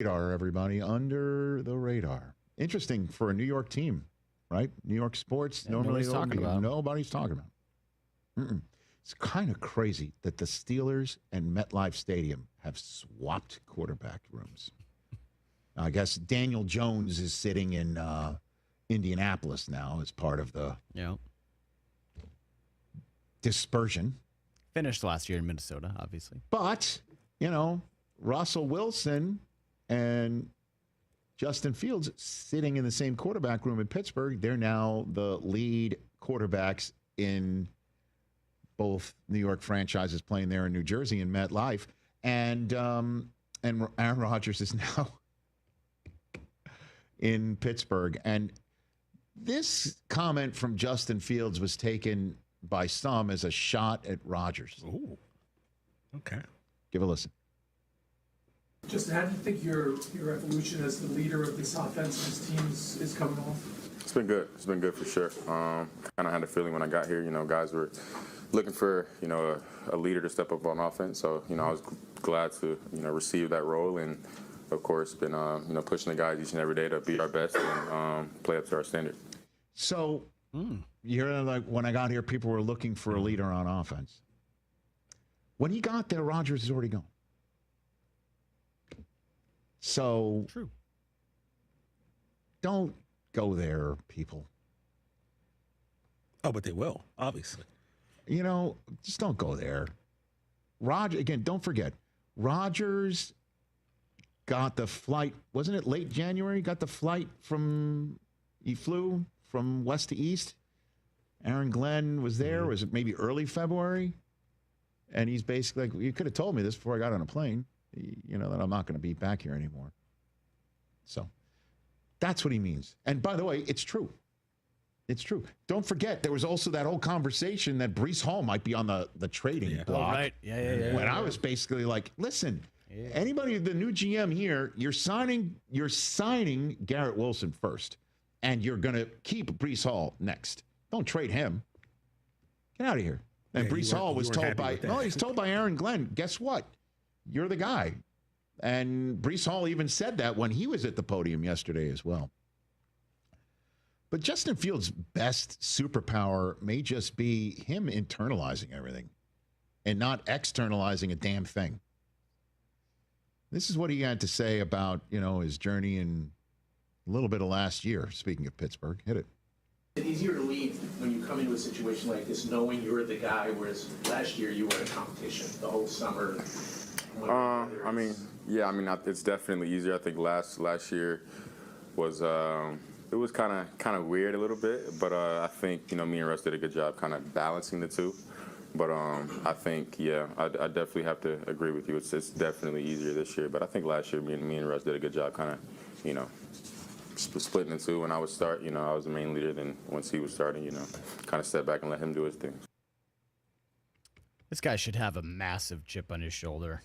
Radar, everybody, under the radar. Interesting for a New York team, right? New York sports, Yeah, normally nobody's talking about 'em. nobody's talking about 'em. It's kind of crazy that the Steelers and MetLife Stadium have swapped quarterback rooms. I guess Daniel Jones is sitting in Indianapolis now as part of the Yeah. dispersion. Finished last year in Minnesota, obviously. But, Russell Wilson and Justin Fields sitting in the same quarterback room in Pittsburgh. They're now the lead quarterbacks in both New York franchises playing there in New Jersey and MetLife. And Aaron Rodgers is now in Pittsburgh. And this comment from Justin Fields was taken by some as a shot at Rodgers. Ooh. Okay. Give a listen. Justin, how do you think your evolution as the leader of this offense and this team is coming off? It's been good. It's been good for sure. Kind of had a feeling when I got here, guys were looking for, a leader to step up on offense. So, I was glad to, receive that role and, of course, been, pushing the guys each and every day to be our best and play up to our standard. So, you're like, when I got here, people were looking for a leader on offense. When he got there, Rodgers is already gone. So, True. Don't go there, people. Oh, but they will, obviously. Just don't go there. Again, don't forget, Rodgers got the flight, wasn't it late January? Got the flight he flew from west to east. Aaron Glenn was there. Was it maybe early February? And he's basically like, you could have told me this before I got on a plane, that I'm not going to be back here anymore. So that's what he means. And by the way, it's true. It's true. Don't forget, there was also that whole conversation that Breece Hall might be on the trading block. Oh, right. Yeah. When I was basically like, listen, anybody, the new GM here, you're signing Garrett Wilson first, and you're going to keep Breece Hall next. Don't trade him. Get out of here. And Breece Hall was told he's told by Aaron Glenn, guess what? You're the guy. And Breece Hall even said that when he was at the podium yesterday as well. But Justin Fields' best superpower may just be him internalizing everything and not externalizing a damn thing. This is what he had to say about, his journey in a little bit of last year, speaking of Pittsburgh. Hit it. It's easier to lead when you come into a situation like this, knowing you're the guy, whereas last year you were in a competition the whole summer. It's definitely easier. I think last year was it was kind of weird a little bit, but I think me and Russ did a good job kind of balancing the two. But I think I definitely have to agree with you. It's definitely easier this year, but I think last year me and Russ did a good job kind of splitting the two. When I would start, I was the main leader. Then once he was starting, kind of step back and let him do his thing. This guy should have a massive chip on his shoulder.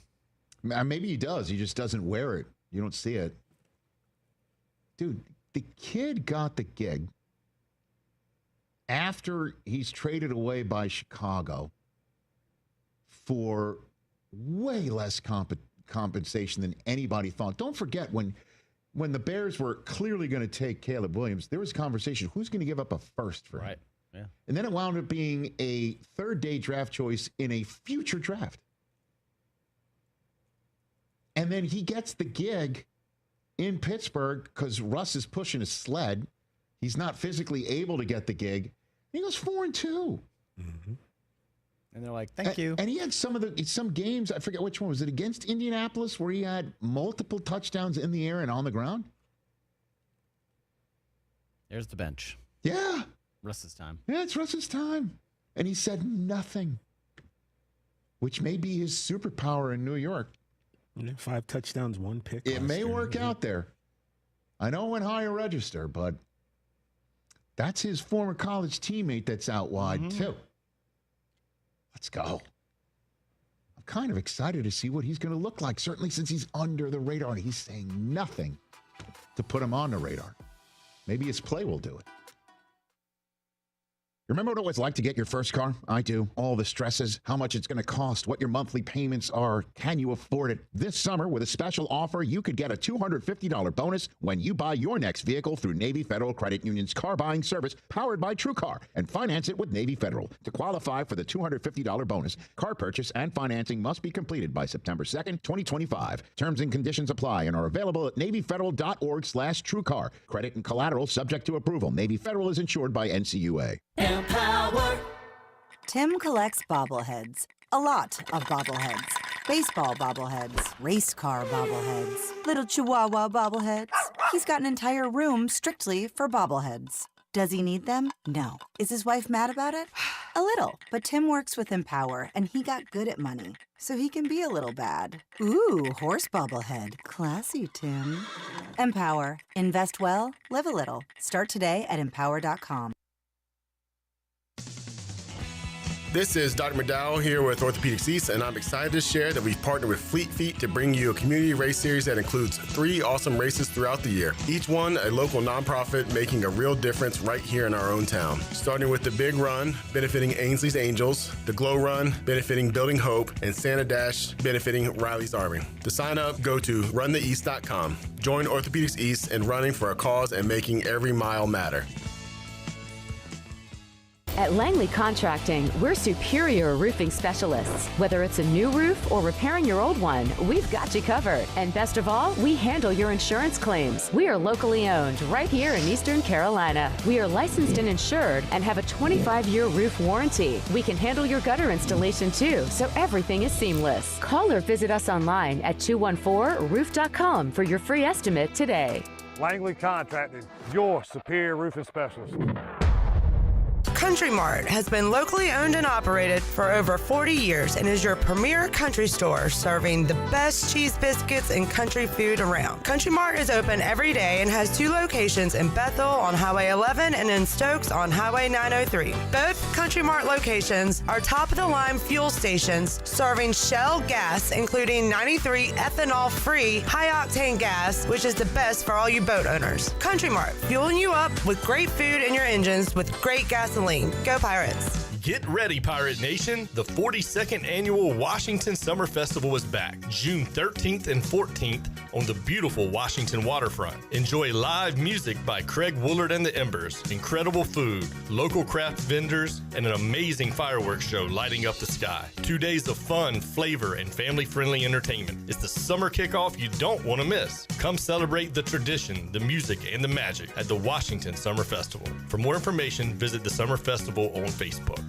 Maybe he does. He just doesn't wear it. You don't see it. Dude, the kid got the gig after he's traded away by Chicago for way less compensation than anybody thought. Don't forget, when the Bears were clearly going to take Caleb Williams, there was a conversation, who's going to give up a first for him? Right, yeah. And then it wound up being a third-day draft choice in a future draft. And then he gets the gig in Pittsburgh because Russ is pushing a sled. He's not physically able to get the gig. He goes 4-2. Mm-hmm. And they're like, thank you. And he had some games, I forget which one, was it against Indianapolis, where he had multiple touchdowns in the air and on the ground? There's the bench. Yeah. Russ's time. Yeah, it's Russ's time. And he said nothing, which may be his superpower in New York. 5 touchdowns, 1 pick. It may work out there. I know it went higher register, but that's his former college teammate that's out wide, too. Let's go. I'm kind of excited to see what he's going to look like, certainly since he's under the radar and he's saying nothing to put him on the radar. Maybe his play will do it. Remember what it was like to get your first car? I do. All the stresses, how much it's going to cost, what your monthly payments are. Can you afford it? This summer, with a special offer, you could get a $250 bonus when you buy your next vehicle through Navy Federal Credit Union's car buying service powered by TrueCar and finance it with Navy Federal. To qualify for the $250 bonus, car purchase and financing must be completed by September 2nd, 2025. Terms and conditions apply and are available at NavyFederal.org/TrueCar. Credit and collateral subject to approval. Navy Federal is insured by NCUA. Empower. Tim collects bobbleheads. A lot of bobbleheads. Baseball bobbleheads. Race car bobbleheads. Little Chihuahua bobbleheads. He's got an entire room strictly for bobbleheads. Does he need them? No. Is his wife mad about it? A little. But Tim works with Empower, and he got good at money, so he can be a little bad. Ooh, horse bobblehead. Classy, Tim. Empower. Invest well, live a little. Start today at empower.com. This is Dr. McDowell here with Orthopedics East, and I'm excited to share that we've partnered with Fleet Feet to bring you a community race series that includes 3 awesome races throughout the year. Each one a local nonprofit making a real difference right here in our own town. Starting with the Big Run, benefiting Ainsley's Angels, the Glow Run, benefiting Building Hope, and Santa Dash, benefiting Riley's Army. To sign up, go to runtheeast.com. Join Orthopedics East in running for a cause and making every mile matter. At Langley Contracting, we're superior roofing specialists. Whether it's a new roof or repairing your old one, we've got you covered. And best of all, we handle your insurance claims. We are locally owned right here in Eastern Carolina. We are licensed and insured and have a 25-year roof warranty. We can handle your gutter installation too, so everything is seamless. Call or visit us online at 214roof.com for your free estimate today. Langley Contracting, your superior roofing specialist. Country Mart has been locally owned and operated for over 40 years and is your premier country store serving the best cheese biscuits and country food around. Country Mart is open every day and has 2 locations in Bethel on Highway 11 and in Stokes on Highway 903. Both Country Mart locations are top-of-the-line fuel stations serving Shell gas, including 93 ethanol-free high-octane gas, which is the best for all you boat owners. Country Mart, fueling you up with great food in your engines with great gasoline. Go Pirates! Get ready, Pirate Nation. The 42nd Annual Washington Summer Festival is back, June 13th and 14th on the beautiful Washington waterfront. Enjoy live music by Craig Woolard and the Embers, incredible food, local craft vendors, and an amazing fireworks show lighting up the sky. 2 days of fun, flavor, and family-friendly entertainment. It's the summer kickoff you don't want to miss. Come celebrate the tradition, the music, and the magic at the Washington Summer Festival. For more information, visit the Summer Festival on Facebook.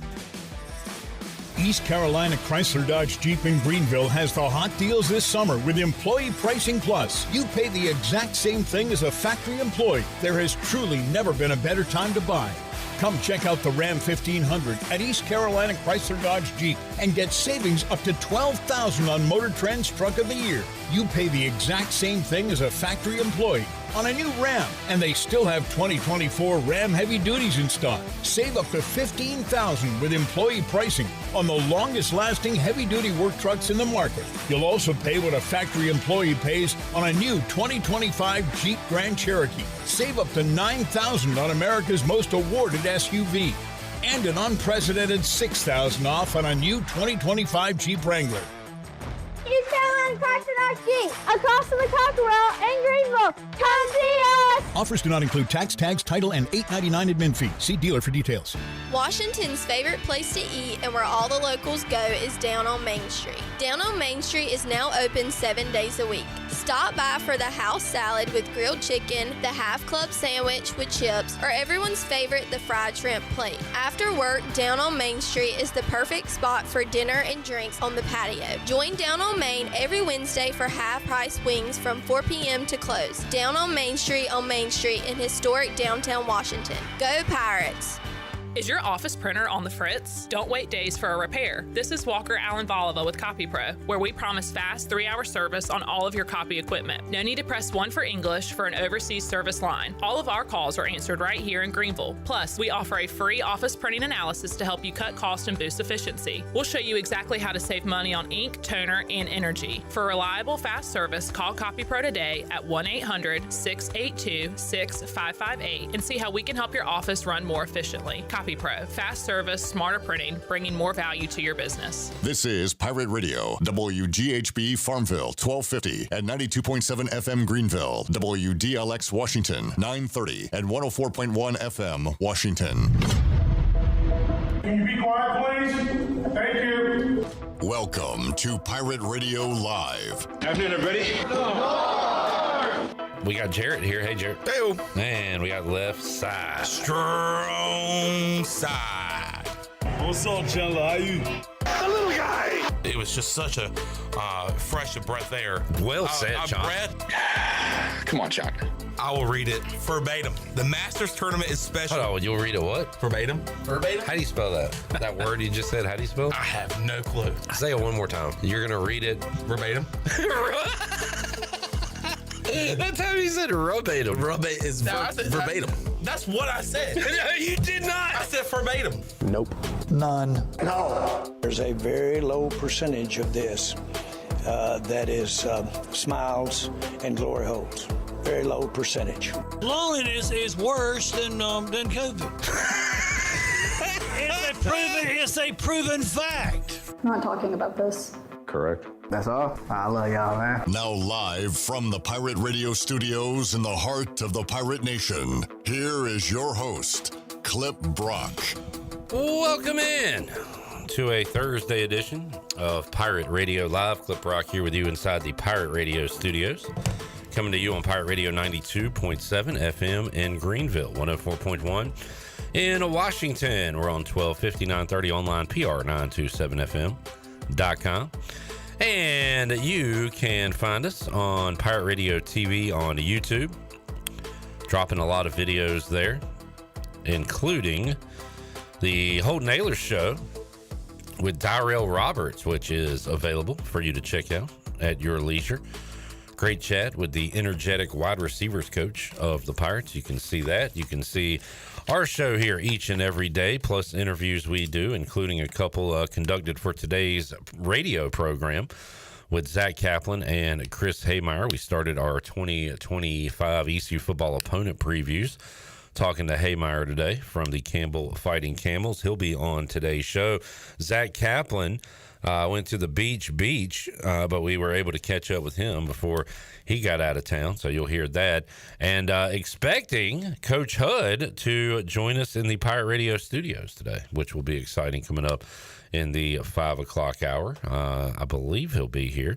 East Carolina Chrysler Dodge Jeep in Greenville has the hot deals this summer with Employee Pricing Plus. You pay the exact same thing as a factory employee. There has truly never been a better time to buy. Come check out the Ram 1500 at East Carolina Chrysler Dodge Jeep and get savings up to $12,000 on Motor Trend's Truck of the Year. You pay the exact same thing as a factory employee on a new Ram, and they still have 2024 Ram Heavy Duties in stock. Save up to $15,000 with employee pricing on the longest-lasting heavy-duty work trucks in the market. You'll also pay what a factory employee pays on a new 2025 Jeep Grand Cherokee. Save up to $9,000 on America's most awarded SUV, and an unprecedented $6,000 off on a new 2025 Jeep Wrangler. East Carolina Chrysler Dodge Jeep, across from the Cockerell in Greenville. Come see us! Offers do not include tax, tags, title, and $8.99 admin fee. See dealer for details. Washington's favorite place to eat and where all the locals go is down on Main Street. Down on Main Street is now open 7 days a week. Stop by for the house salad with grilled chicken, the half club sandwich with chips, or everyone's favorite, the fried shrimp plate. After work, Down on Main Street is the perfect spot for dinner and drinks on the patio. Join Down on Main every Wednesday for half-price wings from 4 p.m. to close. Down on Main Street in historic downtown Washington. Go Pirates! Is your office printer on the fritz? Don't wait days for a repair. This is Walker Allen Volova with CopyPro, where we promise fast 3-hour service on all of your copy equipment. No need to press 1 for English for an overseas service line. All of our calls are answered right here in Greenville. Plus, we offer a free office printing analysis to help you cut cost and boost efficiency. We'll show you exactly how to save money on ink, toner, and energy. For reliable, fast service, call CopyPro today at 1-800-682-6558 and see how we can help your office run more efficiently. Copy Pro. Fast service, smarter printing, bringing more value to your business. This is Pirate Radio, WGHB Farmville, 1250 and 92.7 FM Greenville, WDLX Washington, 930 and 104.1 FM Washington. Can you be quiet, please? Thank you. Welcome to Pirate Radio Live. Afternoon, everybody. We got Jarrett here. Hey, Jarrett. Hey. And we got left side. Strong side. What's up, Chandler? How you? The little guy. It was just such a fresh of breath air. Well said, Chuck. Come on, Chuck. I will read it verbatim. The Masters tournament is special. Hold on, you'll read it what? Verbatim. Verbatim? How do you spell that? That word you just said, how do you spell it? I have no clue. Say it one more time. You're going to read it verbatim. That's how you said verbatim. Verbatim is verbatim. That's what I said. No, you did not. I said verbatim. Nope. None. No. There's a very low percentage of this that is smiles and glory holes. Very low percentage. Loneliness is worse than COVID. It's a proven fact. I'm not talking about this. Correct. That's all. I love y'all, man. Now live from the Pirate Radio studios in the heart of the Pirate Nation, here is your host, Clip Brock. Welcome in to a Thursday edition of Pirate Radio Live. Clip Brock here with you inside the Pirate Radio studios. Coming to you on Pirate Radio 92.7 FM in Greenville, 104.1 in Washington. We're on 1250, 930 online, PR927FM.com. And you can find us on Pirate Radio TV on YouTube. Dropping a lot of videos there, including the Holden Naylor Show with Darrell Roberts, which is available for you to check out at your leisure. Great chat with the energetic wide receivers coach of the Pirates. You can see that. You can see our show here each and every day, plus interviews we do, including a couple conducted for today's radio program with Zach Kaplan and Chris Hemeyer. We started our 2025 ECU football opponent previews talking to Hemeyer today from the Campbell Fighting Camels. He'll be on today's show. Zach Kaplan went to the beach, but we were able to catch up with him before he got out of town, so you'll hear that. And expecting Coach Hud to join us in the Pirate Radio studios today, which will be exciting coming up in the 5 o'clock hour. I believe he'll be here,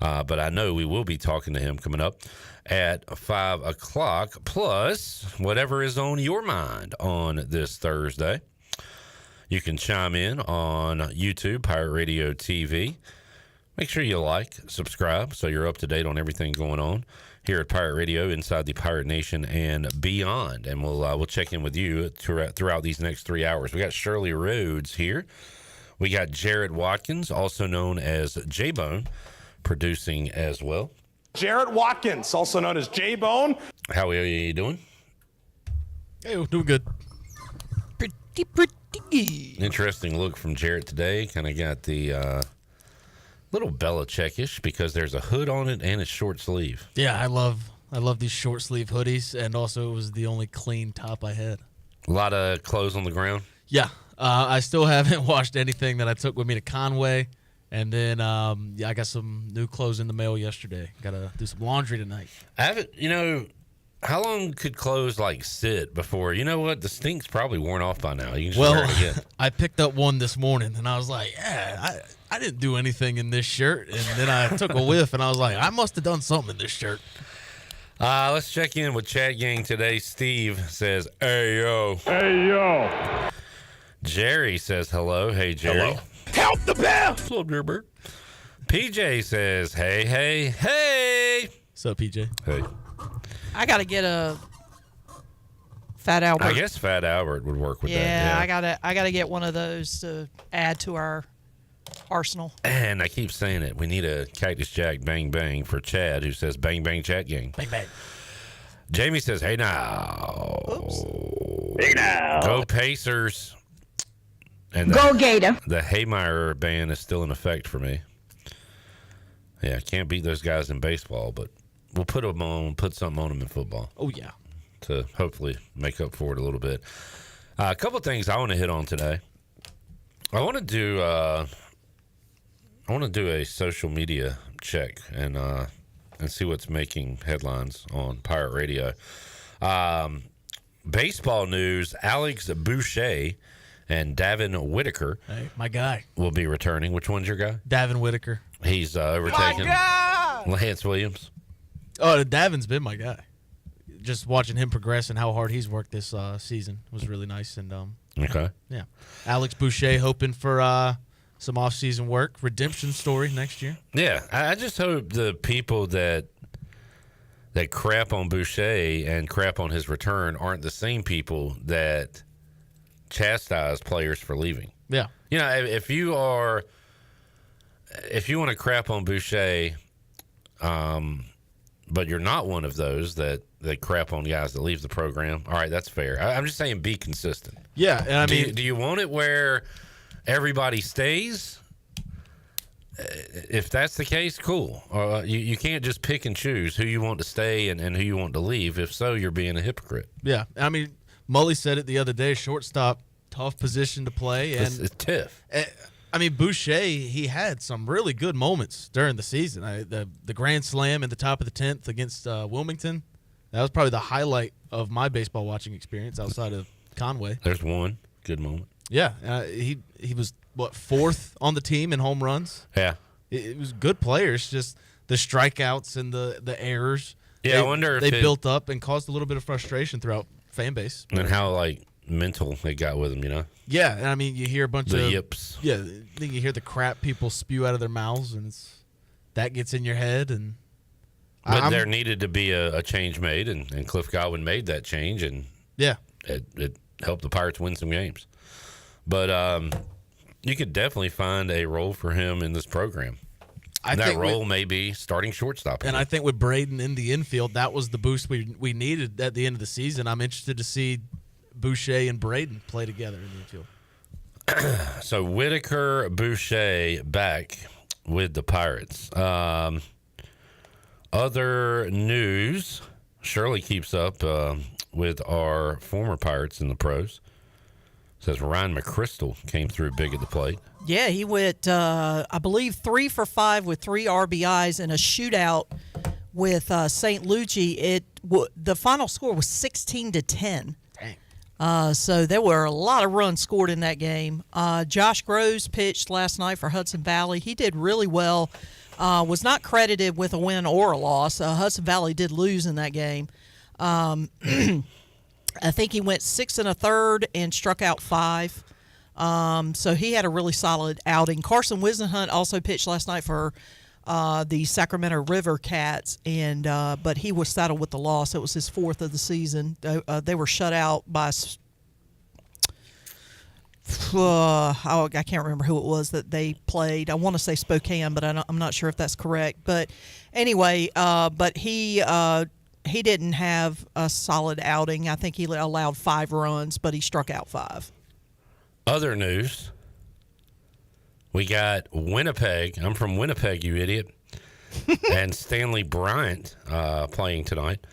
but I know we will be talking to him coming up at 5 o'clock, plus whatever is on your mind on this Thursday. You can chime in on YouTube, Pirate Radio TV. Make sure you like, subscribe, so you're up to date on everything going on here at Pirate Radio, inside the Pirate Nation and beyond. And we'll check in with you throughout these next 3 hours. We got Shirley Rhodes here. We got Jarrett Watkins, also known as J-Bone, producing as well. Jarrett Watkins, also known as J-Bone. How are you doing? Hey, we're doing good. Pretty. Interesting look from Jarrett today. Kind of got the little Belichick-ish because there's a hood on it and it's short sleeve. Yeah, I love these short sleeve hoodies, and also it was the only clean top I had. A lot of clothes on the ground? Yeah. I still haven't washed anything that I took with me to Conway. And then I got some new clothes in the mail yesterday. Got to do some laundry tonight. I haven't, how long could clothes sit before, the stink's probably worn off by now? You can just wear it again. I picked up one this morning and I was like, yeah, I didn't do anything in this shirt. And then I took a whiff and I was like, I must have done something in this shirt. Let's check in with Chat Gang today. Steve says, hey, yo. Hey, yo. Jerry says, hello. Hey, Jerry. Hello. Help the bear. What's up, Bird? PJ says, hey. What's up, PJ? Hey. I got to get a Fat Albert. I guess Fat Albert would work with that. Yeah, I gotta get one of those to add to our arsenal. And I keep saying it. We need a Cactus Jack bang bang for Chad, who says bang bang Chat Gang. Bang bang. Jamie says, hey now. Oops. Hey now. Go Pacers. And Go Gator. The Hemeyer ban is still in effect for me. Yeah, can't beat those guys in baseball, but we'll put something on them in football. Oh, yeah. To hopefully make up for it a little bit. A couple things I want to hit on today. I want to do a social media check and see what's making headlines on Pirate Radio. Baseball news: Alex Boucher and Davin Whitaker, hey, my guy, will be returning. Which one's your guy? Davin Whitaker. He's overtaken Lance Williams. Oh, Davin's been my guy. Just watching him progress and how hard he's worked this season was really nice. And okay, yeah, Alex Boucher hoping for some off-season work, redemption story next year. Yeah, I just hope the people that crap on Boucher and crap on his return aren't the same people that chastise players for leaving. Yeah, you know, if you want to crap on Boucher, but you're not one of those that crap on guys that leave the program, all right, that's fair. I'm just saying, be consistent. Yeah, and I mean, do you want it where everybody stays? If that's the case, cool. You can't just pick and choose who you want to stay and who you want to leave. If so, you're being a hypocrite. Yeah, I mean, Mully said it the other day, shortstop, tough position to play. And it's tough. I mean, Boucher, he had some really good moments during the season. The grand slam in the top of the 10th against Wilmington, that was probably the highlight of my baseball watching experience outside of Conway. There's one good moment. Yeah, he was, fourth on the team in home runs? Yeah. It was good players, just the strikeouts and the errors. Yeah, I wonder if they built up and caused a little bit of frustration throughout fan base. And how, mental they got with him, you know? Yeah, and I mean, you hear a bunch of yips. Yeah, then you hear the crap people spew out of their mouths, and that gets in your head. And but there needed to be a change made, and Cliff Godwin made that change, and yeah, it helped the Pirates win some games. But you could definitely find a role for him in this program. That role may be starting shortstop. And I think with Braden in the infield, that was the boost we needed at the end of the season. I'm interested to see Boucher and Braden play together in the infield. So Whitaker, Boucher back with the Pirates. Other news, Shirley keeps up with our former Pirates in the pros. Says Ryan McChrystal came through big at the plate. Yeah, he went, I believe, 3 for 5 with 3 RBIs in a shootout with St. Lucie. The final score was 16-10. Dang. So there were a lot of runs scored in that game. Josh Groves pitched last night for Hudson Valley. He did really well. Was not credited with a win or a loss. Hudson Valley did lose in that game. I think he went 6 1/3 and struck out 5. So he had a really solid outing. Carson Wisenhunt also pitched last night for the Sacramento River Cats, and but he was saddled with the loss. It was his 4th of the season. They were shut out by I can't remember who it was that they played. I want to say Spokane, but I'm not sure if that's correct. But anyway, but he didn't have a solid outing. I think he allowed 5 runs, but he struck out 5. Other news, we got Winnipeg. I'm from Winnipeg, you idiot. And Stanley Bryant playing tonight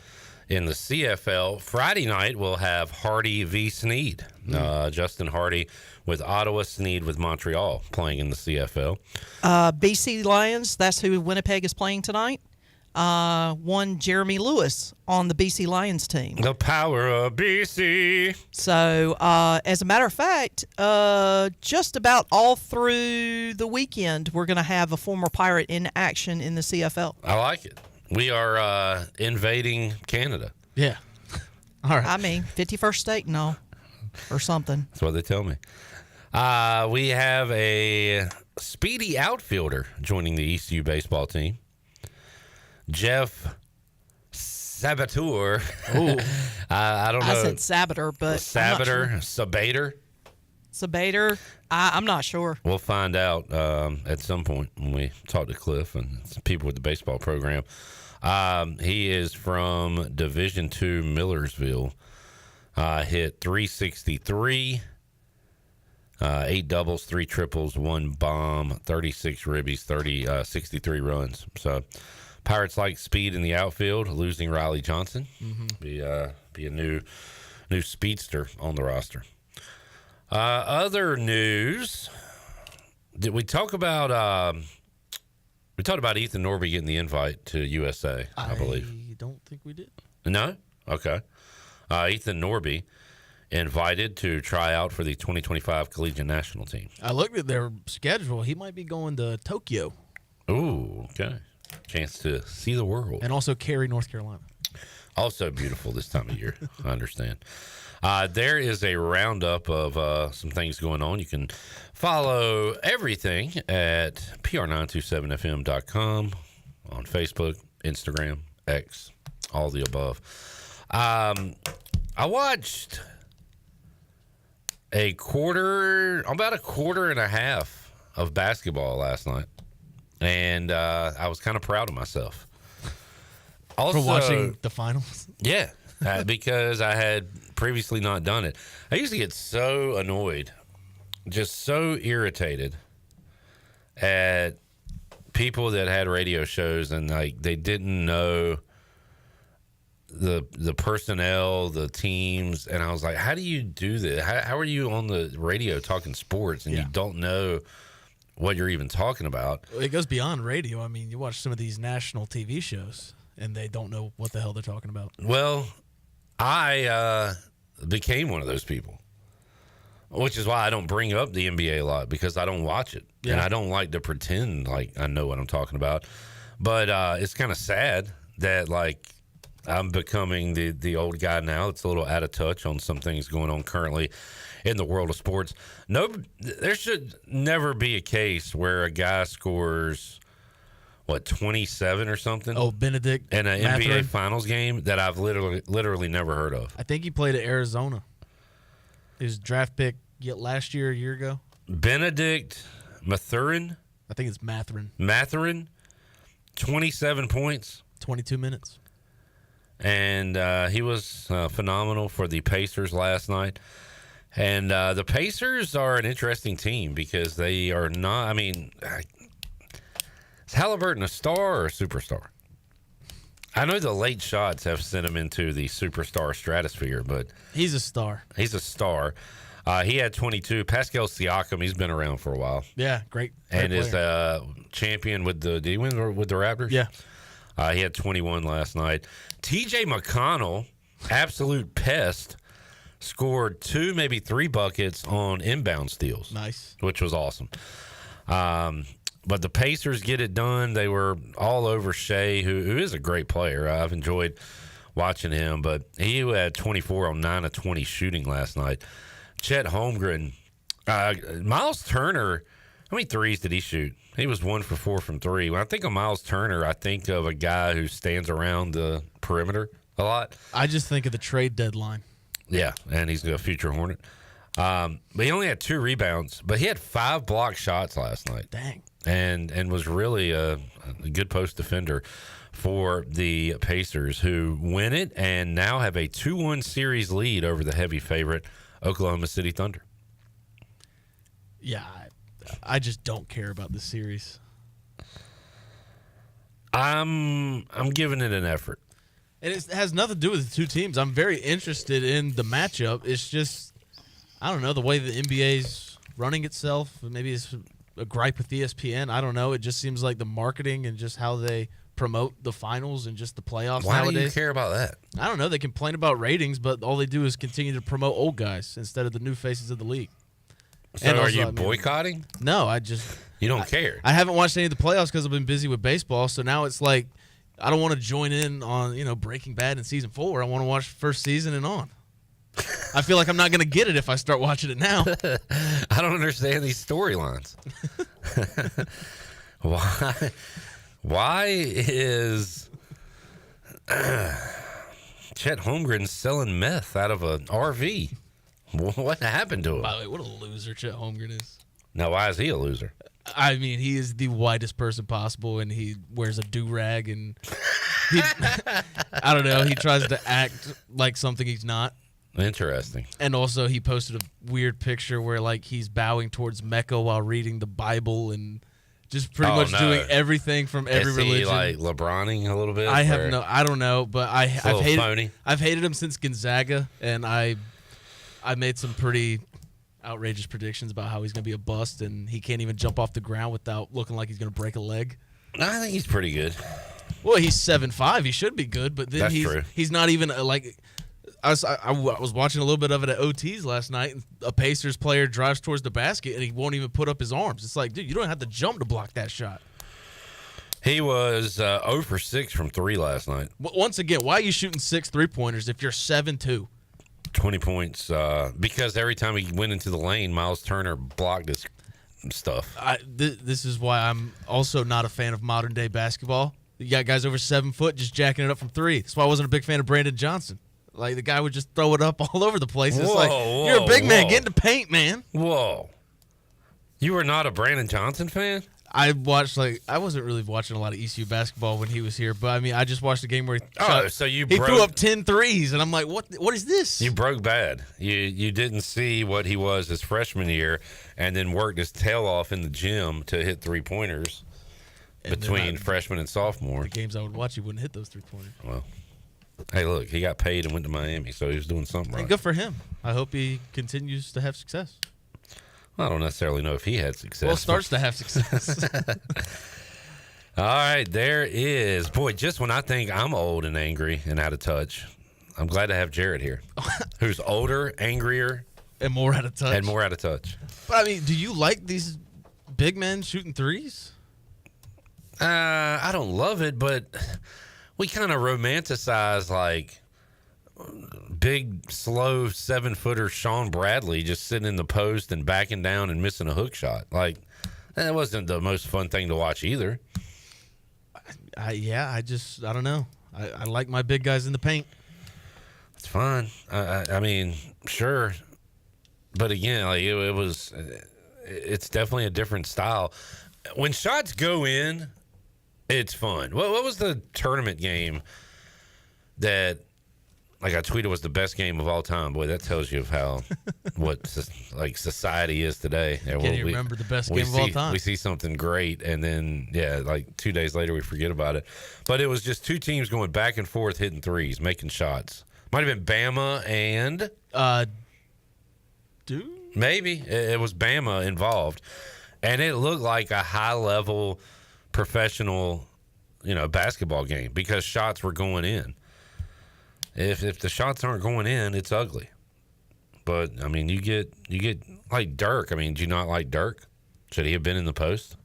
in the CFL. Friday night, we'll have Hardy v. Sneed. Justin Hardy with Ottawa, Sneed with Montreal playing in the CFL. BC Lions, that's who Winnipeg is playing tonight. One Jeremy Lewis on the BC Lions team. The power of BC. So, as a matter of fact, just about all through the weekend, we're going to have a former Pirate in action in the CFL. I like it. We are invading Canada. Yeah. All right. I mean, 51st state, no, or something. That's what they tell me. We have a speedy outfielder joining the ECU baseball team. Jeff Sabater. I don't know. I said Sabater, but Sabater. I'm not sure. We'll find out at some point when we talk to Cliff and some people with the baseball program. He is from Division II Millersville. Hit .363, 8 doubles, 3 triples, 1 bomb, 36 ribbies, 63 runs. So Pirates like speed in the outfield. Losing Riley Johnson, be a new speedster on the roster. Other news. Did we talk about? We talked about Ethan Norby getting the invite to USA. I believe. I don't think we did. No. Okay. Ethan Norby invited to try out for the 2025 Collegiate National Team. I looked at their schedule. He might be going to Tokyo. Ooh, okay. Chance to see the world. And also Cary, North Carolina. Also beautiful this time of year. I understand. There is a roundup of some things going on. You can follow everything at pr927fm.com on Facebook, Instagram, X, all the above. I watched about a quarter and a half of basketball last night, and I was kind of proud of myself. Also, for watching the finals? Yeah, because I had previously not done it. I used to get so annoyed, just so irritated at people that had radio shows and like they didn't know the personnel, the teams, and I was like, how do you do this? How are you on the radio talking sports and you don't know what you're even talking about? It goes beyond radio. I mean, you watch some of these national TV shows and they don't know what the hell they're talking about. Well, I became one of those people, which is why I don't bring up the NBA a lot because I don't watch it. And I don't like to pretend like I know what I'm talking about. But it's kind of sad that like I'm becoming the old guy now. It's a little out of touch on some things going on currently in the world of sports. No, there should never be a case where a guy scores 27 or something. Oh, Benedict in an Mathurin. NBA Finals game that I've literally never heard of. I think he played at Arizona. He was draft pick last year, a year ago. Benedict Mathurin. I think it's Mathurin. Mathurin, 27 points, 22 minutes. And he was phenomenal for the Pacers last night. And the Pacers are an interesting team because they are not, I mean, is Halliburton a star or a superstar? I know the late shots have sent him into the superstar stratosphere, but he's a star. He's a star. He had 22. Pascal Siakam, he's been around for a while. Yeah, great and player. is champion with the, did he win with the Raptors? Yeah. He had 21 last night. TJ McConnell, absolute pest, scored 2, maybe 3 buckets on inbound steals. Nice. Which was awesome. But the Pacers get it done. They were all over Shea, who is a great player. I've enjoyed watching him, but he had 24 on 9 of 20 shooting last night. Chet Holmgren, Miles Turner, how many threes did he shoot? He was 1 for 4 from 3. When I think of Miles Turner, I think of a guy who stands around the perimeter a lot. I just think of the trade deadline. Yeah, and he's a future Hornet. But he only had 2 rebounds, but he had 5 blocked shots last night. Dang. And was really a good post defender for the Pacers, who win it and now have a 2-1 series lead over the heavy favorite Oklahoma City Thunder. Yeah, I just don't care about this series. I'm giving it an effort. And it has nothing to do with the two teams. I'm very interested in the matchup. It's just, I don't know, the way the NBA's running itself. Maybe it's a gripe with ESPN. I don't know. It just seems like the marketing and just how they promote the finals and just the playoffs Why nowadays. do you care about that? I don't know. They complain about ratings, but all they do is continue to promote old guys instead of the new faces of the league. So And are also, you I mean, boycotting? No, I just... You don't care. I haven't watched any of the playoffs because I've been busy with baseball, so now it's like I don't want to join in on, Breaking Bad in season 4. I want to watch first season and on. I feel like I'm not going to get it if I start watching it now. I don't understand these storylines. Why is Chet Holmgren selling meth out of an RV? What happened to him? By the way, what a loser Chet Holmgren is. Now, why is he a loser? I mean, he is the whitest person possible, and he wears a do-rag, and I don't know, he tries to act like something he's not. Interesting. And also, he posted a weird picture where, like, he's bowing towards Mecca while reading the Bible and just pretty much doing everything from every religion. Is he, like, LeBroning a little bit? I don't know, but I've hated him since Gonzaga, and I made some pretty outrageous predictions about how he's going to be a bust and he can't even jump off the ground without looking like he's going to break a leg. I think he's pretty good. Well, he's 7'5". He should be good, but then That's true. he's not even like. I was watching a little bit of it at OTs last night, and a Pacers player drives towards the basket and he won't even put up his arms. It's like, dude, you don't have to jump to block that shot. He was 0 for 6 from 3 last night. Once again, why are you shooting 6 3-pointers if you're 7'2"? 20 points because every time he went into the lane, Miles Turner blocked his stuff. This is why I'm also not a fan of modern day basketball. You got guys over 7 foot just jacking it up from 3. That's why I wasn't a big fan of Brandon Johnson. Like, the guy would just throw it up all over the place. It's you're a big man. Get in the paint, man. Whoa. You were not a Brandon Johnson fan? I wasn't really watching a lot of ECU basketball when he was here, but I mean, I just watched the game where he threw up 10 threes, and I'm like, what is this? You broke bad. You didn't see what he was his freshman year, and then worked his tail off in the gym to hit 3-pointers between freshman and sophomore. The games I would watch, he wouldn't hit those 3-pointers. Well, hey, look, he got paid and went to Miami, so he was doing something right. And good for him. I hope he continues to have success. I don't necessarily know if he had success. Well, starts to have success. All right, there is. Boy, just when I think I'm old and angry and out of touch, I'm glad to have Jared here, who's older, angrier, and more out of touch. But, I mean, do you like these big men shooting threes? I don't love it, but we kind of romanticize, like, big, slow 7-footer Sean Bradley just sitting in the post and backing down and missing a hook shot. Like, that wasn't the most fun thing to watch either. I don't know. I like my big guys in the paint. It's fine. I mean, sure. But again, like it's definitely a different style. When shots go in, it's fun. What was the tournament game that, like, I tweeted was the best game of all time? Boy, that tells you of how what society is today. Can't even remember the best game of all time. We see something great, and then like 2 days later we forget about it. But it was just two teams going back and forth, hitting threes, making shots. Might have been Bama and maybe it was Bama involved, and it looked like a high level professional, basketball game because shots were going in. If the shots aren't going in, it's ugly. But I mean, you get like Dirk. I mean, do you not like Dirk? Should he have been in the post?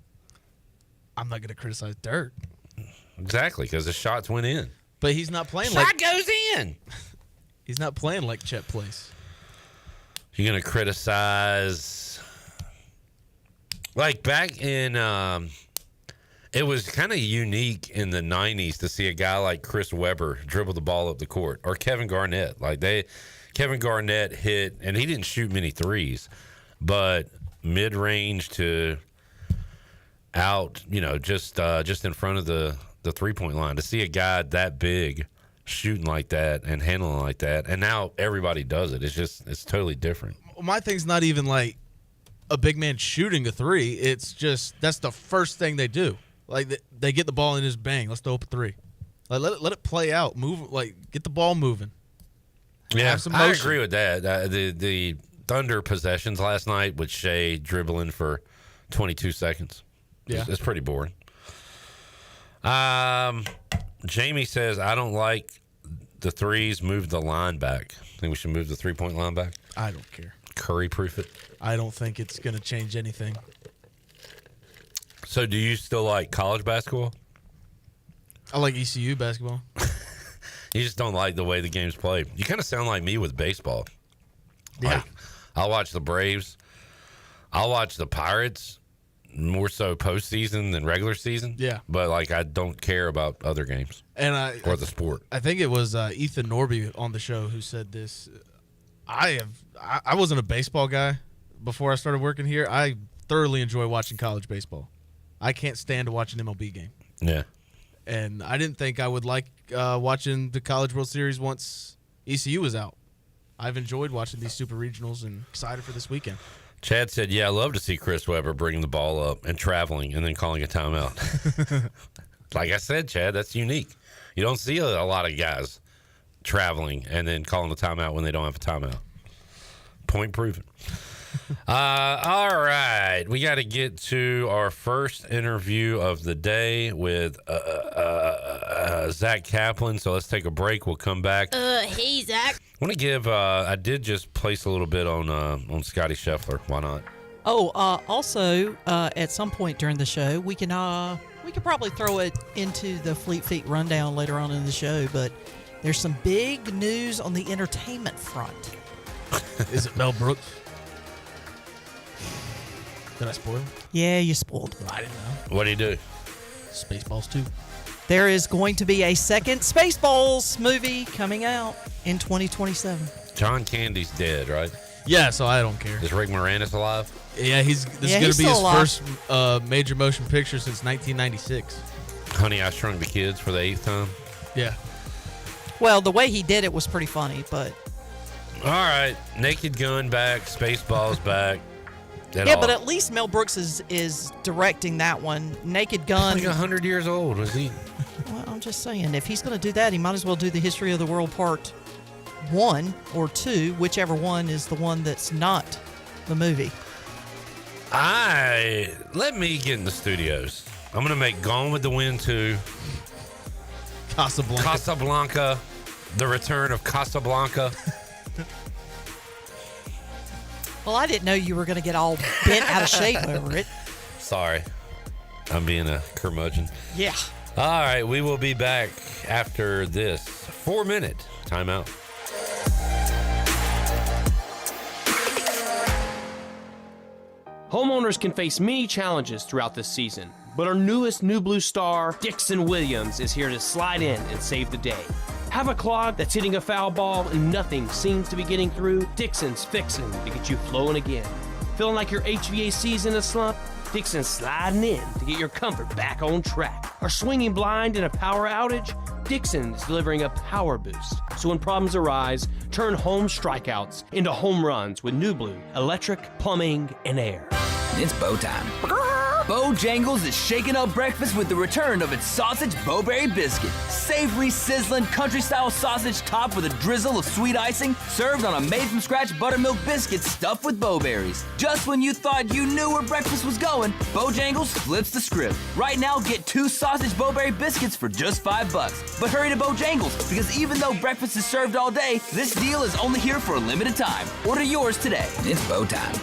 I'm not going to criticize Dirk. Exactly, because the shots went in. But he's not playing Shot goes in. He's not playing like Chet plays. You're going to criticize, like, back in it was kind of unique in the 90s to see a guy like Chris Webber dribble the ball up the court, or Kevin Garnett. Kevin Garnett hit, and he didn't shoot many threes, but mid-range to out, just in front of the 3-point line. To see a guy that big shooting like that and handling like that, and now everybody does it. It's totally different. My thing's not even like a big man shooting a three. It's just that's the first thing they do. Like, they get the ball and just bang, let's throw up a three. Like, let it play out. Move, like, get the ball moving. Yeah, have some I motion. agree with that. The Thunder possessions last night with Shea dribbling for 22 seconds. Yeah. It's pretty boring. Jamie says, I don't like the threes, move the line back. Think we should move the 3-point line back? I don't care. Curry proof it? I don't think it's going to change anything. So do you still like college basketball? I like ECU basketball. You just don't like the way the game's played. You kind of sound like me with baseball. Yeah. Like, I'll watch the Braves. I'll watch the Pirates more so postseason than regular season. Yeah. But, like, I don't care about other games or the sport. I think it was Ethan Norby on the show who said this. I wasn't a baseball guy before I started working here. I thoroughly enjoy watching college baseball. I can't stand to watch an MLB game. Yeah. And I didn't think I would like watching the College World Series once ECU was out. I've enjoyed watching these super regionals and excited for this weekend. Chad said, yeah, I love to see Chris Webber bringing the ball up and traveling and then calling a timeout. Like I said, Chad, that's unique. You don't see a lot of guys traveling and then calling a timeout when they don't have a timeout. Point proven. All right. We got to get to our first interview of the day with Zach Kaplan. So let's take a break. We'll come back. Hey, Zach. I want to give, I did just place a little bit on Scotty Scheffler. Why not? Oh, also, at some point during the show, we could probably throw it into the Fleet Feet rundown later on in the show, but there's some big news on the entertainment front. Is it Mel Brooks? Did I spoil? Yeah, you spoiled. I didn't know. What did he do? Spaceballs 2. There is going to be a second Spaceballs movie coming out in 2027. John Candy's dead, right? Yeah, so I don't care. Is Rick Moranis alive? Yeah, this is going to be his first major motion picture since 1996. Honey, I Shrunk the Kids for the 8th time? Yeah. Well, the way he did it was pretty funny, but... All right. Naked Gun back. Spaceballs back. But at least Mel Brooks is directing that one. Naked Gun... He's like 100 years old, was he? Well, I'm just saying, if he's going to do that, he might as well do the History of the World Part 1 or 2, whichever one is the one that's not the movie. Let me get in the studios. I'm going to make Gone with the Wind 2. Casablanca. The Return of Casablanca. Well, I didn't know you were going to get all bent out of shape over it. Sorry. I'm being a curmudgeon. Yeah. All right. We will be back after this 4-minute timeout. Homeowners can face many challenges throughout this season, but our newest New Blue star, Dixon Williams, is here to slide in and save the day. Have a clog that's hitting a foul ball and nothing seems to be getting through? Dixon's fixing to get you flowing again. Feeling like your HVAC's in a slump? Dixon's sliding in to get your comfort back on track. Are swinging blind in a power outage? Dixon is delivering a power boost. So when problems arise, turn home strikeouts into home runs with New Blue Electric, Plumbing, and Air. It's bow time. Bojangles is shaking up breakfast with the return of its sausage Bowberry biscuit. Savory, sizzling, country-style sausage topped with a drizzle of sweet icing, served on a made-from-scratch buttermilk biscuit stuffed with bowberries. Just when you thought you knew where breakfast was going, Bojangles flips the script. Right now, get 2 sausage Bowberry biscuits for just $5. But hurry to Bojangles, because even though breakfast is served all day, this deal is only here for a limited time. Order yours today. It's bow time.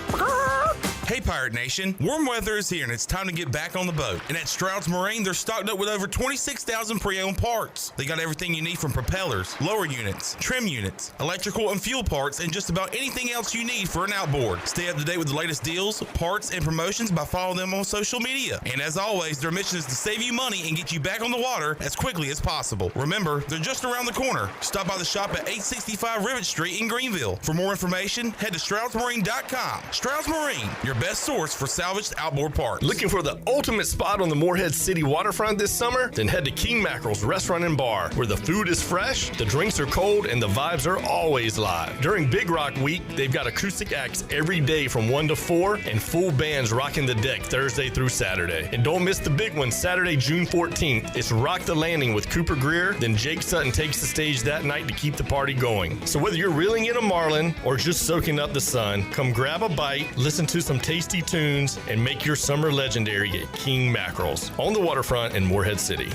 Hey Pirate Nation, warm weather is here and it's time to get back on the boat. And at Stroud's Marine, they're stocked up with over 26,000 pre-owned parts. They got everything you need from propellers, lower units, trim units, electrical and fuel parts, and just about anything else you need for an outboard. Stay up to date with the latest deals, parts, and promotions by following them on social media. And as always, their mission is to save you money and get you back on the water as quickly as possible. Remember, they're just around the corner. Stop by the shop at 865 Rivet Street in Greenville. For more information, head to StroudsMarine.com. Stroud's Marine, your best source for salvaged outboard parts. Looking for the ultimate spot on the Morehead City waterfront this summer? Then head to King Mackerel's Restaurant and Bar, where the food is fresh, the drinks are cold, and the vibes are always live. During Big Rock Week, they've got acoustic acts every day from 1 to 4 and full bands rocking the deck Thursday through Saturday. And don't miss the big one Saturday, June 14th. It's Rock the Landing with Cooper Greer. Then Jake Sutton takes the stage that night to keep the party going. So whether you're reeling in a marlin or just soaking up the sun, come grab a bite, listen to some tasty tunes, and make your summer legendary at King Mackerel's on the waterfront in Morehead City.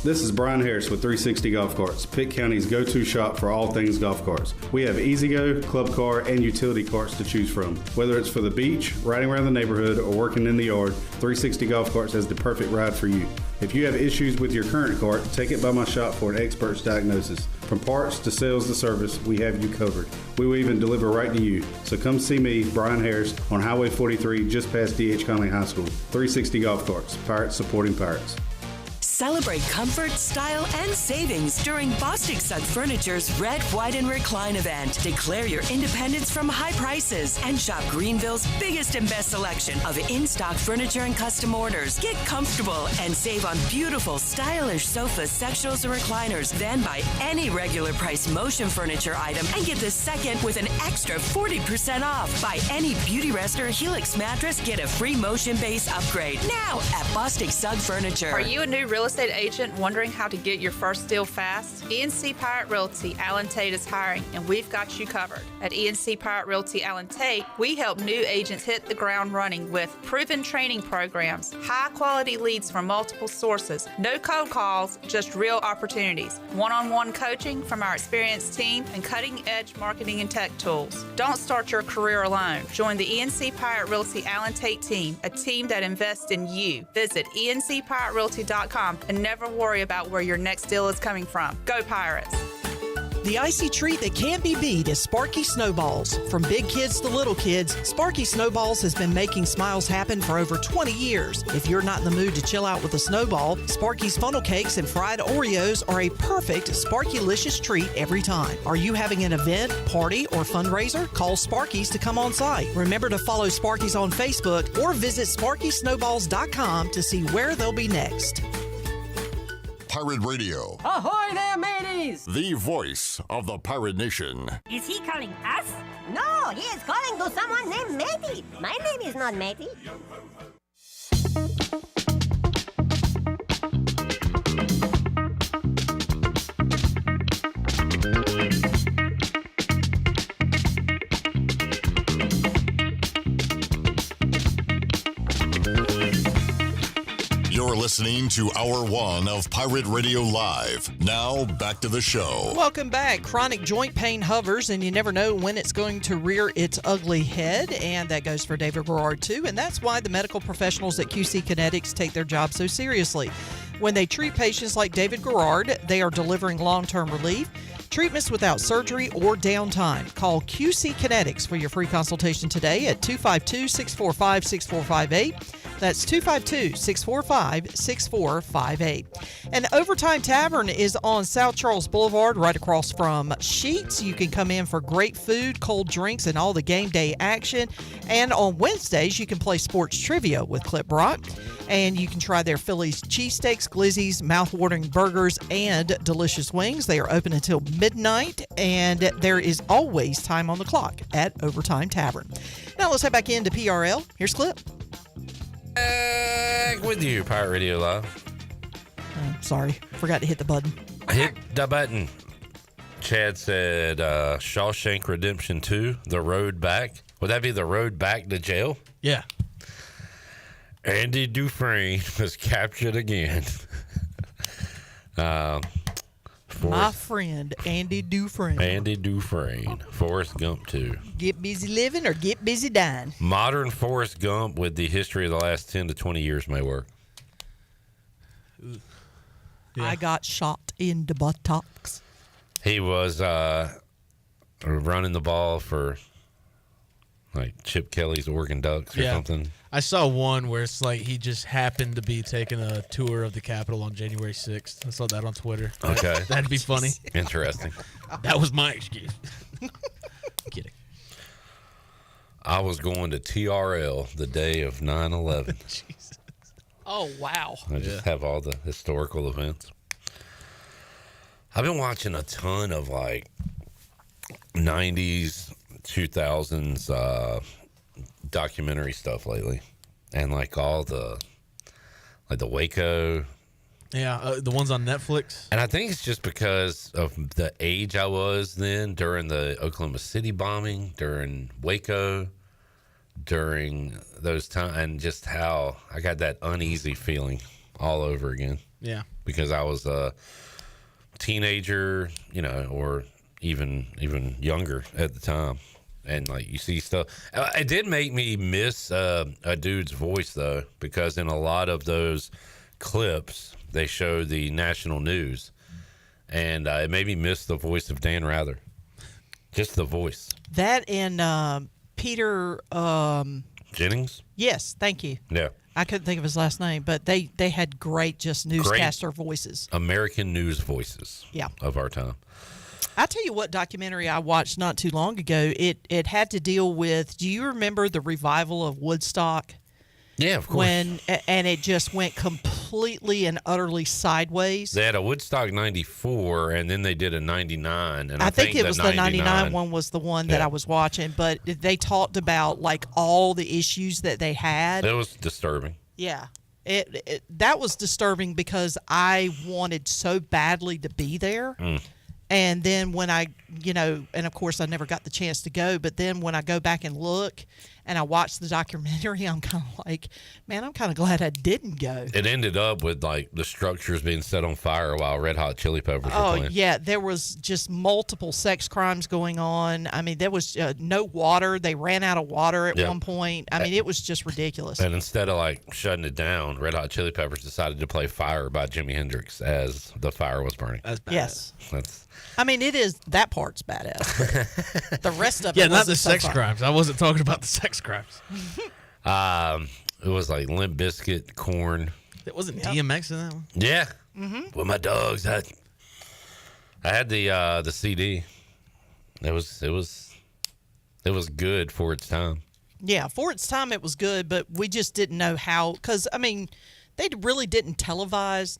This is Brian Harris with 360 Golf Carts, Pitt County's go-to shop for all things golf carts. We have E-Z-Go, club car, and utility carts to choose from. Whether it's for the beach, riding around the neighborhood, or working in the yard, 360 Golf Carts has the perfect ride for you. If you have issues with your current cart, take it by my shop for an expert's diagnosis. From parts to sales to service, we have you covered. We will even deliver right to you. So come see me, Brian Harris, on Highway 43, just past D.H. Conley High School. 360 Golf Carts, Pirates supporting Pirates. Celebrate comfort, style, and savings during Bostic Sugg Furniture's Red, White, and Recline event. Declare your independence from high prices and shop Greenville's biggest and best selection of in-stock furniture and custom orders. Get comfortable and save on beautiful, stylish sofas, sectionals, and recliners. Then buy any regular price Motion Furniture item and get the second with an extra 40% off. Buy any Beauty Rest or Helix mattress, get a free Motion Base upgrade. Now at Bostic Sugg Furniture. Are you a new real estate agent wondering how to get your first deal fast? ENC Pirate Realty Allen Tate is hiring, and we've got you covered. At ENC Pirate Realty Allen Tate, we help new agents hit the ground running with proven training programs, high-quality leads from multiple sources, no cold calls, just real opportunities, one-on-one coaching from our experienced team, and cutting-edge marketing and tech tools. Don't start your career alone. Join the ENC Pirate Realty Allen Tate team, a team that invests in you. Visit encpiraterealty.com and never worry about where your next deal is coming from. Go Pirates! The icy treat that can't be beat is Sparky Snowballs. From big kids to little kids, Sparky Snowballs has been making smiles happen for over 20 years. If you're not in the mood to chill out with a snowball, Sparky's funnel cakes and fried Oreos are a perfect Sparky-licious treat every time. Are you having an event, party, or fundraiser? Call Sparky's to come on site. Remember to follow Sparky's on Facebook or visit SparkySnowballs.com to see where they'll be next. Pirate Radio, Ahoy there, mateys! the voice of the pirate nation. Is he calling us? No, he is calling to someone named Matey. My name is not Matey. You're listening to Hour 1 of Pirate Radio Live. Now, back to the show. Welcome back. Chronic joint pain hovers, and you never know when it's going to rear its ugly head, and that goes for David Garrard, too. And that's why the medical professionals at QC Kinetics take their job so seriously. When they treat patients like David Garrard, they are delivering long-term relief, treatments without surgery or downtime. Call QC Kinetics for your free consultation today at 252-645-6458. That's 252-645-6458. And Overtime Tavern is on South Charles Boulevard, right across from Sheetz. You can come in for great food, cold drinks, and all the game day action. And on Wednesdays, you can play sports trivia with Clip Brock. And you can try their Phillies cheesesteaks, glizzies, mouth-watering burgers, and delicious wings. They are open until midnight, and there is always time on the clock at Overtime Tavern. Now let's head back into PRL. Here's Clip. Back with you, Pirate Radio Live. Sorry, forgot to hit the button. Hit the button. Chad said Shawshank Redemption 2, The Road Back. Would that be The Road Back to Jail? Yeah. Andy Dufresne was captured again. My friend, Andy Dufresne. Andy Dufresne. Forrest Gump 2. Get busy living or get busy dying. Modern Forrest Gump with the history of the last 10 to 20 years may work. Yeah. I got shot in the buttocks. He was running the ball for like Chip Kelly's Oregon Ducks or something. I saw one where it's like he just happened to be taking a tour of the Capitol on January 6th. I saw that on Twitter. Okay. That'd be funny. Interesting. That was my excuse. Kidding. I was going to TRL the day of 9/11. Jesus. Oh, wow. I just have all the historical events. I've been watching a ton of like 90s, 2000s documentary stuff lately, and like all the Waco. Yeah, the ones on Netflix. And I think it's just because of the age I was then during the Oklahoma City bombing, during Waco, during those times, and just how I got that uneasy feeling all over again. Yeah. Because I was a teenager, or even younger at the time. And like you see stuff, it did make me miss a dude's voice though, because in a lot of those clips they show the national news, and it made me miss the voice of Dan Rather, just the voice. That and Peter Jennings. Yes, thank you. Yeah, I couldn't think of his last name, but they had great just newscaster voices, American news voices. Yeah, of our time. I'll tell you what documentary I watched not too long ago. It had to deal with, do you remember the revival of Woodstock? Yeah, of course. And it just went completely and utterly sideways. They had a Woodstock 94, and then they did a 99. And I think it was the 99 one was the one that I was watching, but they talked about like all the issues that they had. It was disturbing. Yeah. That was disturbing because I wanted so badly to be there. And then when I, and of course I never got the chance to go, but then when I go back and look and I watch the documentary, I'm kind of like, man, I'm kind of glad I didn't go. It ended up with like the structures being set on fire while Red Hot Chili Peppers were playing. Oh, yeah. There was just multiple sex crimes going on. I mean, there was no water. They ran out of water at one point. I mean, it was just ridiculous. And instead of like shutting it down, Red Hot Chili Peppers decided to play Fire by Jimi Hendrix as the fire was burning. That's badass. Yes. That's I mean, that part's badass. But the rest of it, yeah, not the wasn't sex so far. crimes. I wasn't talking about the sex crimes. It was like Limp Bizkit, Korn. It wasn't DMX in that one. Yeah. Mm-hmm. With my dogs, I had the CD. It was good for its time. Yeah, for its time, it was good, but we just didn't know how. Because I mean, they really didn't televise.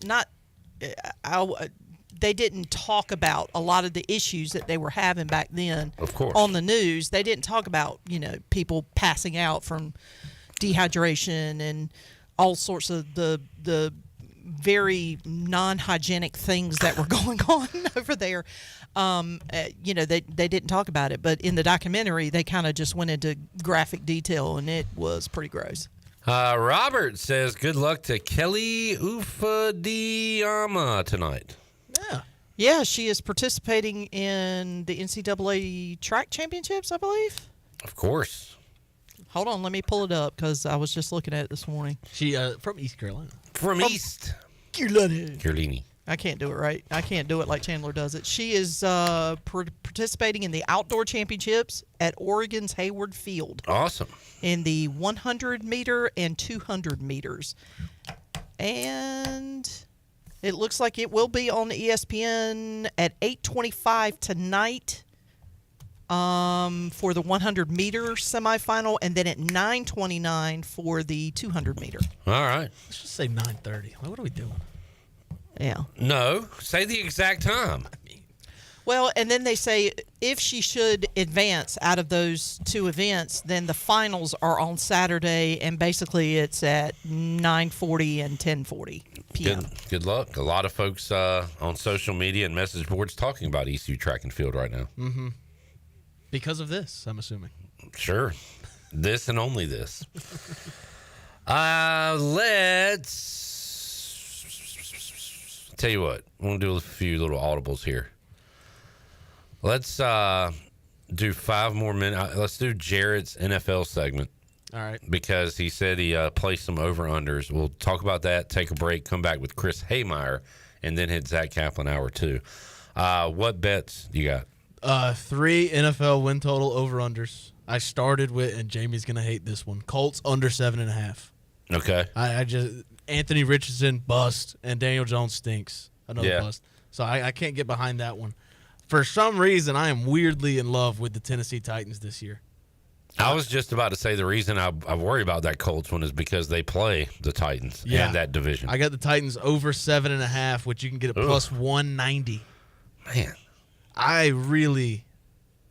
They didn't talk about a lot of the issues that they were having back then. Of course. On the news, they didn't talk about people passing out from dehydration and all sorts of the very non-hygienic things that were going on over there. They didn't talk about it, but in the documentary, they kind of just went into graphic detail, and it was pretty gross. Robert says, good luck to Kelly Ufadiama tonight. Yeah, she is participating in the NCAA track championships, I believe. Of course. Hold on, let me pull it up because I was just looking at it this morning. She from East Carolina. From East Carolina. I can't do it right. I can't do it like Chandler does it. She is participating in the outdoor championships at Oregon's Hayward Field. Awesome. In the 100 meter and 200 meters. And it looks like it will be on ESPN at 8:25 tonight for the 100 meter semifinal, and then at 9:29 for the 200 meter. All right. Let's just say 9:30. What are we doing? Yeah. No, say the exact time. Well, and then they say if she should advance out of those two events, then the finals are on Saturday, and basically it's at 9:40 and 10:40 p.m. Good luck. A lot of folks on social media and message boards talking about ECU track and field right now. Mm-hmm. Because of this, I'm assuming. Sure. This and only this. Let's tell you what. We're going to do a few little audibles here. Let's do 5 more minutes. Let's do Jared's NFL segment. All right. Because he said he placed some over-unders. We'll talk about that, take a break, come back with Chris Hemeyer, and then hit Zach Kaplan hour 2. What bets you got? 3 NFL win total over-unders. I started with, and Jamie's going to hate this one, Colts under 7.5. Okay. I just Anthony Richardson, bust, and Daniel Jones stinks. Another bust. So I can't get behind that one. For some reason, I am weirdly in love with the Tennessee Titans this year. I was just about to say the reason I worry about that Colts one is because they play the Titans and that division. I got the Titans over 7.5, which you can get at plus 190. Man. I really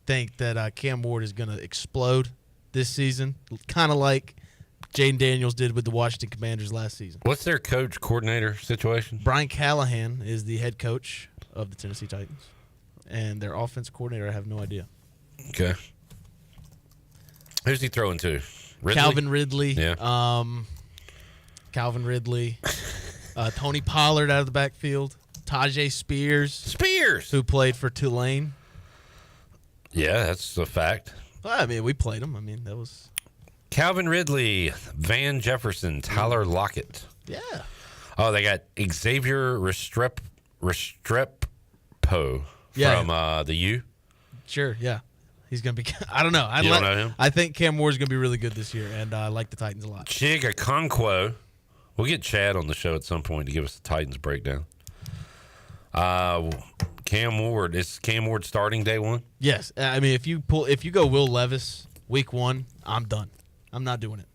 think that Cam Ward is going to explode this season, kind of like Jaden Daniels did with the Washington Commanders last season. What's their coordinator situation? Brian Callahan is the head coach of the Tennessee Titans. And their offensive coordinator, I have no idea. Okay. Who's he throwing to? Ridley? Calvin Ridley. Yeah. Calvin Ridley. Tony Pollard out of the backfield. Tajay Spears. Who played for Tulane. Yeah, that's a fact. Well, I mean, we played him. I mean, that was... Calvin Ridley, Van Jefferson, Tyler Lockett. Yeah. Oh, they got Xavier Restrepo from the U. Sure, yeah. He's going to be... I don't know. You don't know him? I think Cam Moore's going to be really good this year, and I like the Titans a lot. Chig Okonkwo. We'll get Chad on the show at some point to give us the Titans breakdown. Cam Ward. Is Cam Ward starting day one? Yes. I mean, if you go Will Levis week 1, I'm done. I'm not doing it.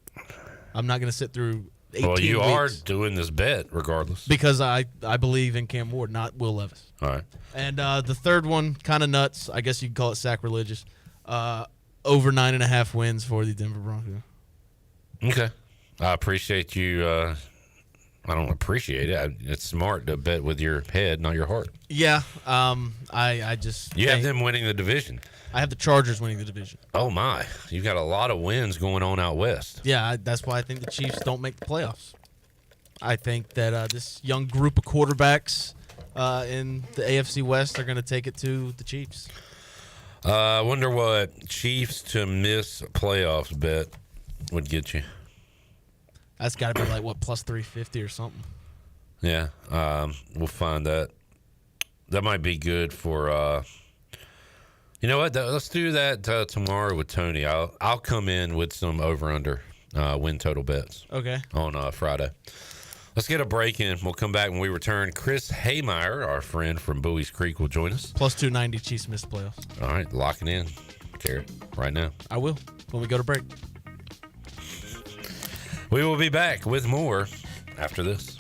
I'm not going to sit through 18 Well, you weeks are doing this bet regardless. because I believe in Cam Ward, not Will Levis. All right. And the third one, kind of nuts. I guess you could call it sacrilegious. Over 9.5 wins for the Denver Broncos. Okay. I appreciate you I don't appreciate it. It's smart to bet with your head, not your heart. Yeah. I just. You have them winning the division. I have the Chargers winning the division. Oh, my. You've got a lot of wins going on out west. Yeah, that's why I think the Chiefs don't make the playoffs. I think that this young group of quarterbacks in the AFC West are going to take it to the Chiefs. I wonder what Chiefs to miss playoffs bet would get you. That's got to be like, what, plus 350 or something. Yeah, we'll find that. That might be good for, you know what? Let's do that tomorrow with Tony. I'll come in with some over-under win total bets. Okay. On Friday. Let's get a break in. We'll come back when we return. Chris Hemeyer, our friend from Bowie's Creek, will join us. Plus 290 Chiefs miss the playoffs. All right, locking in, Garrett, right now. I will when we go to break. We will be back with more after this.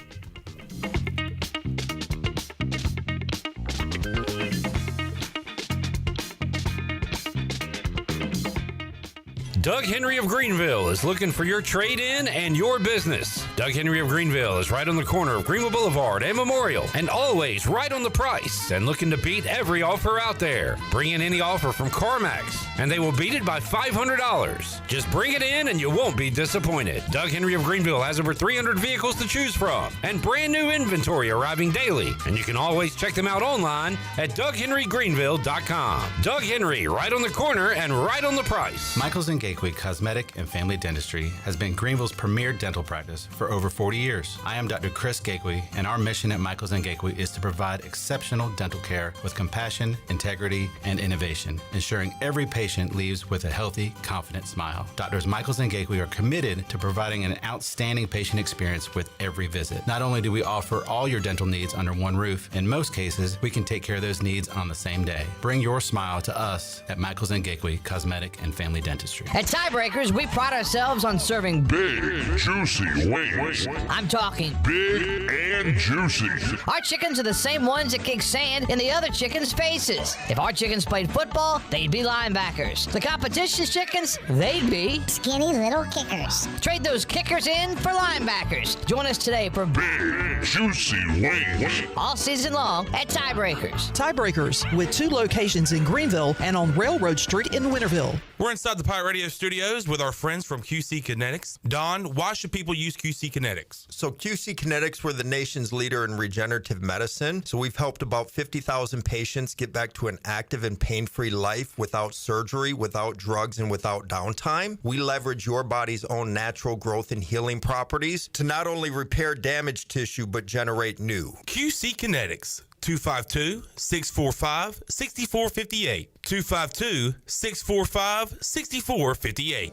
Doug Henry of Greenville is looking for your trade-in and your business. Doug Henry of Greenville is right on the corner of Greenville Boulevard and Memorial, and always right on the price and looking to beat every offer out there. Bring in any offer from CarMax, and they will beat it by $500. Just bring it in and you won't be disappointed. Doug Henry of Greenville has over 300 vehicles to choose from and brand new inventory arriving daily, and you can always check them out online at DougHenryGreenville.com. Doug Henry, right on the corner and right on the price. Michaels & Gateway Cosmetic and Family Dentistry has been Greenville's premier dental practice for over 40 years. I am Dr. Chris Gateway, and our mission at Michaels & Gateway is to provide exceptional dental care with compassion, integrity, and innovation, ensuring every patient leaves with a healthy, confident smile. Doctors Michaels & Gateway are committed to providing an outstanding patient experience with every visit. Not only do we offer all your dental needs under one roof, in most cases, we can take care of those needs on the same day. Bring your smile to us at Michaels & Gateway Cosmetic and Family Dentistry. At Tiebreakers, we pride ourselves on serving big, juicy wings. I'm talking big and juicy. Our chickens are the same ones that kick sand in the other chickens' faces. If our chickens played football, they'd be linebackers. The competition's chickens, they'd be skinny little kickers. Trade those kickers in for linebackers. Join us today for big, juicy wings. All season long at Tiebreakers. Tiebreakers, with 2 locations in Greenville and on Railroad Street in Winterville. We're inside the Pirate Radio studios with our friends from QC Kinetics. Don, why should people use QC Kinetics? So QC Kinetics, we're the nation's leader in regenerative medicine. So we've helped about 50,000 patients get back to an active and pain-free life without surgery, without drugs, and without downtime. We leverage your body's own natural growth and healing properties to not only repair damaged tissue, but generate new. QC Kinetics. 252-645-6458. 252-645-6458.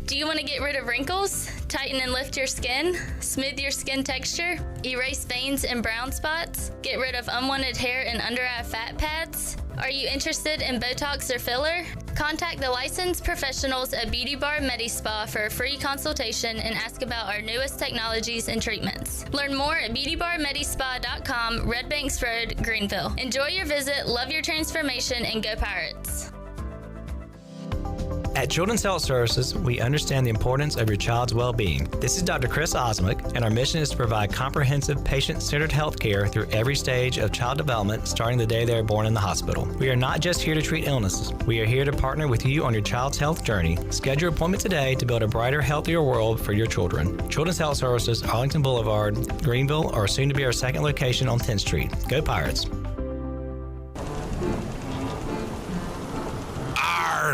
Do you want to get rid of wrinkles, tighten and lift your skin, smooth your skin texture, erase veins and brown spots, get rid of unwanted hair and under-eye fat pads? Are you interested in Botox or filler? Contact the licensed professionals at Beauty Bar MediSpa for a free consultation and ask about our newest technologies and treatments. Learn more at beautybarmedispa.com, Red Banks Road, Greenville. Enjoy your visit, love your transformation, and go Pirates. At Children's Health Services, we understand the importance of your child's well-being. This is Dr. Chris Osmick, and our mission is to provide comprehensive, patient-centered health care through every stage of child development, starting the day they are born in the hospital. We are not just here to treat illnesses. We are here to partner with you on your child's health journey. Schedule your appointment today to build a brighter, healthier world for your children. Children's Health Services, Arlington Boulevard, Greenville, or soon to be our second location on 10th Street. Go Pirates!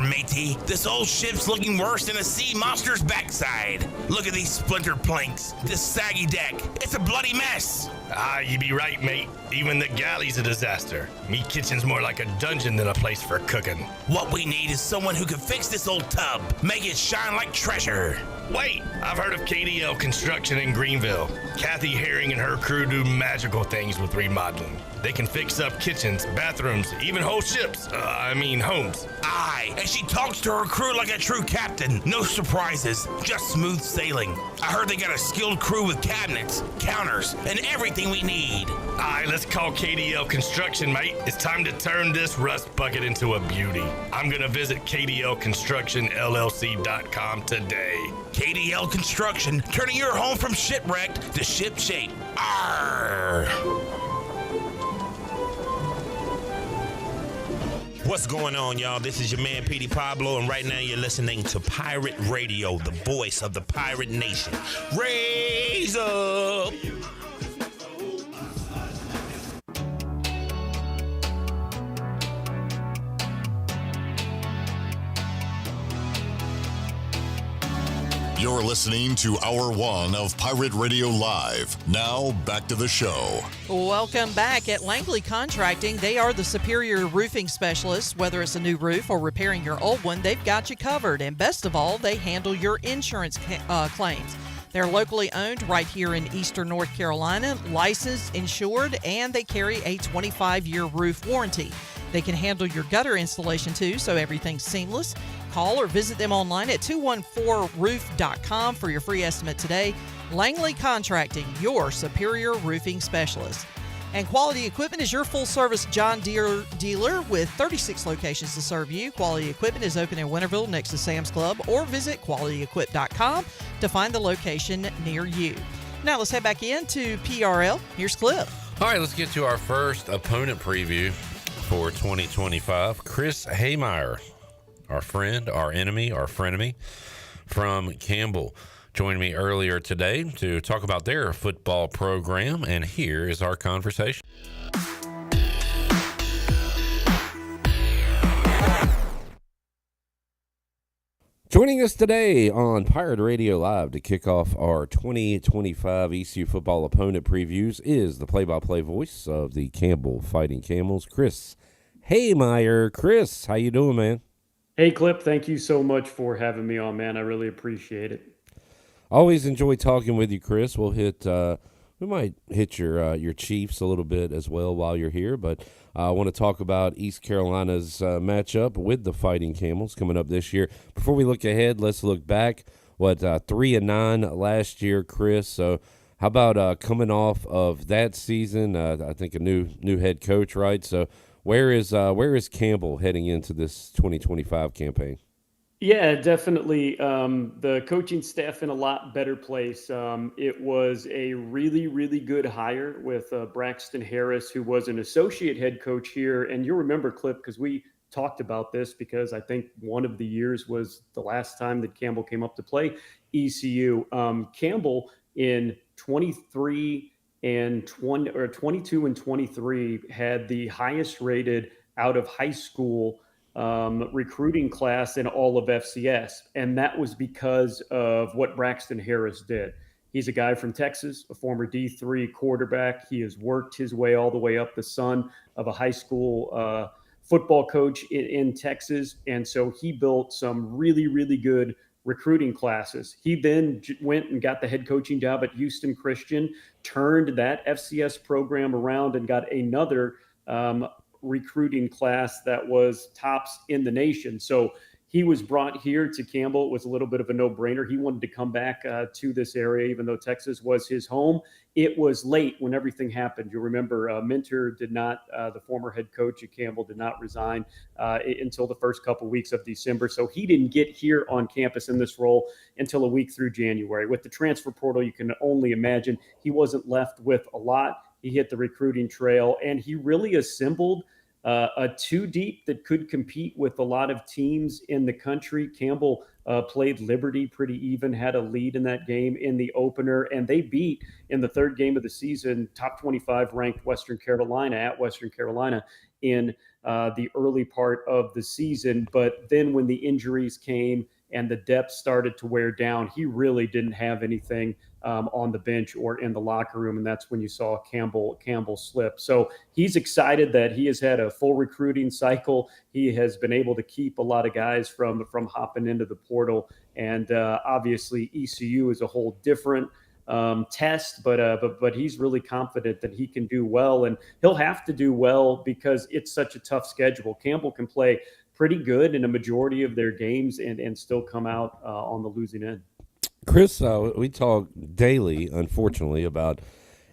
Matey, this old ship's looking worse than a sea monster's backside. Look at these splintered planks, this saggy deck. It's a bloody mess. You be right, mate. Even the galley's a disaster. Me kitchen's more like a dungeon than a place for cooking. What we need is someone who can fix this old tub, make it shine like treasure. Wait, I've heard of KDL Construction in Greenville. Kathy Herring and her crew do magical things with remodeling. They can fix up kitchens, bathrooms, even whole ships. Homes. Aye, and she talks to her crew like a true captain. No surprises, just smooth sailing. I heard they got a skilled crew with cabinets, counters, and everything we need. Aye, let's call KDL Construction, mate. It's time to turn this rust bucket into a beauty. I'm gonna visit KDLConstructionLLC.com today. KDL Construction, turning your home from shipwrecked to ship shape. Arr! What's going on, y'all? This is your man, Petey Pablo, and right now you're listening to Pirate Radio, the voice of the pirate nation. Raise up! You're listening to Hour 1 of Pirate Radio Live. Now, back to the show. Welcome back. At Langley Contracting, they are the superior roofing specialists. Whether it's a new roof or repairing your old one, they've got you covered. And best of all, they handle your insurance claims. They're locally owned right here in eastern North Carolina, licensed, insured, and they carry a 25-year roof warranty. They can handle your gutter installation too, so everything's seamless. Call or visit them online at 214roof.com for your free estimate today. Langley Contracting, your superior roofing specialist. And Quality Equipment is your full-service John Deere dealer with 36 locations to serve you. Quality Equipment is open in Winterville next to Sam's Club, or visit qualityequip.com to find the location near you. Now let's head back into PRL. Here's Cliff. All right, let's get to our first opponent preview for 2025. Chris Hemeyer, our friend, our enemy, our frenemy from Campbell, joined me earlier today to talk about their football program, and here is our conversation. Joining us today on Pirate Radio Live to kick off our 2025 ECU football opponent previews is the play-by-play voice of the Campbell Fighting Camels, Chris Hemeyer. Chris, how you doing, man? Hey, Clip, thank you so much for having me on, man. I really appreciate it. Always enjoy talking with you, Chris. We'll we might hit your Chiefs a little bit as well while you're here, but I want to talk about East Carolina's matchup with the Fighting Camels coming up this year. Before we look ahead, let's look back. 3-9 last year, Chris. So how about coming off of that season? I think a new head coach, right? So where is Campbell heading into this 2025 campaign? Yeah, definitely. The coaching staff in a lot better place. It was a really, really good hire with Braxton Harris, who was an associate head coach here. And you'll remember, Clip, because we talked about this, because I think one of the years was the last time that Campbell came up to play ECU. Campbell in 22 and 23 had the highest rated out of high school recruiting class in all of FCS. And that was because of what Braxton Harris did. He's a guy from Texas, a former D3 quarterback. He has worked his way all the way up, the son of a high school football coach in Texas. And so he built some really, really good recruiting classes. He then went and got the head coaching job at Houston Christian, turned that FCS program around and got another recruiting class that was tops in the nation. So he was brought here to Campbell. It was a little bit of a no-brainer. He wanted to come back to this area, even though Texas was his home. It was late when everything happened. You remember Minter did not, the former head coach at Campbell, did not resign until the first couple weeks of December. So he didn't get here on campus in this role until a week through January. With the transfer portal, you can only imagine he wasn't left with a lot. He hit the recruiting trail, and he really assembled a two deep that could compete with a lot of teams in the country. Campbell played Liberty pretty even, had a lead in that game in the opener, and they beat in the third game of the season top 25 ranked Western Carolina at Western Carolina in the early part of the season. But then when the injuries came and the depth started to wear down, he really didn't have anything on the bench or in the locker room, and that's when you saw Campbell slip. So he's excited that he has had a full recruiting cycle. He has been able to keep a lot of guys from hopping into the portal, and obviously ECU is a whole different test, but he's really confident that he can do well, and he'll have to do well because it's such a tough schedule. Campbell can play pretty good in a majority of their games and still come out on the losing end. Chris, we talk daily, unfortunately, about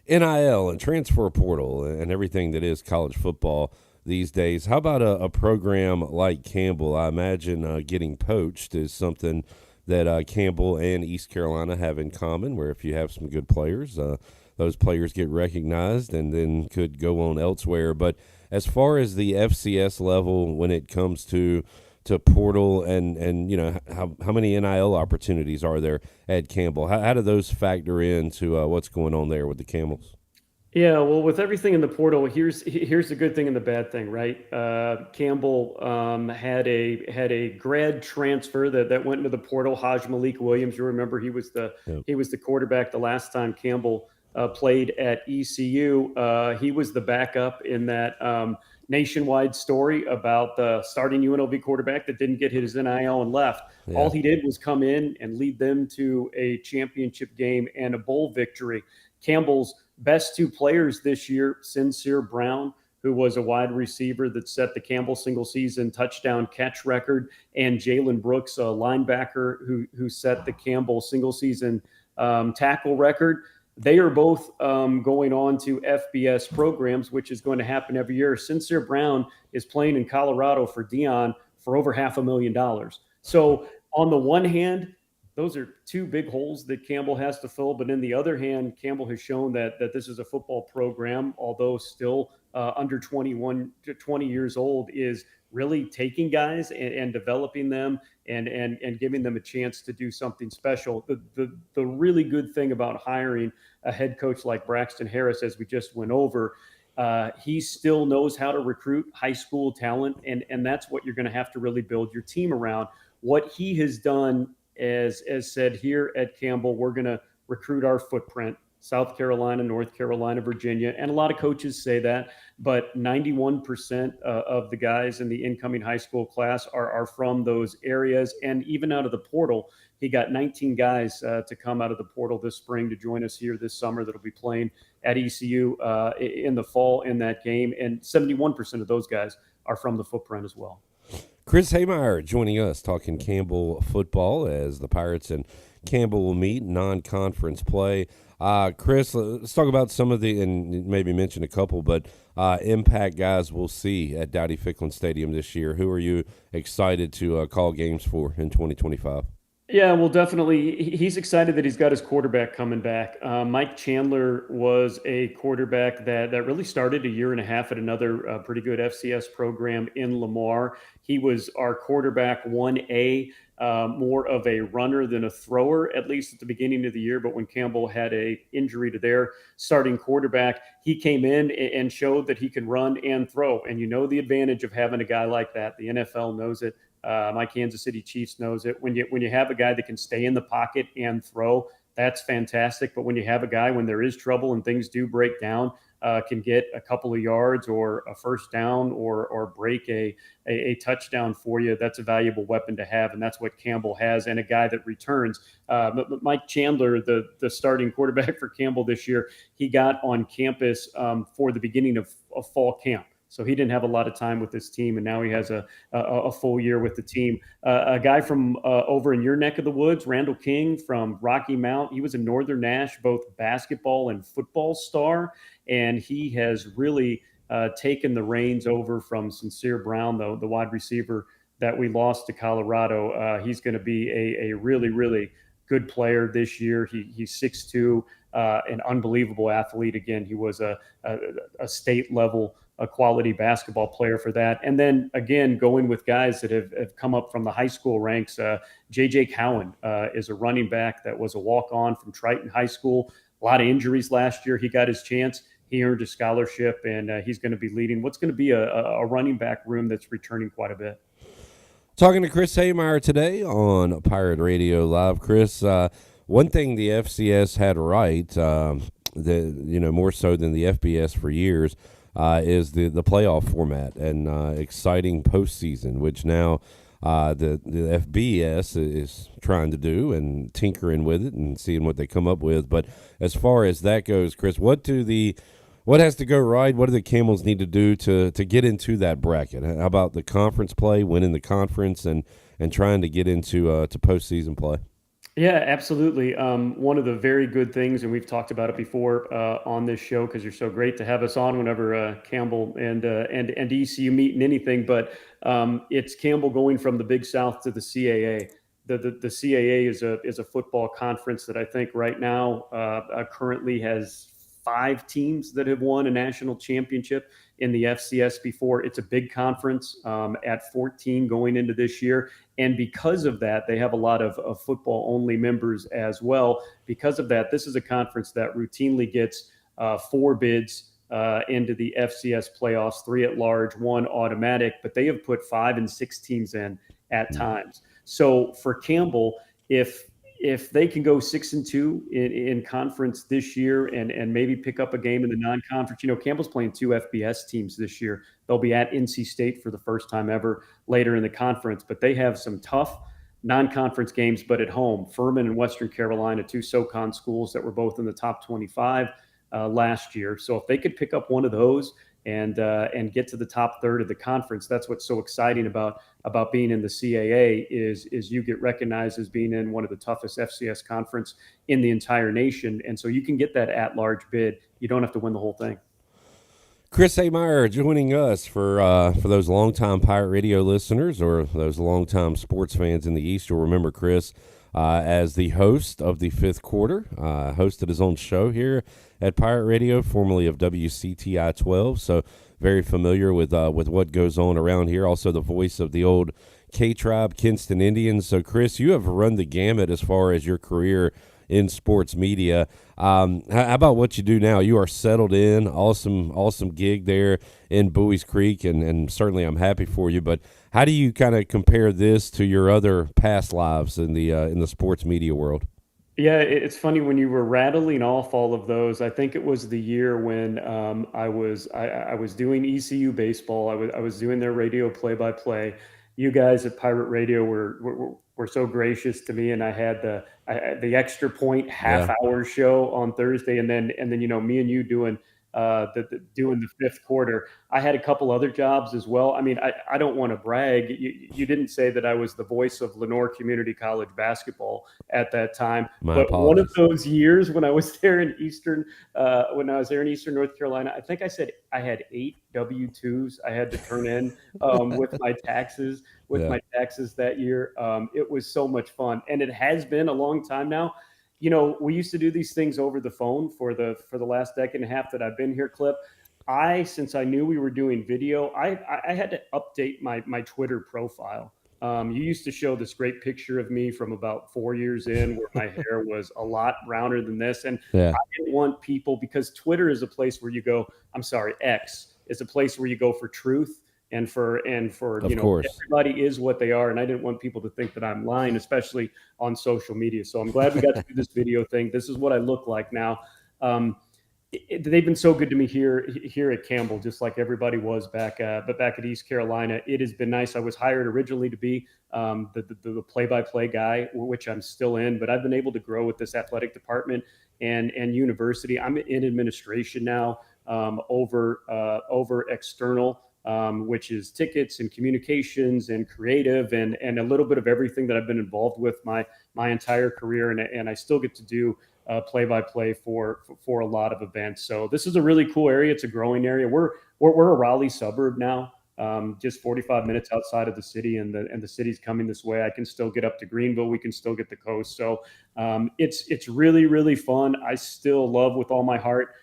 NIL and transfer portal and everything that is college football these days. How about a program like Campbell? I imagine getting poached is something that Campbell and East Carolina have in common, where if you have some good players, those players get recognized and then could go on elsewhere. But as far as the FCS level, when it comes to portal and you know, how many NIL opportunities are there at Campbell? How do those factor into what's going on there with the Camels? Yeah, well, with everything in the portal, here's the good thing and the bad thing, right? Campbell had a grad transfer that went into the portal. Haj Malik Williams, you remember he was the quarterback the last time Campbell played at ECU. He was the backup in that nationwide story about the starting UNLV quarterback that didn't get his NIL and left. Yeah. All he did was come in and lead them to a championship game and a bowl victory. Campbell's best two players this year, Sincere Brown, who was a wide receiver that set the Campbell single season touchdown catch record, and Jalen Brooks, a linebacker who set the Campbell single season tackle record. They are both going on to FBS programs, which is going to happen every year. Sincere Brown is playing in Colorado for Dion for over $500,000. So on the one hand, those are two big holes that Campbell has to fill. But in the other hand, Campbell has shown that this is a football program, although still under 21 to 20 years old, is really taking guys and developing them and giving them a chance to do something special. The really good thing about hiring a head coach like Braxton Harris, as we just went over, he still knows how to recruit high school talent. And that's what you're going to have to really build your team around. What he has done, as said here at Campbell, we're going to recruit our footprint. South Carolina, North Carolina, Virginia, and a lot of coaches say that, but 91% of the guys in the incoming high school class are from those areas. And even out of the portal, he got 19 guys to come out of the portal this spring to join us here this summer that'll be playing at ECU in the fall in that game. And 71% of those guys are from the footprint as well. Chris Hemeyer joining us talking Campbell football as the Pirates and Campbell will meet non-conference play. Chris, let's talk about some of the, and maybe mention a couple, but impact guys we'll see at Dowdy-Ficklin Stadium this year. Who are you excited to call games for in 2025? Yeah, well, definitely. He's excited that he's got his quarterback coming back. Mike Chandler was a quarterback that really started a year and a half at another pretty good FCS program in Lamar. He was our quarterback 1A, more of a runner than a thrower, at least at the beginning of the year. But when Campbell had a injury to their starting quarterback, he came in and showed that he can run and throw. And you know the advantage of having a guy like that. The NFL knows it. My Kansas City Chiefs knows it. When you have a guy that can stay in the pocket and throw, that's fantastic. But when you have a guy, when there is trouble and things do break down, can get a couple of yards or a first down or break a touchdown for you, that's a valuable weapon to have. And that's what Campbell has, and a guy that returns. But Mike Chandler, the starting quarterback for Campbell this year, he got on campus for the beginning of fall camp. So he didn't have a lot of time with his team, and now he has a full year with the team. A guy from over in your neck of the woods, Randall King from Rocky Mount. He was a Northern Nash, both basketball and football star, and he has really taken the reins over from Sincere Brown, the wide receiver that we lost to Colorado. He's going to be a really, really good player this year. He's 6'2", an unbelievable athlete. Again, he was a state level a quality basketball player for that. And then again, going with guys that have come up from the high school ranks. J.J. Cowan is a running back that was a walk-on from Triton High School. A lot of injuries last year. He got his chance. He earned a scholarship, and he's going to be leading what's going to be a running back room that's returning quite a bit. Talking to Chris Hemeyer today on Pirate Radio Live. Chris, one thing the FCS had right, more so than the FBS for years, is the playoff format and exciting postseason, which now the FBS is trying to do and tinkering with it and seeing what they come up with. But as far as that goes, Chris, what has to go right? What do the Camels need to do to get into that bracket? How about the conference play, winning the conference, and trying to get into to postseason play? Yeah, absolutely. One of the very good things, and we've talked about it before on this show, because you're so great to have us on whenever Campbell and ECU meet in anything. But it's Campbell going from the Big South to the CAA. The CAA is a football conference that I think right now currently has 5 teams that have won a national championship in the FCS before. It's a big conference at 14 going into this year. And because of that, they have a lot of football-only members as well. Because of that, this is a conference that routinely gets 4 bids into the FCS playoffs, 3 at large, 1 automatic, but they have put 5 and 6 teams in at times. So for Campbell, if they can go 6-2 in conference this year and maybe pick up a game in the non-conference, Campbell's playing 2 FBS teams this year. They'll be at NC State for the first time ever later in the conference, but they have some tough non-conference games, but at home. Furman and Western Carolina, 2 SoCon schools that were both in the top 25 last year. So if they could pick up one of those and get to the top third of the conference, that's what's so exciting about being in the CAA is you get recognized as being in one of the toughest FCS conference in the entire nation. And so you can get that at-large bid. You don't have to win the whole thing. Chris Hemeyer joining us for those longtime Pirate Radio listeners or those longtime sports fans in the East. You'll remember Chris as the host of the 5th Quarter, hosted his own show here at Pirate Radio, formerly of WCTI 12. So very familiar with what goes on around here. Also the voice of the old K-Tribe Kinston Indians. So Chris, you have run the gamut as far as your career in sports media. How about what you do now? You are settled in, awesome gig there in Bowie's Creek, and certainly I'm happy for you. But how do you kind of compare this to your other past lives in the sports media world? Yeah, it's funny when you were rattling off all of those. I think it was the year when I was doing ECU baseball. I was doing their radio play-by-play. You guys at Pirate Radio were so gracious to me, and I had the extra point half-hour show on Thursday, and then me and you doing the 5th Quarter. I had a couple other jobs as well. I mean, I don't want to brag. You didn't say that I was the voice of Lenore Community College basketball at that time. But one of those years when I was there in Eastern North Carolina, I think I said I had 8 W-2s I had to turn in with my taxes that year. It was so much fun, and it has been a long time now. We used to do these things over the phone for the last decade and a half that I've been here, Clip. Since I knew we were doing video, I had to update my Twitter profile. You used to show this great picture of me from about 4 years in where my hair was a lot browner than this. And I didn't want people, because Twitter is a place where you go, X is a place where you go for truth. And for everybody is what they are, and I didn't want people to think that I'm lying, especially on social media. So I'm glad we got to do this video thing. This is what I look like now. They've been so good to me here at Campbell, just like everybody was back at East Carolina. It has been nice. I was hired originally to be the play-by-play guy, which I'm still in, but I've been able to grow with this athletic department and university. I'm in administration now over external. Which is tickets and communications and creative and a little bit of everything that I've been involved with my entire career. And I still get to do play-by-play for a lot of events. So this is a really cool area. It's a growing area. We're a Raleigh suburb now, just 45 minutes outside of the city, and the city's coming this way. I can still get up to Greenville. We can still get the coast. So it's really, really fun. I still love with all my heart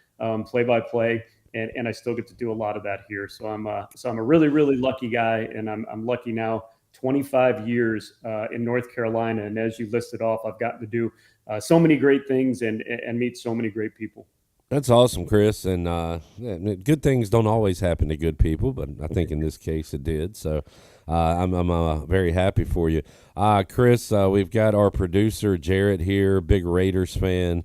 play-by-play. And I still get to do a lot of that here. So I'm a really, really lucky guy, and I'm lucky now. 25 years in North Carolina, and as you listed off, I've gotten to do so many great things and meet so many great people. That's awesome, Chris. And good things don't always happen to good people, but I think in this case it did. So I'm very happy for you, Chris. We've got our producer Jarrett here, big Raiders fan.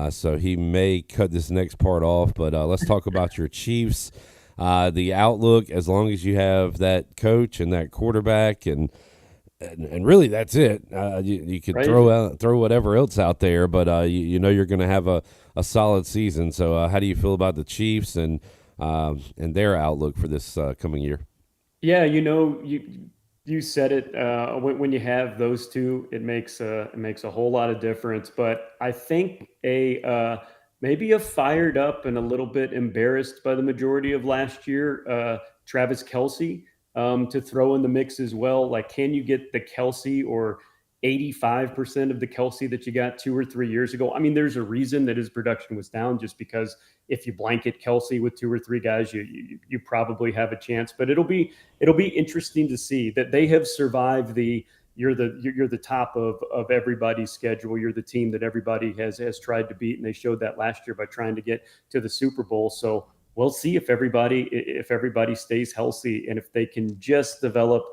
So he may cut this next part off, but let's talk about your Chiefs. The outlook, as long as you have that coach and that quarterback and and really that's it. You could Right. throw whatever else out there, but you know you're going to have a solid season. So how do you feel about the Chiefs and their outlook for this coming year? Yeah, you said it. When you have those two, it makes a whole lot of difference. But I think maybe a fired up and a little bit embarrassed by the majority of last year, Travis Kelce, to throw in the mix as well. Like, can you get the Kelce or 85% of the Kelce that you got 2 or 3 years ago? I mean, there's a reason that his production was down, just because if you blanket Kelce with 2 or 3 guys, you probably have a chance. But it'll be interesting to see that they have survived you're the top of everybody's schedule. You're the team that everybody has tried to beat, and they showed that last year by trying to get to the Super Bowl. So we'll see if everybody stays healthy, and if they can just develop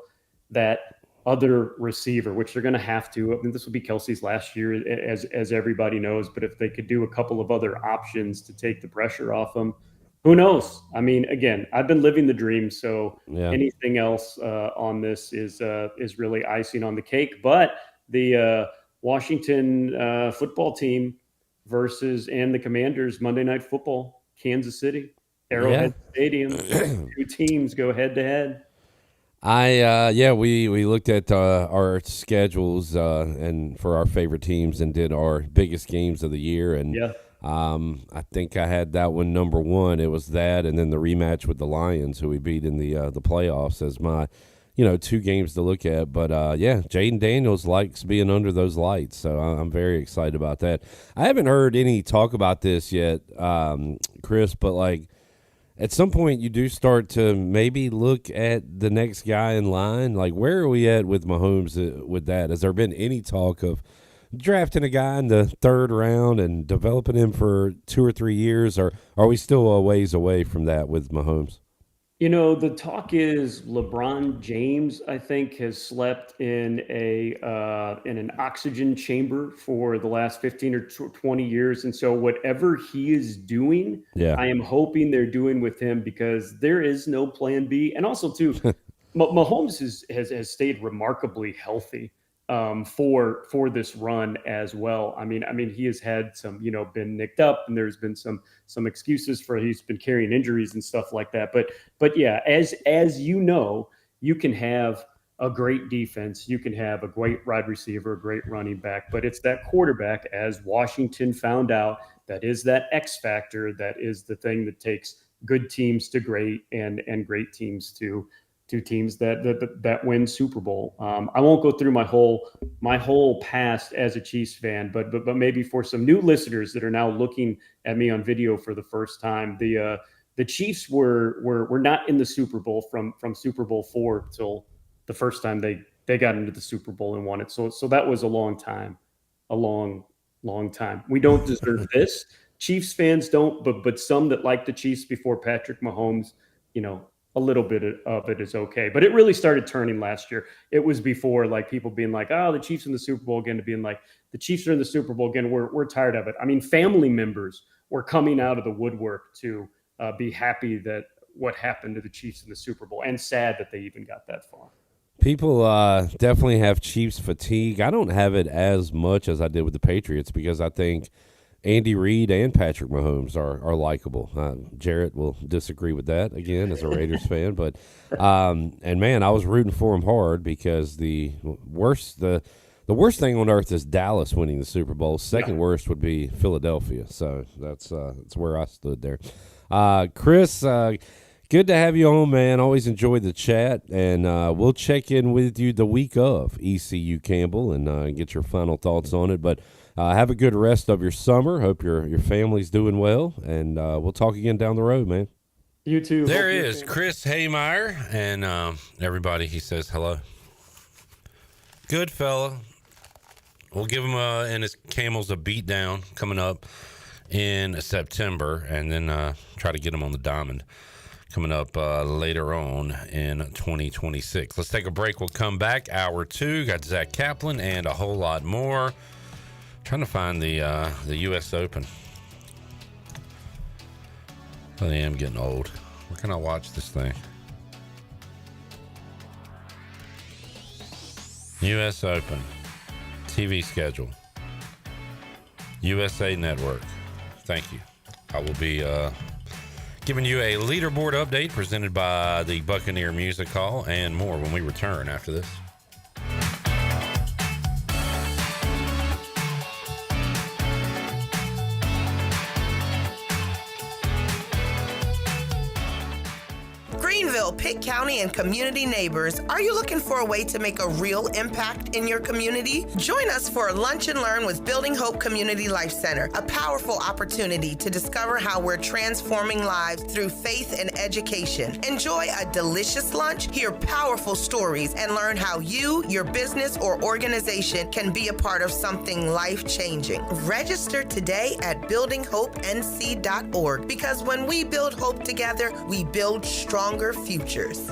that other receiver, which they're going to have to. I mean, this will be Kelce's last year, as everybody knows. But if they could do a couple of other options to take the pressure off them, who knows? I mean, again, I've been living the dream. So anything else on this is really icing on the cake. But the Washington football team and the Commanders, Monday Night Football, Kansas City, Arrowhead Stadium. 2 teams go head to head. We looked at our schedules and for our favorite teams and did our biggest games of the year, and I think I had that one number 1. It was that, and then the rematch with the Lions, who we beat in the playoffs, as my 2 games to look at. But Jaden Daniels likes being under those lights, so I'm very excited about that. I haven't heard any talk about this yet, Chris, but like, at some point, you do start to maybe look at the next guy in line. Like, where are we at with Mahomes with that? Has there been any talk of drafting a guy in the 3rd round and developing him for 2 or 3 years, or are we still a ways away from that with Mahomes? The talk is LeBron James, I think, has slept in an oxygen chamber for the last 15 or 20 years. And so whatever he is doing, I am hoping they're doing with him, because there is no plan B. And also, too, Mahomes has stayed remarkably healthy for this run as well. I mean, he has had some, been nicked up, and there's been some excuses for he's been carrying injuries and stuff like that. But yeah, as you can have a great defense, you can have a great wide receiver, a great running back, but it's that quarterback, as Washington found out, that is that X factor, that is the thing that takes good teams to great and great teams to teams that win Super Bowl. I won't go through my whole past as a Chiefs fan, but maybe for some new listeners that are now looking at me on video for the first time, the Chiefs were not in the Super Bowl from Super Bowl 4 till the first time they got into the Super Bowl and won it. So that was a long time. We don't deserve this. Chiefs fans don't, but some that like the Chiefs before Patrick Mahomes, a little bit of it is okay. But it really started turning last year. It was before, like, people being like, oh, the Chiefs in the Super Bowl again, to being like, the Chiefs are in the Super Bowl again. We're tired of it. I mean, family members were coming out of the woodwork to be happy that what happened to the Chiefs in the Super Bowl, and sad that they even got that far. People definitely have Chiefs fatigue. I don't have it as much as I did with the Patriots, because I think Andy Reid and Patrick Mahomes are likable. Jarrett will disagree with that, again, as a Raiders fan. But and man, I was rooting for him hard, because the worst thing on earth is Dallas winning the Super Bowl. Second worst would be Philadelphia. So that's where I stood there. Chris, good to have you on, man. Always enjoyed the chat, and we'll check in with you the week of ECU Campbell and get your final thoughts on it. But have a good rest of your summer. Hope your family's doing well, and we'll talk again down the road, man. You too. There is Chris Hemeyer, and everybody, he says hello. Good fella. We'll give him and his Camels a beat down coming up in September, and then try to get him on the diamond coming up later on in 2026. Let's take a break. We'll come back. Hour 2. Got Zach Kaplan and a whole lot more. Trying to find the U.S. Open. I am getting old. Where can I watch this thing? U.S. Open, TV schedule, USA Network. Thank you. I will be giving you a leaderboard update presented by the Buccaneer Music Hall and more when we return after this. Greenville, Pitt County, and community neighbors, are you looking for a way to make a real impact in your community? Join us for Lunch and Learn with Building Hope Community Life Center, a powerful opportunity to discover how we're transforming lives through faith and education. Enjoy a delicious lunch, hear powerful stories, and learn how you, your business, or organization can be a part of something life-changing. Register today at buildinghopennc.org, because when we build hope together, we build stronger futures.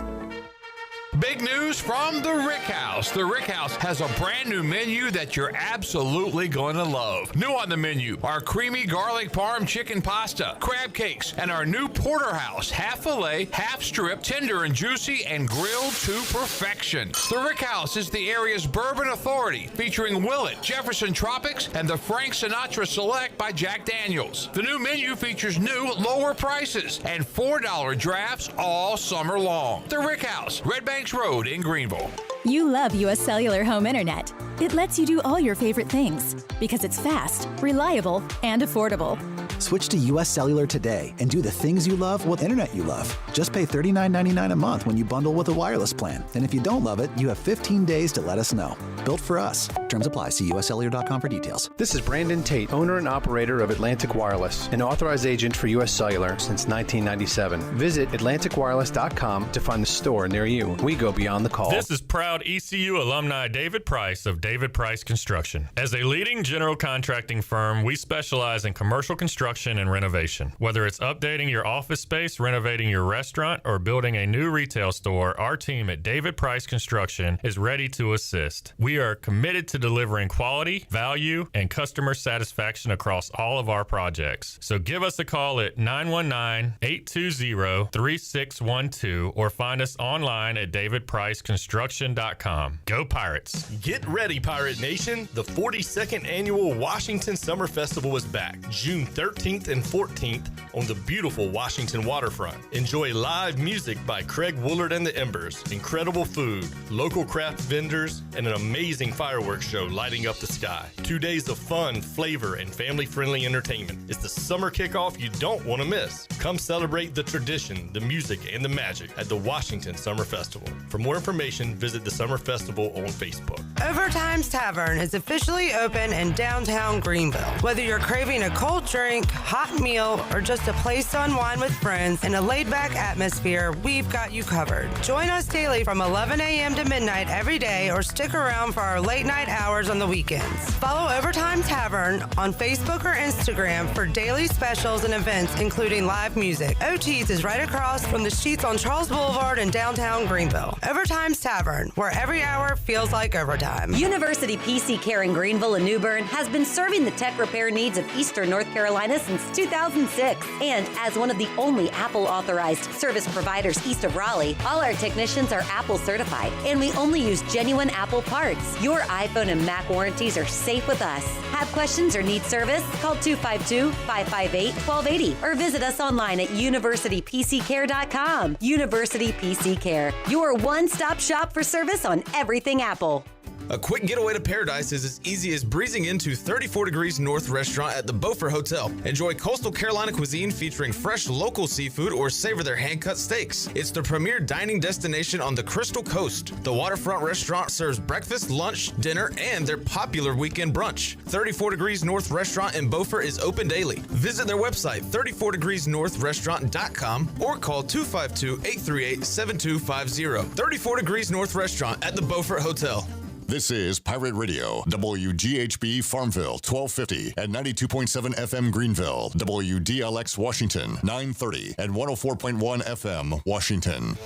Big news from the Rick House. The Rick House has a brand new menu that you're absolutely going to love. New on the menu are creamy garlic parm chicken pasta, crab cakes, and our new porterhouse, half filet, half strip, tender and juicy, and grilled to perfection. The Rick House is the area's bourbon authority, featuring Willet, Jefferson Tropics, and the Frank Sinatra Select by Jack Daniels. The new menu features new, lower prices and $4 drafts all summer long. The Rick House, Red Bank Road in Greenville. You love U.S. Cellular Home Internet. It lets you do all your favorite things because it's fast, reliable, and affordable. Switch to U.S. Cellular today and do the things you love with internet you love. Just pay $39.99 a month when you bundle with a wireless plan. And if you don't love it, you have 15 days to let us know. Built for us. Terms apply. See uscellular.com for details. This is Brandon Tate, owner and operator of Atlantic Wireless, an authorized agent for U.S. Cellular since 1997. Visit AtlanticWireless.com to find the store near you. We go beyond the call. This is proud ECU alumni David Price of David Price Construction. As a leading general contracting firm, we specialize in commercial construction and renovation. Whether it's updating your office space, renovating your restaurant, or building a new retail store, our team at David Price Construction is ready to assist. We are committed to delivering quality, value, and customer satisfaction across all of our projects. So give us a call at 919-820-3612 or find us online at davidpriceconstruction.com. Go Pirates! Get ready, Pirate Nation. The 42nd Annual Washington Summer Festival is back, June 13th and 14th on the beautiful Washington waterfront. Enjoy live music by Craig Woolard and the Embers, incredible food, local craft vendors, and an amazing fireworks show lighting up the sky. 2 days of fun, flavor, and family-friendly entertainment. It's the summer kickoff you don't want to miss. Come celebrate the tradition, the music, and the magic at the Washington Summer Festival. For more information, visit the Summer Festival on Facebook. Overtime's Tavern is officially open in downtown Greenville. Whether you're craving a cold drink, hot meal, or just a place to unwind with friends in a laid-back atmosphere, we've got you covered. Join us daily from 11 a.m. to midnight every day, or stick around for our late-night hours on the weekends. Follow Overtime Tavern on Facebook or Instagram for daily specials and events, including live music. OT's is right across from the Sheets on Charles Boulevard in downtown Greenville. Overtime's Tavern, where every hour feels like overtime. University PC Care in Greenville and New Bern has been serving the tech repair needs of Eastern North Carolina since 2006. And as one of the only Apple-authorized service providers east of Raleigh, all our technicians are Apple certified, and we only use genuine Apple parts. Your iPhone and Mac warranties are safe with us. Have questions or need service? Call 252-558-1280 or visit us online at universitypccare.com. University PC Care, your one-stop shop for service on everything Apple. A quick getaway to paradise is as easy as breezing into 34 Degrees North restaurant at the Beaufort Hotel. Enjoy coastal Carolina cuisine featuring fresh local seafood or savor their hand-cut steaks. It's the premier dining destination on the Crystal Coast. The waterfront restaurant serves breakfast, lunch, dinner, and their popular weekend brunch. 34 Degrees North restaurant in Beaufort is open daily. Visit their website, 34degreesnorthrestaurant.com, or call 252-838-7250. 34 Degrees North restaurant at the Beaufort Hotel. This is Pirate Radio, WGHB Farmville, 1250 and 92.7 FM Greenville, WDLX Washington, 930 and 104.1 FM Washington.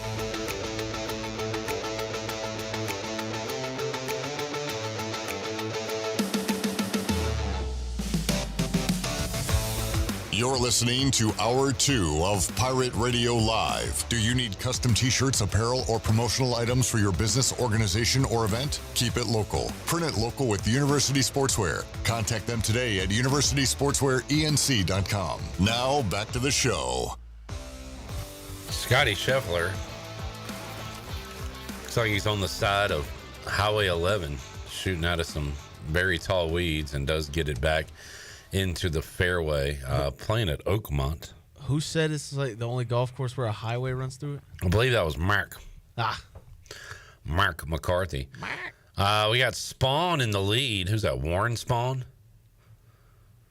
You're listening to Hour 2 of Pirate Radio Live. Do you need custom t-shirts, apparel, or promotional items for your business, organization, or event? Keep it local. Print it local with University Sportswear. Contact them today at universitysportswearenc.com. Now, back to the show. Scotty Scheffler looks like he's on the side of Highway 11 shooting out of some very tall weeds and does get it back into the fairway, playing at Oakmont. Who said it's like the only golf course where a highway runs through it? I believe that was Mark McCarthy. We got Spawn in the lead. Who's that, Warren Spawn?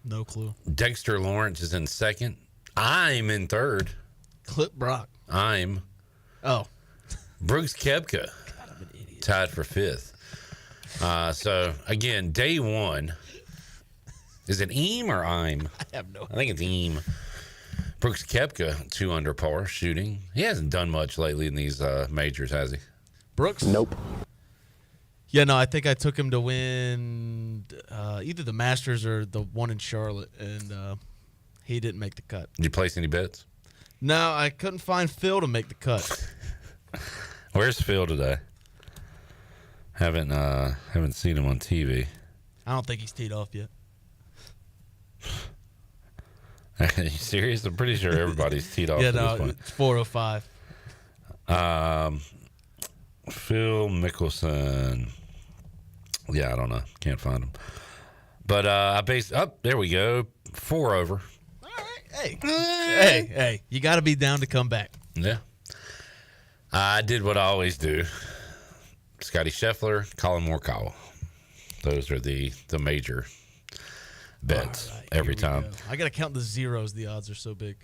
No clue. Dexter Lawrence is in second. I'm in third. Clip Brock. Brooks Koepka tied for fifth. So, again, day one. Is it Eam or I'm? I have no idea. I think it's Eam. Brooks Koepka, 2 under par shooting. He hasn't done much lately in these majors, has he? Brooks? Nope. Yeah, no, I think I took him to win either the Masters or the one in Charlotte, and he didn't make the cut. Did you place any bets? No, I couldn't find Phil to make the cut. Where's Phil today? Haven't seen him on TV. I don't think he's teed off yet. Are you serious? I'm pretty sure everybody's teed off at this point. It's 4:05. Phil Mickelson. Yeah, I don't know. Can't find him. But I based up. There we go. 4 over. Hey, you got to be down to come back. Yeah. I did what I always do. Scotty Scheffler, Colin Morikawa. Those are the major bets every time. I got to count the zeros. The odds are so big.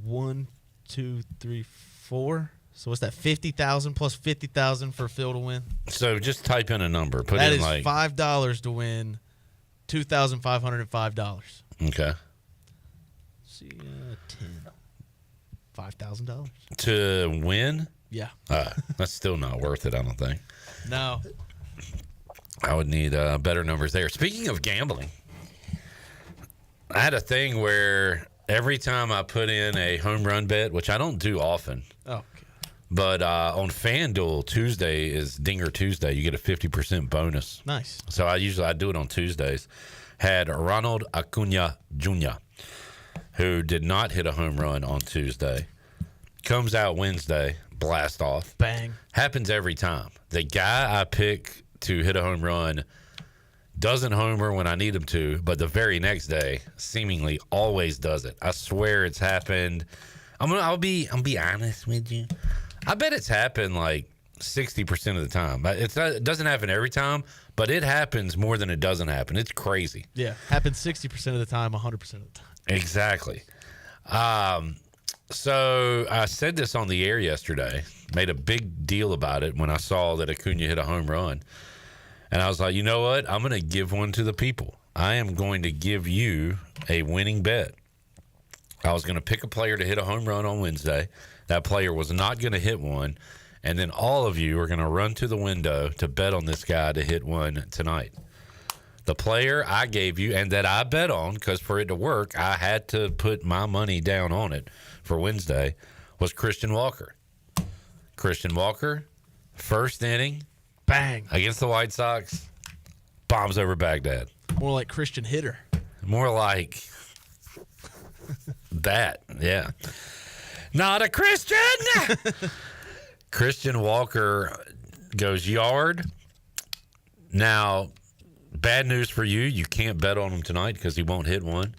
1, 2, 3, 4. So what's that? 50,000 plus 50,000 for Phil to win. So just type in a number. Put that in is like $5 to win. $2,505. Okay. See, 10. $5,000 to win. Yeah. That's still not worth it, I don't think. No. I would need better numbers there. Speaking of gambling, I had a thing where every time I put in a home run bet, which I don't do often. Oh. But on FanDuel, Tuesday is Dinger Tuesday. You get a 50% bonus. Nice. So I do it on Tuesdays. Had Ronald Acuna Jr., who did not hit a home run on Tuesday. Comes out Wednesday, blast off. Bang. Happens every time. The guy I pick to hit a home run doesn't homer when I need him to, but the very next day seemingly always does it. I swear it's happened. I'll be honest with you. I bet it's happened like 60% of the time. It doesn't happen every time, but it happens more than it doesn't happen. It's crazy. Yeah, happens 60% of the time, 100% of the time. Exactly. So I said this on the air yesterday, made a big deal about it when I saw that Acuna hit a home run. And I was like, you know what? I'm going to give one to the people. I am going to give you a winning bet. I was going to pick a player to hit a home run on Wednesday. That player was not going to hit one. And then all of you are going to run to the window to bet on this guy to hit one tonight. The player I gave you and that I bet on, because for it to work, I had to put my money down on it for Wednesday, was Christian Walker. Christian Walker, first inning. Bang. Against the White Sox, bombs over Baghdad. More like Christian hitter. More like that, yeah. Not a Christian! Christian Walker goes yard. Now, bad news for you. You can't bet on him tonight because he won't hit one.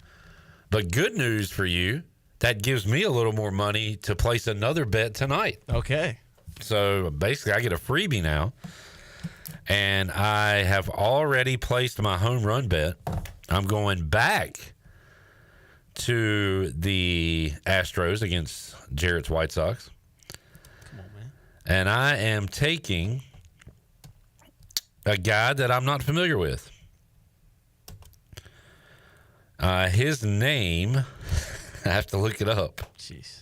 But good news for you. That gives me a little more money to place another bet tonight. Okay. So basically, I get a freebie now. And I have already placed my home run bet. I'm going back to the Astros against Jarrett's White Sox. Come on, man. And I am taking a guy that I'm not familiar with. His name, I have to look it up. Jeez.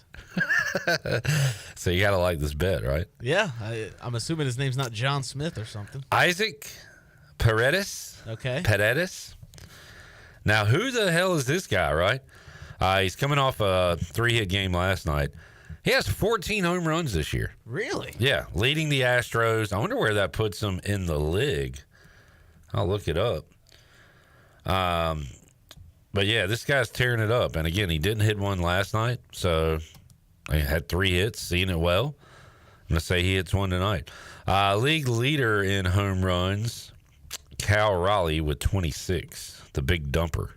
So you got to like this bet, right? Yeah. I'm assuming his name's not John Smith or something. Isaac Paredes. Okay. Paredes. Now, who the hell is this guy, right? He's coming off a 3-hit game last night. He has 14 home runs this year. Really? Yeah, leading the Astros. I wonder where that puts him in the league. I'll look it up. But yeah, this guy's tearing it up. And again, he didn't hit one last night, so he had 3 hits, seeing it well. I'm going to say he hits one tonight. League leader in home runs, Cal Raleigh with 26. The big dumper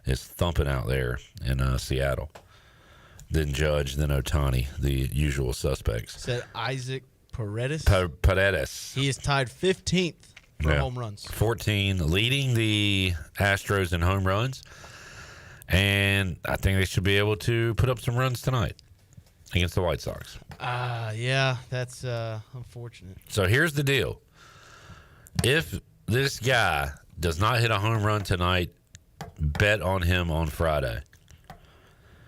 is thumping out there in Seattle. Then Judge, then Ohtani, the usual suspects. Said Isaac Paredes. Paredes. He is tied 15th for home runs. 14, leading the Astros in home runs. And I think they should be able to put up some runs tonight against the White Sox. Yeah, that's unfortunate. So here's the deal. If this guy does not hit a home run tonight, bet on him on Friday.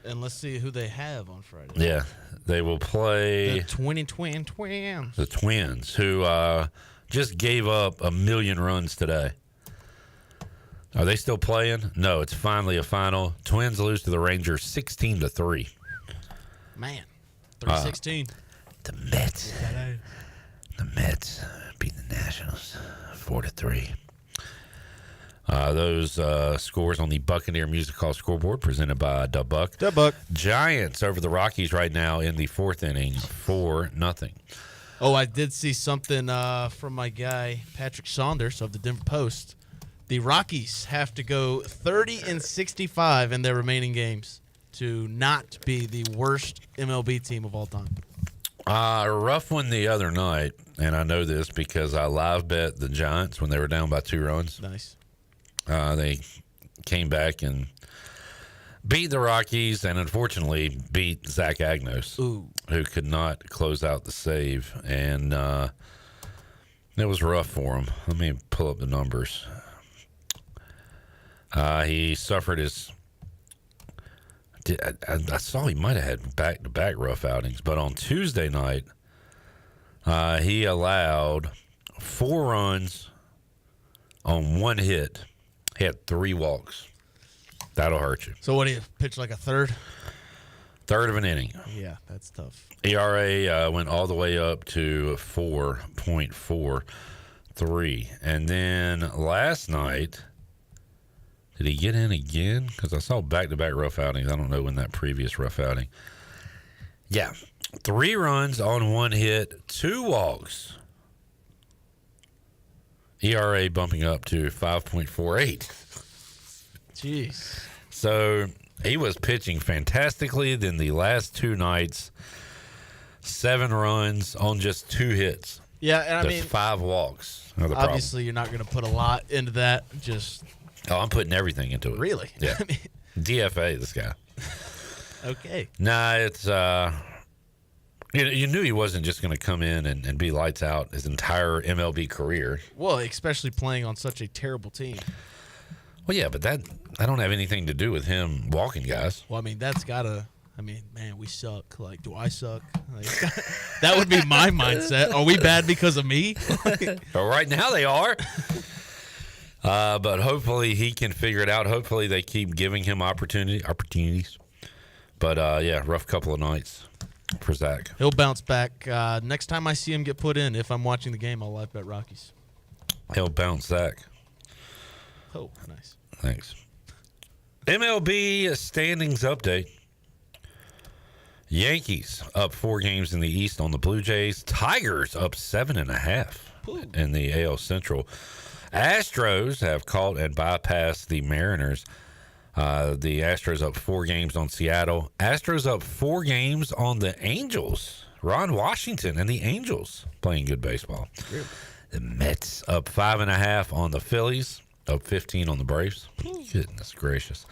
And let's see who they have on Friday. Yeah, they will play the Twins. The Twins, who just gave up 1 million runs today. Are they still playing? No, it's finally a final. Twins lose to the Rangers 16-3. Man, 3-16. The Mets beat the Nationals 4-3. Those scores on the Buccaneer Music Hall scoreboard presented by Dubuck. Giants over the Rockies right now in the 4th inning, 4-0. Oh, I did see something from my guy Patrick Saunders of the Denver Post. The Rockies have to go 30-65 in their remaining games to not be the worst MLB team of all time. Rough one the other night, and I know this because I live bet the Giants when they were down by 2 runs. Nice. They came back and beat the Rockies and unfortunately beat Zach Agnos, who could not close out the save. And it was rough for him. Let me pull up the numbers. He suffered his... I saw he might have had back-to-back rough outings, but on Tuesday night, he allowed 4 runs on 1 hit. He had 3 walks. That'll hurt you. So what do you pitch, like a third? Third of an inning. Yeah, that's tough. ERA went all the way up to 4.43. And then last night, did he get in again? Because I saw back-to-back rough outings. I don't know when that previous rough outing. Yeah, 3 runs on 1 hit, 2 walks. ERA bumping up to 5.48. Jeez. So he was pitching fantastically. Then the last 2 nights, 7 runs on just 2 hits. Yeah, and I just mean, 5 walks. Obviously, you're not going to put a lot into that. I'm putting everything into it. Really? Yeah. DFA, this guy. Okay. Nah, it's you knew he wasn't just going to come in and be lights out his entire MLB career. Well, especially playing on such a terrible team. Well, yeah, but that don't have anything to do with him walking guys. Well, I mean, that's got to... I mean, man, we suck. Like, do I suck? Like, that would be my mindset. Are we bad because of me? Well, right now they are. But hopefully he can figure it out. Hopefully they keep giving him opportunities. But, yeah, rough couple of nights for Zach. He'll bounce back. Next time I see him get put in, if I'm watching the game, I'll live bet Rockies. He'll bounce Zach. Oh, nice. Thanks. MLB standings update. Yankees up 4 games in the East on the Blue Jays. Tigers up 7.5 in the AL Central. Astros have caught and bypassed the Mariners. The Astros up 4 games on Seattle. Astros up 4 games on the Angels. Ron Washington and the Angels playing good baseball. Really? The Mets up 5.5 on the Phillies. Up 15 on the Braves. Goodness gracious.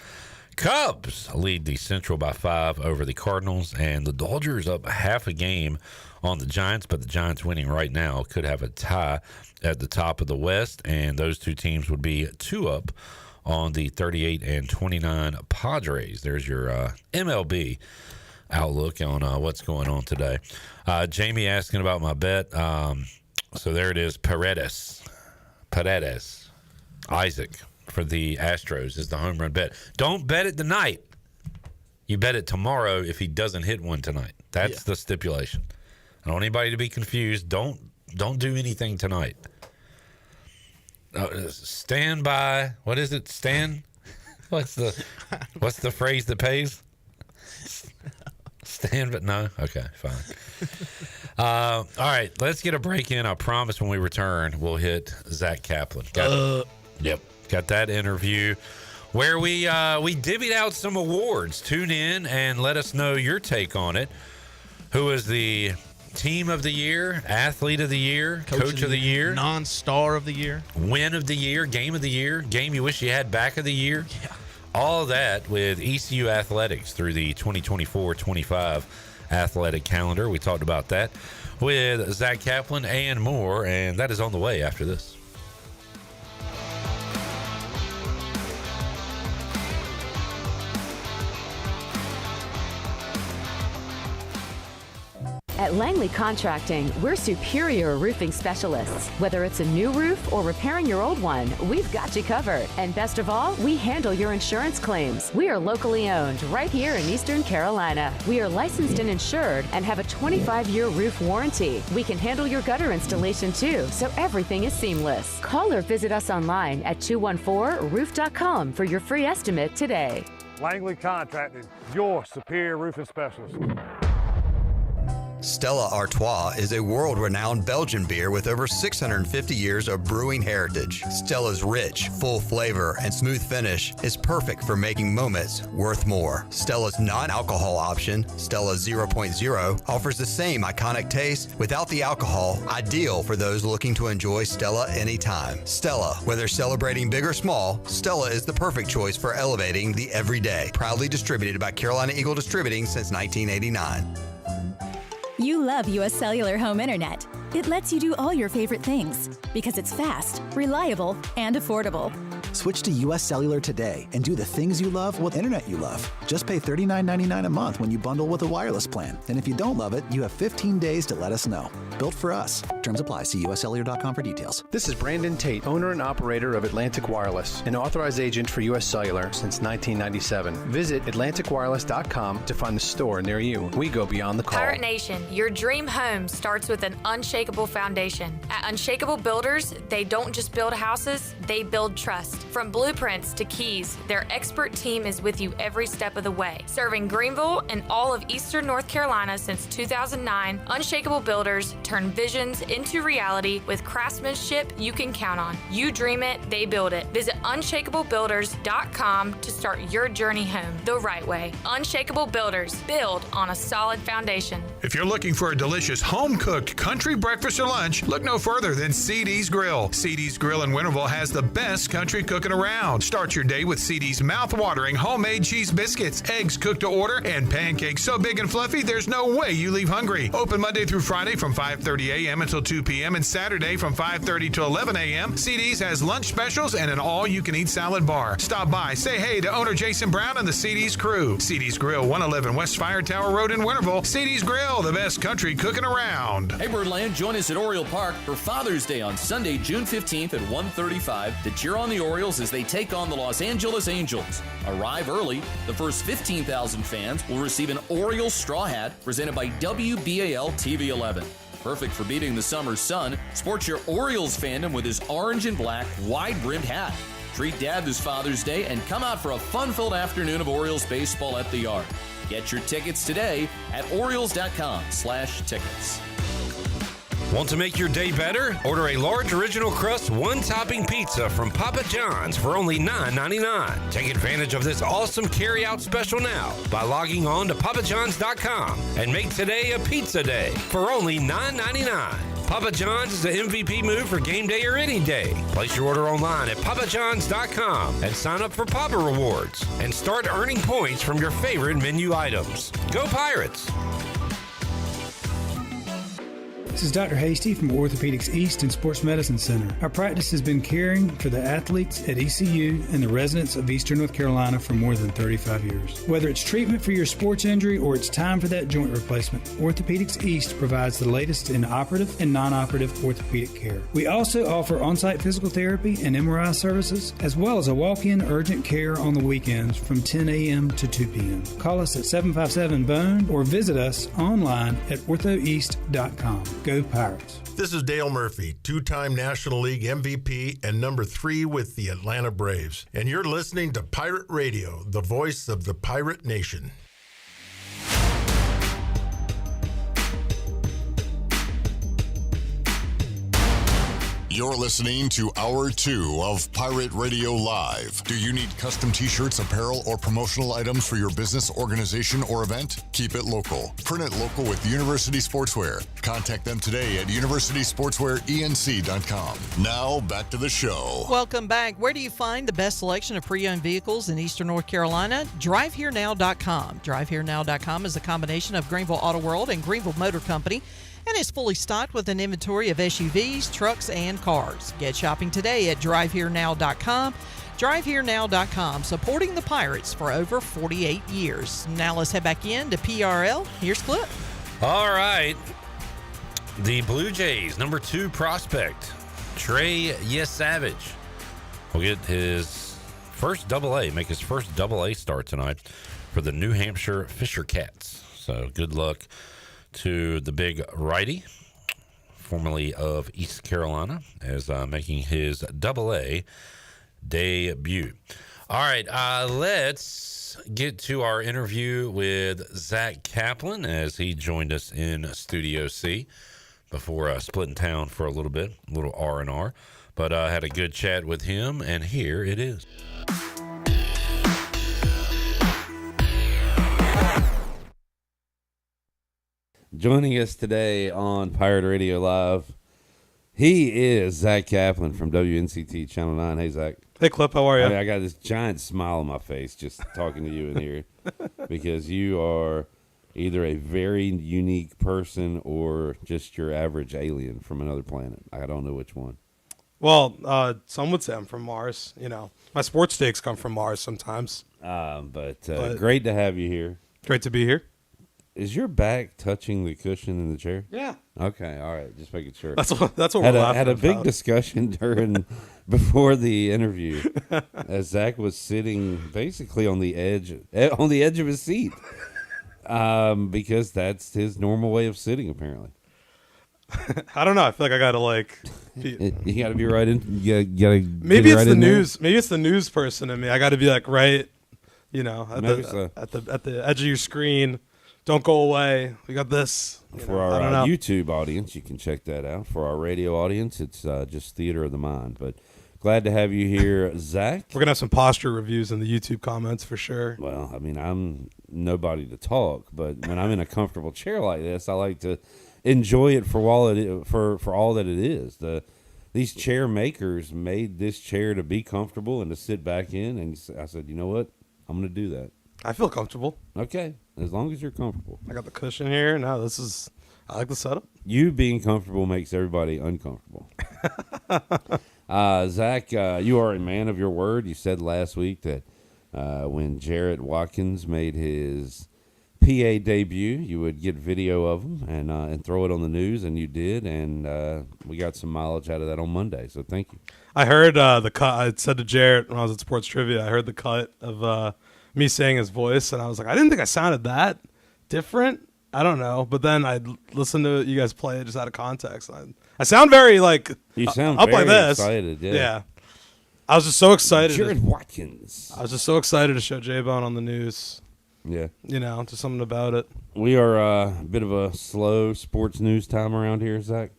Cubs lead the Central by 5 over the Cardinals. And the Dodgers up half a game on the Giants. But the Giants winning right now could have a tie at the top of the West. And those 2 teams would be 2 up on the 38 and 29 Padres. There's your MLB outlook on what's going on today. Jamie asking about my bet. So there it is. Paredes. Isaac for the Astros is the home run bet. Don't bet it tonight. You bet it tomorrow if he doesn't hit one tonight. That's the stipulation. I don't want anybody to be confused. Don't do anything tonight. Stand by. What is it? Stand. What's the phrase that pays? Stand, but no. Okay, fine. All right, let's get a break in. I promise when we return, we'll hit Zach Kaplan. Yep, got that interview where we divvied out some awards. Tune in and let us know your take on it. Who is the team of the year, athlete of the year, coach of the year, non-star of the year, win of the year, game of the year, game you wish you had back of the year? Yeah. All of that with ECU Athletics through the 2024-25 athletic calendar. We talked about that with Zach Kaplan and more, and that is on the way after this. At Langley Contracting, we're superior roofing specialists. Whether it's a new roof or repairing your old one, we've got you covered. And best of all, we handle your insurance claims. We are locally owned right here in Eastern Carolina. We are licensed and insured and have a 25-year roof warranty. We can handle your gutter installation too, so everything is seamless. Call or visit us online at 214roof.com for your free estimate today. Langley Contracting, your superior roofing specialist. Stella Artois is a world-renowned Belgian beer with over 650 years of brewing heritage. Stella's rich, full flavor and smooth finish is perfect for making moments worth more. Stella's non-alcohol option, Stella 0.0, offers the same iconic taste without the alcohol, ideal for those looking to enjoy Stella anytime. Stella, whether celebrating big or small, Stella is the perfect choice for elevating the everyday. Proudly distributed by Carolina Eagle Distributing since 1989. You love U.S. Cellular Home Internet. It lets you do all your favorite things because it's fast, reliable, and affordable. Switch to U.S. Cellular today and do the things you love with internet you love. Just pay $39.99 a month when you bundle with a wireless plan. And if you don't love it, you have 15 days to let us know. Built for us. Terms apply. See uscellular.com for details. This is Brandon Tate, owner and operator of Atlantic Wireless, an authorized agent for U.S. Cellular since 1997. Visit atlanticwireless.com to find the store near you. We go beyond the call. Pirate Nation, your dream home starts with an unshakable foundation. At Unshakable Builders, they don't just build houses, they build trust. From blueprints to keys, their expert team is with you every step of the way. Serving Greenville and all of Eastern North Carolina since 2009, Unshakable Builders turn visions into reality with craftsmanship you can count on. You dream it, they build it. Visit unshakablebuilders.com to start your journey home the right way. Unshakable Builders, build on a solid foundation. If you're looking for a delicious home-cooked country breakfast or lunch, look no further than CD's Grill. CD's Grill in Winterville has the best country cooking around. Start your day with CD's mouth-watering homemade cheese biscuits, eggs cooked to order, and pancakes so big and fluffy there's no way you leave hungry. Open Monday through Friday from 5:30 a.m. until 2 p.m. and Saturday from 5:30 to 11 a.m. CD's has lunch specials and an all-you-can-eat salad bar. Stop by, say hey to owner Jason Brown and the CD's crew. CD's Grill, 111 West Fire Tower Road in Winterville. CD's Grill, the best country cooking around. Hey Birdland, join us at Oriole Park for Father's Day on Sunday, June 15th at 1:35 to cheer on the Orioles as they take on the Los Angeles Angels. Arrive early. The first 15,000 fans will receive an Orioles straw hat presented by WBAL TV 11. Perfect for beating the summer sun, sports your Orioles fandom with his orange and black wide-brimmed hat. Treat Dad this Father's Day and come out for a fun-filled afternoon of Orioles baseball at the Yard. Get your tickets today at Orioles.com/tickets. Want to make your day better? Order a large original crust, one-topping pizza from Papa John's for only $9.99. Take advantage of this awesome carry-out special now by logging on to papajohns.com and make today a pizza day for only $9.99. Papa John's is the MVP move for game day or any day. Place your order online at papajohns.com and sign up for Papa Rewards and start earning points from your favorite menu items. Go Pirates! This is Dr. Hasty from Orthopedics East and Sports Medicine Center. Our practice has been caring for the athletes at ECU and the residents of Eastern North Carolina for more than 35 years. Whether it's treatment for your sports injury or it's time for that joint replacement, Orthopedics East provides the latest in operative and non-operative orthopedic care. We also offer on-site physical therapy and MRI services, as well as a walk-in urgent care on the weekends from 10 a.m. to 2 p.m. Call us at 757-BONE or visit us online at orthoeast.com. Go Pirates. This is Dale Murphy, two-time National League MVP and number 3 with the Atlanta Braves. And you're listening to Pirate Radio, the voice of the Pirate Nation. You're listening to Hour 2 of Pirate Radio Live. Do you need custom t-shirts, apparel, or promotional items for your business, organization, or event? Keep it local. Print it local with University Sportswear. Contact them today at universitysportswearenc.com. Now, back to the show. Welcome back. Where do you find the best selection of pre-owned vehicles in Eastern North Carolina? DriveHereNow.com. DriveHereNow.com is a combination of Greenville Auto World and Greenville Motor Company, and is fully stocked with an inventory of SUVs, trucks, and cars. Get shopping today at DriveHereNow.com. DriveHereNow.com, supporting the Pirates for over 48 years. Now let's head back in to PRL. Here's Cliff. All right. The Blue Jays, number 2 prospect, Trey Yesavage, will get his first make his first AA start tonight for the New Hampshire Fisher Cats. So good luck to the big righty, formerly of East Carolina, as making his AA debut. All right, let's get to our interview with Zach Kaplan as he joined us in Studio C before splitting town for a little bit, a little R&R. But I had a good chat with him, and here it is. Joining us today on Pirate Radio Live, he is Zach Kaplan from WNCT Channel 9. Hey, Zach. Hey, Clip. How are you? I got this giant smile on my face just talking to you in here because you are either a very unique person or just your average alien from another planet. I don't know which one. Well, some would say I'm from Mars. You know, my sports takes come from Mars sometimes. But great to have you here. Great to be here. Is your back touching the cushion in the chair? Yeah. Okay. All right. Just making sure. That's what we're laughing had a big about. discussion before the interview as Zach was sitting basically on the edge of his seat because that's his normal way of sitting apparently. I don't know. I feel like I gotta you gotta be right in. You gotta maybe it's right the in news. There. Maybe it's the news person in me. I gotta be like right, you know, at so. the edge of your screen. Don't go away. We got this. For our YouTube audience, you can check that out. For our radio audience, it's just theater of the mind. But glad to have you here, Zach. We're going to have some posture reviews in the YouTube comments for sure. Well, I mean, I'm nobody to talk, but when I'm in a comfortable chair like this, I like to enjoy it for all that it is. These chair makers made this chair to be comfortable and to sit back in, and I said, you know what? I'm going to do that. I feel comfortable. Okay, as long as you're comfortable. I got the cushion here. Now I like the setup. You being comfortable makes everybody uncomfortable. Zach, you are a man of your word. You said last week that when Jarrett Watkins made his PA debut, you would get video of him and throw it on the news, and you did, and we got some mileage out of that on Monday, so thank you. I heard the cut. I said to Jarrett when I was at Sports Trivia, I heard the cut of me saying his voice, and I was like, I didn't think I sounded that different. I don't know, but then I listened to you guys play it just out of context. I sound very you sound up very like this. Excited, yeah. I was just so excited. Jared Watkins. I was just so excited to show J-Bone on the news. Yeah, you know, just something about it. We are a bit of a slow sports news time around here, Zach.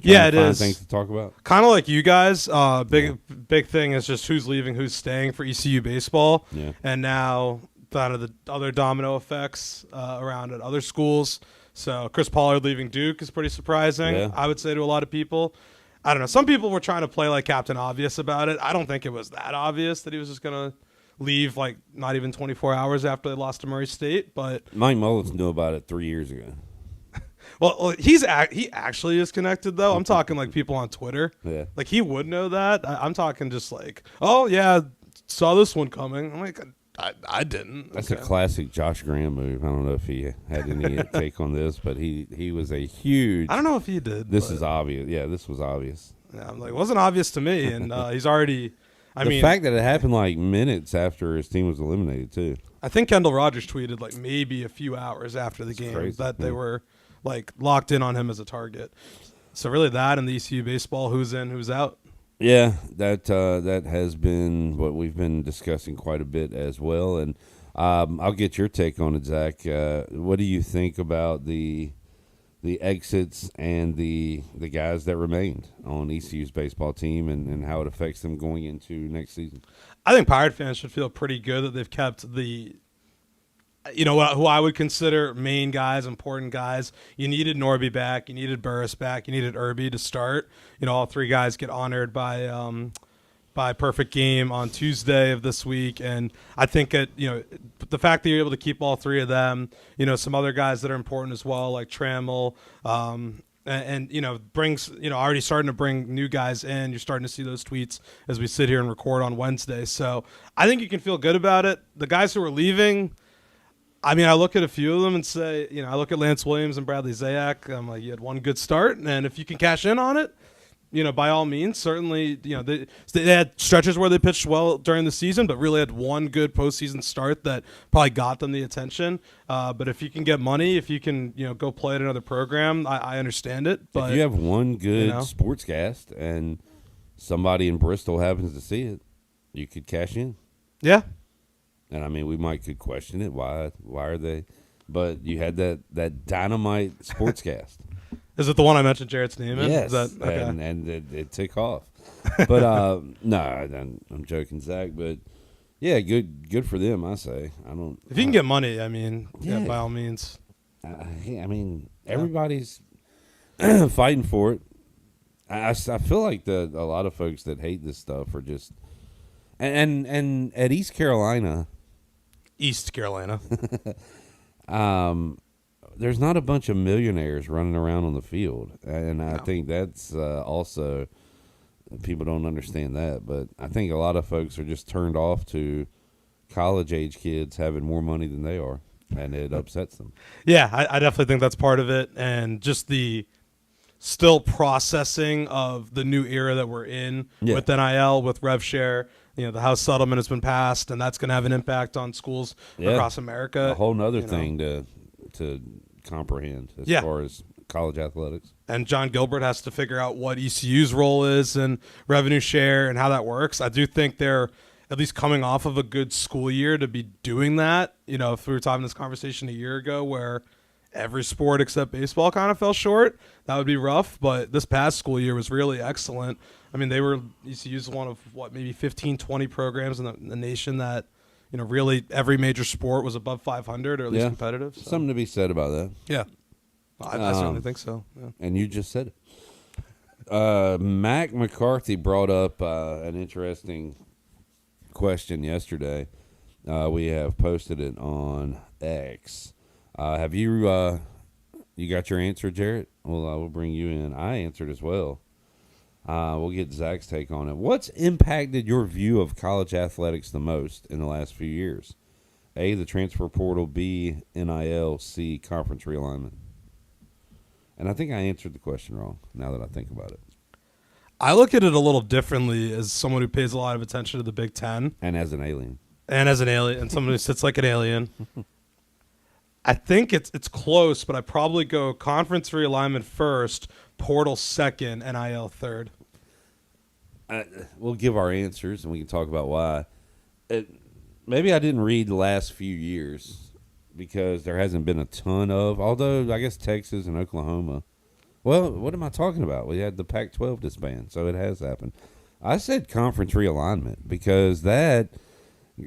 Yeah, it is. Things to talk about. Kind of like you guys. Big thing is just who's leaving, who's staying for ECU baseball. Yeah. And now kind of the other domino effects around at other schools. So Chris Pollard leaving Duke is pretty surprising, Yeah. I would say, to a lot of people. I don't know. Some people were trying to play like Captain Obvious about it. I don't think it was that obvious that he was just going to leave like not even 24 hours after they lost to Murray State. But Mike Mullins knew about it 3 years ago. Well, he actually is connected though. I'm talking like people on Twitter. Yeah. Like he would know that. I'm talking just like, oh yeah, saw this one coming. I'm like, I didn't. That's a classic Josh Graham move. I don't know if he had any take on this, but he was a huge. I don't know if he did. This is obvious. Yeah, this was obvious. Yeah, I'm like, it wasn't obvious to me, and he's already. The fact that it happened like minutes after his team was eliminated too. I think Kendall Rogers tweeted like maybe a few hours after the game crazy. that they were like locked in on him as a target. So really, that and the ECU baseball, who's in, who's out. Yeah, that has been what we've been discussing quite a bit as well, and I'll get your take on it, Zach. What do you think about the exits and the guys that remained on ECU's baseball team and how it affects them going into next season? I think Pirate fans should feel pretty good that they've kept the, who I would consider main guys, important guys. You needed Norby back, you needed Burris back, you needed Irby to start. All three guys get honored by Perfect Game on Tuesday of this week, and I think the fact that you're able to keep all three of them, some other guys that are important as well, like Trammell, and brings already starting to bring new guys in. You're starting to see those tweets as we sit here and record on Wednesday. So I think you can feel good about it. The guys who are leaving, I mean, I look at a few of them and say, I look at Lance Williams and Bradley Zayak. I'm like, you had one good start, and if you can cash in on it, by all means, certainly, they had stretches where they pitched well during the season, but really had one good postseason start that probably got them the attention. But if you can get money, if you can, go play at another program, I understand it. But if you have one good sportscast and somebody in Bristol happens to see it, you could cash in. Yeah. And I mean, we could question it. Why are they? But you had that dynamite sportscast. Is it the one I mentioned Jarrett's name in? Yes, Is that, okay. and it took off. But no, I'm joking, Zach. But yeah, good for them. I say I don't. If you can get money, I mean, yeah, by all means. I mean, everybody's fighting for it. I feel like a lot of folks that hate this stuff are just and at East Carolina. There's not a bunch of millionaires running around on the field, and I think that's also people don't understand that. But I think a lot of folks are just turned off to college-age kids having more money than they are, and it upsets them. Yeah, I definitely think that's part of it, and just the still processing of the new era that we're in with NIL, with rev share. The House settlement has been passed, and that's going to have an impact on schools across America. A whole nother thing to comprehend as far as college athletics. And John Gilbert has to figure out what ECU's role is and revenue share and how that works. I do think they're at least coming off of a good school year to be doing that. If we were talking this conversation a year ago where every sport except baseball kind of fell short, that would be rough. But this past school year was really excellent. I mean, ECU's one of maybe 15, 20 programs in the nation that really every major sport was above 500 or at least competitive. So. Something to be said about that. Yeah. I certainly think so. Yeah. And you just said it. Mac McCarthy brought up an interesting question yesterday. We have posted it on X. Have you got your answer, Jarrett? Well, I will bring you in. I answered as well. We'll get Zach's take on it. What's impacted your view of college athletics the most in the last few years? A, the transfer portal. B, NIL. C, conference realignment. And I think I answered the question wrong now that I think about it. I look at it a little differently as someone who pays a lot of attention to the Big Ten. And as an alien. And someone who sits like an alien. I think it's close, but I probably go conference realignment first, portal second, NIL third. We'll give our answers, and we can talk about why. Maybe I didn't read the last few years because there hasn't been a ton of, although I guess Texas and Oklahoma. Well, what am I talking about? We had the Pac-12 disband, so it has happened. I said conference realignment because that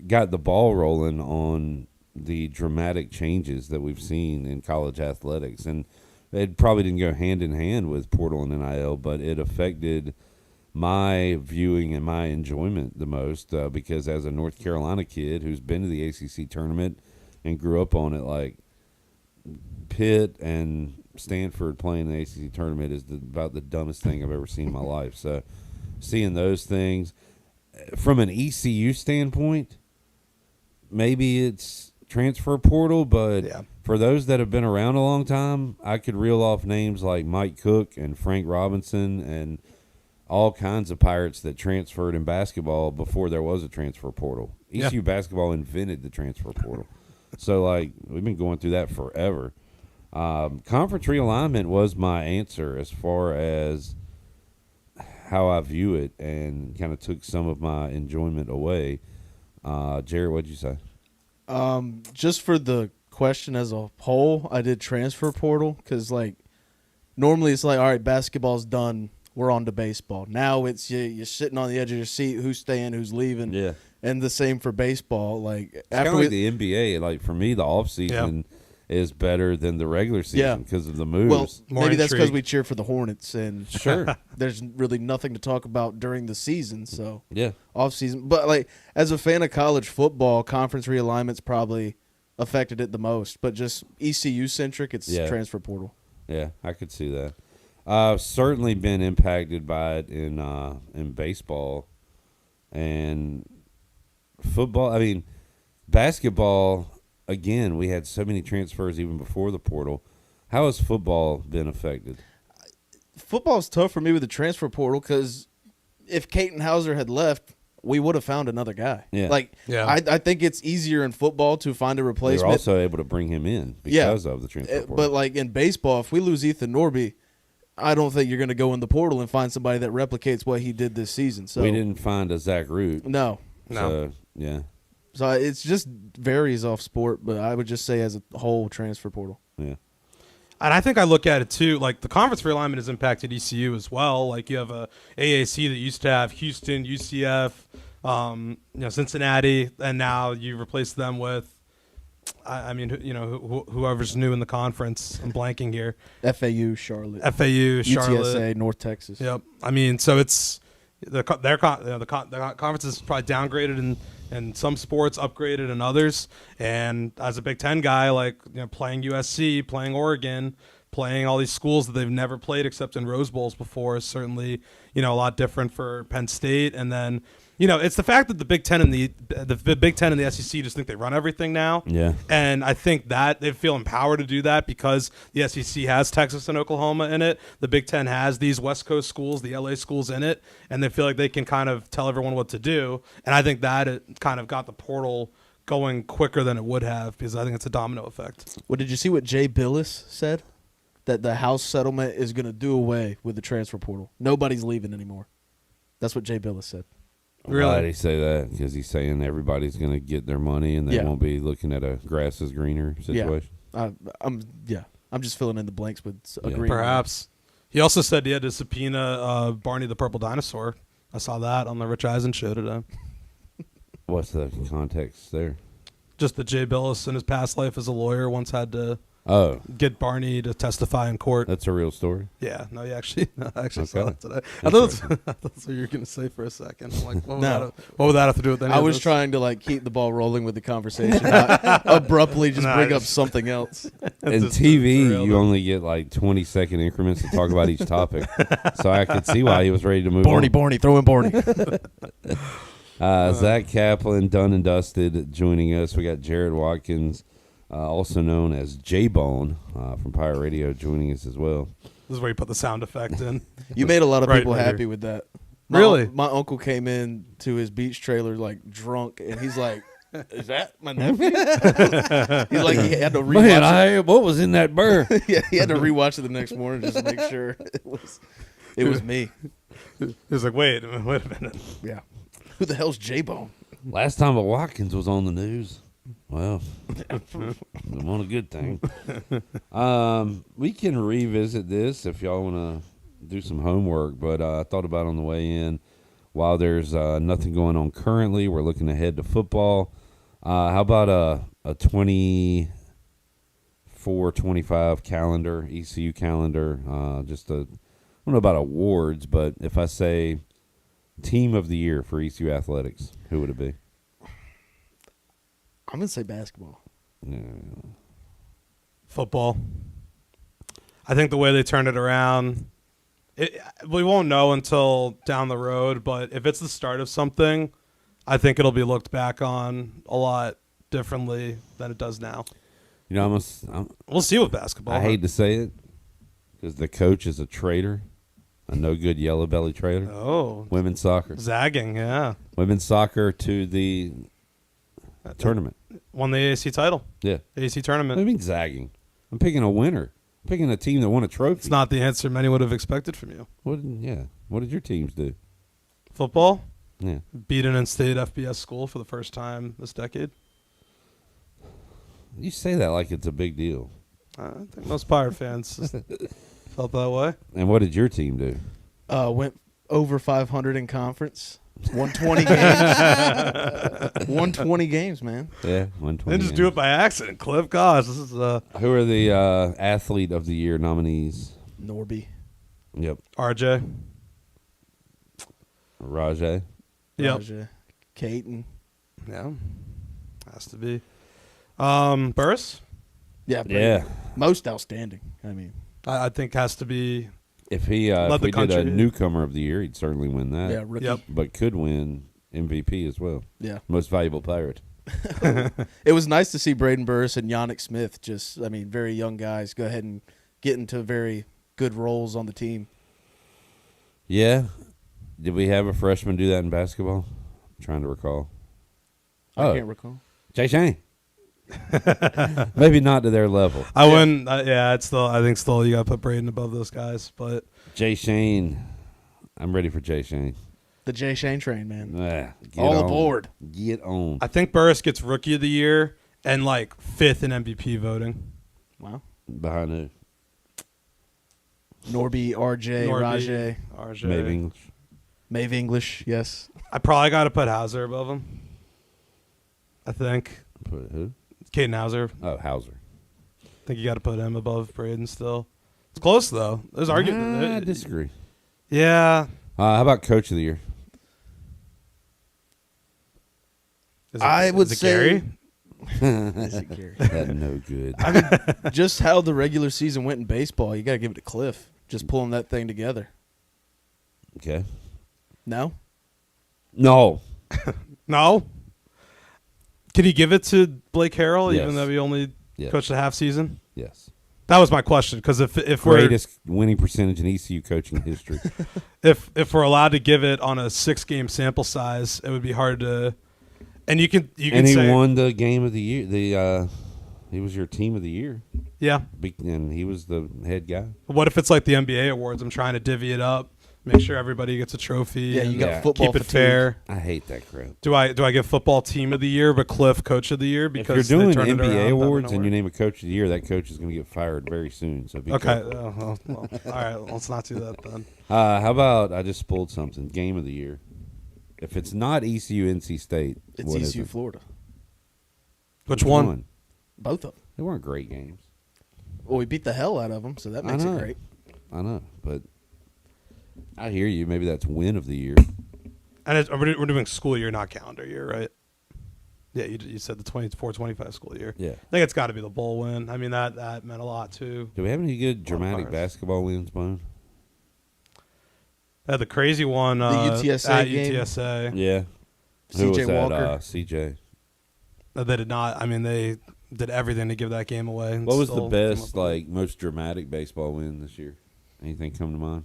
got the ball rolling on the dramatic changes that we've seen in college athletics. And it probably didn't go hand in hand with portal and NIL, but it affected my viewing and my enjoyment the most because as a North Carolina kid who's been to the ACC tournament and grew up on it, like Pitt and Stanford playing the ACC tournament is about the dumbest thing I've ever seen in my life. So seeing those things from an ECU standpoint, maybe it's transfer portal, but for those that have been around a long time, I could reel off names like Mike Cook and Frank Robinson and all kinds of Pirates that transferred in basketball before there was a transfer portal. ECU basketball invented the transfer portal. So, like, we've been going through that forever. Conference realignment was my answer as far as how I view it, and kind of took some of my enjoyment away. Jared, what'd you say? Just for the question as a whole, I did transfer portal because, like, normally it's like, all right, basketball's done, we're on to baseball. Now it's you're sitting on the edge of your seat, who's staying, who's leaving. Yeah. And the same for baseball. Like, it's kind of like the NBA. Like, for me, the offseason is better than the regular season because of the moves. Well, maybe that's because we cheer for the Hornets, and there's really nothing to talk about during the season. So off season. But like as a fan of college football, conference realignment's probably affected it the most. But just ECU centric, it's transfer portal. Yeah, I could see that. Certainly been impacted by it in baseball and football. I mean, basketball. Again, we had so many transfers even before the portal. How has football been affected? Football's tough for me with the transfer portal because if Caton Hauser had left, we would have found another guy. I think it's easier in football to find a replacement. They're also able to bring him in because of the transfer portal. But like in baseball, if we lose Ethan Norby, I don't think you're going to go in the portal and find somebody that replicates what he did this season. So we didn't find a Zach Root. No. So, yeah. So it's just varies off sport, but I would just say as a whole transfer portal. Yeah. And I think I look at it too, like the conference realignment has impacted ECU as well. Like you have a AAC that used to have Houston, UCF, Cincinnati, and now you replace them with, whoever's new in the conference. I'm blanking here. FAU, Charlotte. UTSA, North Texas. Yep. I mean, so it's the conference is probably downgraded in some sports, upgraded in others. And as a Big Ten guy, playing USC, playing Oregon, playing all these schools that they've never played except in Rose Bowls before is certainly, a lot different for Penn State. And then, it's the fact that the Big Ten and the Big Ten and the SEC just think they run everything now. Yeah. And I think that they feel empowered to do that because the SEC has Texas and Oklahoma in it. The Big Ten has these West Coast schools, the LA schools in it, and they feel like they can kind of tell everyone what to do. And I think that it kind of got the portal going quicker than it would have because I think it's a domino effect. Well, did you see what Jay Billis said? That the House settlement is going to do away with the transfer portal. Nobody's leaving anymore. That's what Jay Billis said. Really? Why did he say that? Because he's saying everybody's going to get their money and they won't be looking at a grass is greener situation. I'm just filling in the blanks with agreeing. Perhaps. He also said he had to subpoena Barney the Purple Dinosaur. I saw that on the Rich Eisen show today. What's the context there? Just that Jay Billis in his past life as a lawyer once had to get Barney to testify in court. That's a real story? Yeah. No, I actually saw that today. I thought that's what you were going to say for a second. I'm like, what would that have to do with anything? I was trying to keep the ball rolling with the conversation, not abruptly just bring up something else. In TV, you only get 20-second increments to talk about each topic. So I could see why he was ready to move on. Barney, throw in Barney. Zach Kaplan, done and dusted, joining us. We got Jared Watkins, also known as J-Bone from Pirate Radio, joining us as well. This is where you put the sound effect in. You made a lot of people happy with that. Really? My uncle came in to his beach trailer drunk, and he's like, "Is that my nephew?" He's like, he had to rewatch it. What was in that burr? Yeah, he had to rewatch it the next morning just to make sure it was me. He was like, wait a minute. Yeah. Who the hell's J-Bone? Last time a Watkins was on the news. Well, it wasn't a good thing. We can revisit this if y'all want to do some homework, but I thought about on the way in, while there's nothing going on currently, we're looking ahead to football. How about a 24-25 calendar, ECU calendar? I don't know about awards, but if I say team of the year for ECU athletics, who would it be? I'm going to say basketball. Yeah. Football. I think the way they turned it around, we won't know until down the road, but if it's the start of something, I think it'll be looked back on a lot differently than it does now. You know, we'll see with basketball. I hate to say it because the coach is a traitor, a no good yellow belly traitor. Oh. Women's soccer. Zagging, yeah. Women's soccer to the tournament. Won the AAC title. Yeah. AAC tournament. What do you mean zagging? I'm picking a winner. I'm picking a team that won a trophy. It's not the answer many would have expected from you. What did your teams do? Football? Yeah. Beat an in-state FBS school for the first time this decade. You say that like it's a big deal. I think most Pirate fans felt that way. And what did your team do? Went over 500 in conference. 120 games. 120 games, man. Yeah, 120. They just do it by accident, Cliff. Gosh, this is Who are the athlete of the year nominees? Norby. Yep. RJ. Rajay. Yep. Rajay. Caton. Yeah. Has to be. Burris? Yeah. Yeah. Most outstanding. I mean, I think has to be. If we did a newcomer of the year, he'd certainly win that. Yeah, rookie. Yep. But could win MVP as well. Yeah. Most valuable pirate. It was nice to see Braden Burris and Yannick Smith, very young guys, go ahead and get into very good roles on the team. Yeah. Did we have a freshman do that in basketball? I'm trying to recall. I can't recall. Jay Shane. Maybe not to their level. I wouldn't. I think still you got to put Braden above those guys. But Jay Shane, I'm ready for Jay Shane. The Jay Shane train, man. Get All on. aboard. Get on. I think Burris gets Rookie of the Year and like 5th in MVP voting. Wow. Behind who? Norby, RJ, RJ. Maeve English. Maeve English, yes. I probably got to put Hauser above him. I think. Put who? Caden Hauser. Oh, Hauser. I think you got to put him above Braden still. It's close, though. There's argument. I disagree. Yeah. How about Coach of the Year? I would say Gary? Is it Gary? That no good. I mean, just how the regular season went in baseball, you got to give it to Cliff. Just pulling that thing together. Okay. No? No. No? Can you give it to Blake Harrell, Yes. even though he only coached a half season? Yes. That was my question, because if greatest winning percentage in ECU coaching history. if we're allowed to give it on a 6-game sample size, it would be hard to. And you can and he say, won the game of the year. He was your team of the year. Yeah. And he was the head guy. What if it's like the NBA awards? I'm trying to divvy it up, make sure everybody gets a trophy. Yeah, you and got football keep it fatigue. fair. I hate that crap. Do I give football team of the year, but Cliff coach of the year? Because if you're doing they turned it around, NBA that would awards not and you work. name a coach of the year, that coach is going to get fired very soon. So be Okay. careful. Well, all right. Let's not do that then. How about I just pulled something? Game of the year. If it's not ECU, NC State, It's what is ECU it? Florida. Which one? Both of them. They weren't great games. Well, we beat the hell out of them, so that makes it great. I know, but I hear you. Maybe that's win of the year. And we're doing school year, not calendar year, right? Yeah, you said the 24-25 school year. Yeah. I think it's got to be the bowl win. I mean, that meant a lot, too. Do we have any good dramatic Pirates. basketball wins, Bone? The crazy one. The UTSA at game. UTSA. Yeah. Who was CJ that? Walker. CJ. They did not. I mean, they did everything to give that game away. and What was the still came best, up with it. most dramatic baseball win this year? Anything come to mind?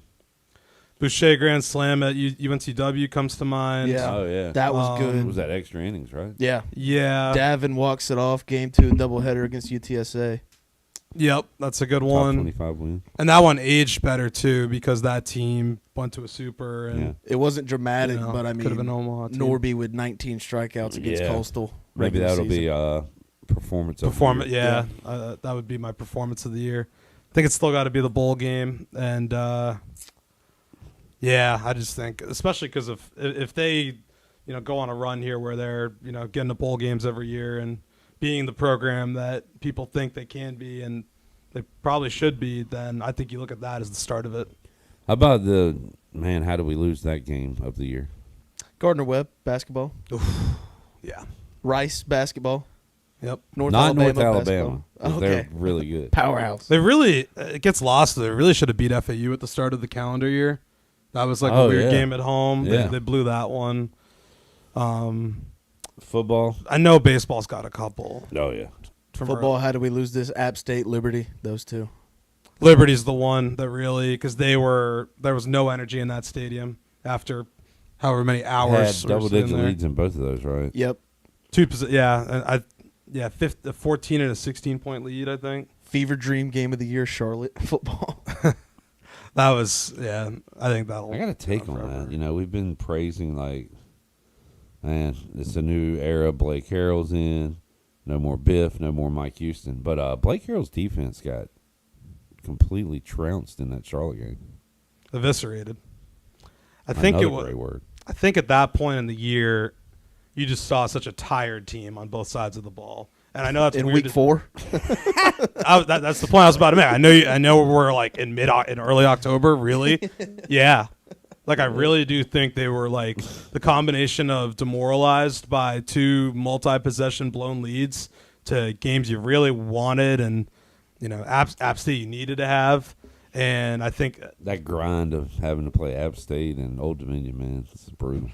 Boucher Grand Slam at UNCW comes to mind. Yeah. Oh, yeah. That was good. Was that extra innings, right? Yeah. Yeah. Davin walks it off. Game 2 doubleheader against UTSA. Yep, that's a good Top one. 25 win. And that one aged better, too, because that team went to a super. And Yeah. It wasn't dramatic, You know, but I could have mean, been Omaha, too. Norby with 19 strikeouts against Yeah. Coastal. Maybe regular that'll season. be performance of the year. Yeah, that would be my performance of the year. I think it's still got to be the bowl game, and yeah, I just think, especially because if they, go on a run here where they're getting to bowl games every year and being the program that people think they can be and they probably should be, then I think you look at that as the start of it. How about how do we lose that game of the year? Gardner Webb basketball. Yeah. Rice basketball. Yep. Not North Alabama. Okay. They're really good. Powerhouse. They really it gets lost. They really should have beat FAU at the start of the calendar year. That was like a weird game at home. Yeah. They blew that one. Football. I know baseball's got a couple. Oh yeah. Football. How do we lose this? App State, Liberty. Those two. Liberty's the one that really, because there was no energy in that stadium after however many hours. Had double-digit leads in both of those, right? Yep. A 14 and a 16-point lead, I think. Fever dream game of the year, Charlotte football. That was, I think that'll. I got a take on that. You know, we've been praising, like, man, it's a new era. Blake Harrell's in. No more Biff, no more Mike Houston. But Blake Harrell's defense got completely trounced in that Charlotte game. Eviscerated. I think it was. I think at that point in the year, you just saw such a tired team on both sides of the ball. And I know that's in weird week 4. That's the point I was about to make. I know we're like in early October. Really, yeah. Like I really do think they were like the combination of demoralized by 2 multi-possession blown leads to games you really wanted, and App State you needed to have. And I think that grind of having to play App State and Old Dominion, man, it's brutal.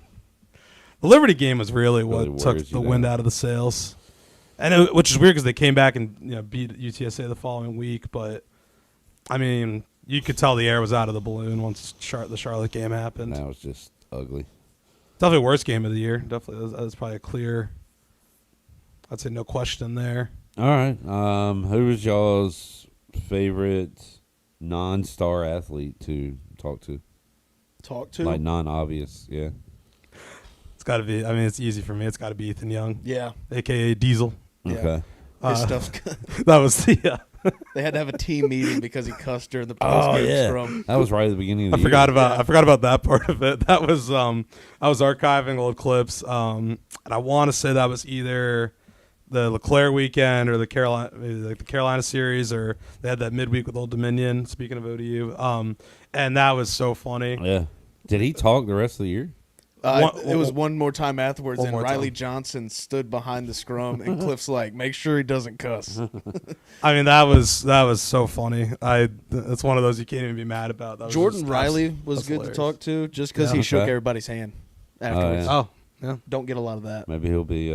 The Liberty game was really what took the wind out of the sails. And which is weird because they came back and beat UTSA the following week. But, I mean, you could tell the air was out of the balloon once the Charlotte game happened. That was just ugly. Definitely worst game of the year. Definitely. That was probably a clear, I'd say no question there. All right. Who was y'all's favorite non-star athlete to talk to? Like non-obvious, yeah. It's got to be. I mean, it's easy for me. It's got to be Ethan Young. Yeah. A.K.A. Diesel. Yeah. Okay. His stuff's good. That was the. They had to have a team meeting because he cussed during the post-game scrum. That was right at the beginning of the year. I forgot about that part of it. That was I was archiving old clips, and I want to say that was either the LeClaire weekend or the Carolina series, or they had that midweek with Old Dominion. Speaking of ODU, and that was so funny. Yeah. Did he talk the rest of the year? It was one more time afterwards, and Riley Johnson stood behind the scrum, and Cliff's like, "Make sure he doesn't cuss." I mean, that was so funny. It's one of those you can't even be mad about. Jordan Riley was good to talk to, just because he shook everybody's hand afterwards. Oh, yeah. Don't get a lot of that. Maybe he'll be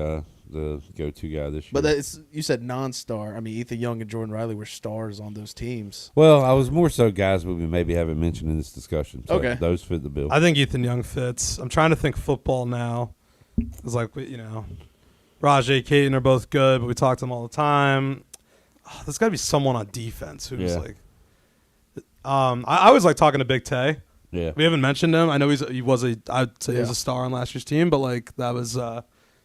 the go-to guy this year. But you said non-star. I mean, Ethan Young and Jordan Riley were stars on those teams. Well, I was more so guys we maybe haven't mentioned in this discussion. So okay. Those fit the bill. I think Ethan Young fits. I'm trying to think football now. It's like, Rajay, Caton are both good, but we talk to them all the time. Oh, there's got to be someone on defense who's like I always like talking to Big Tay. Yeah. We haven't mentioned him. I know he was a star on last year's team, but like that was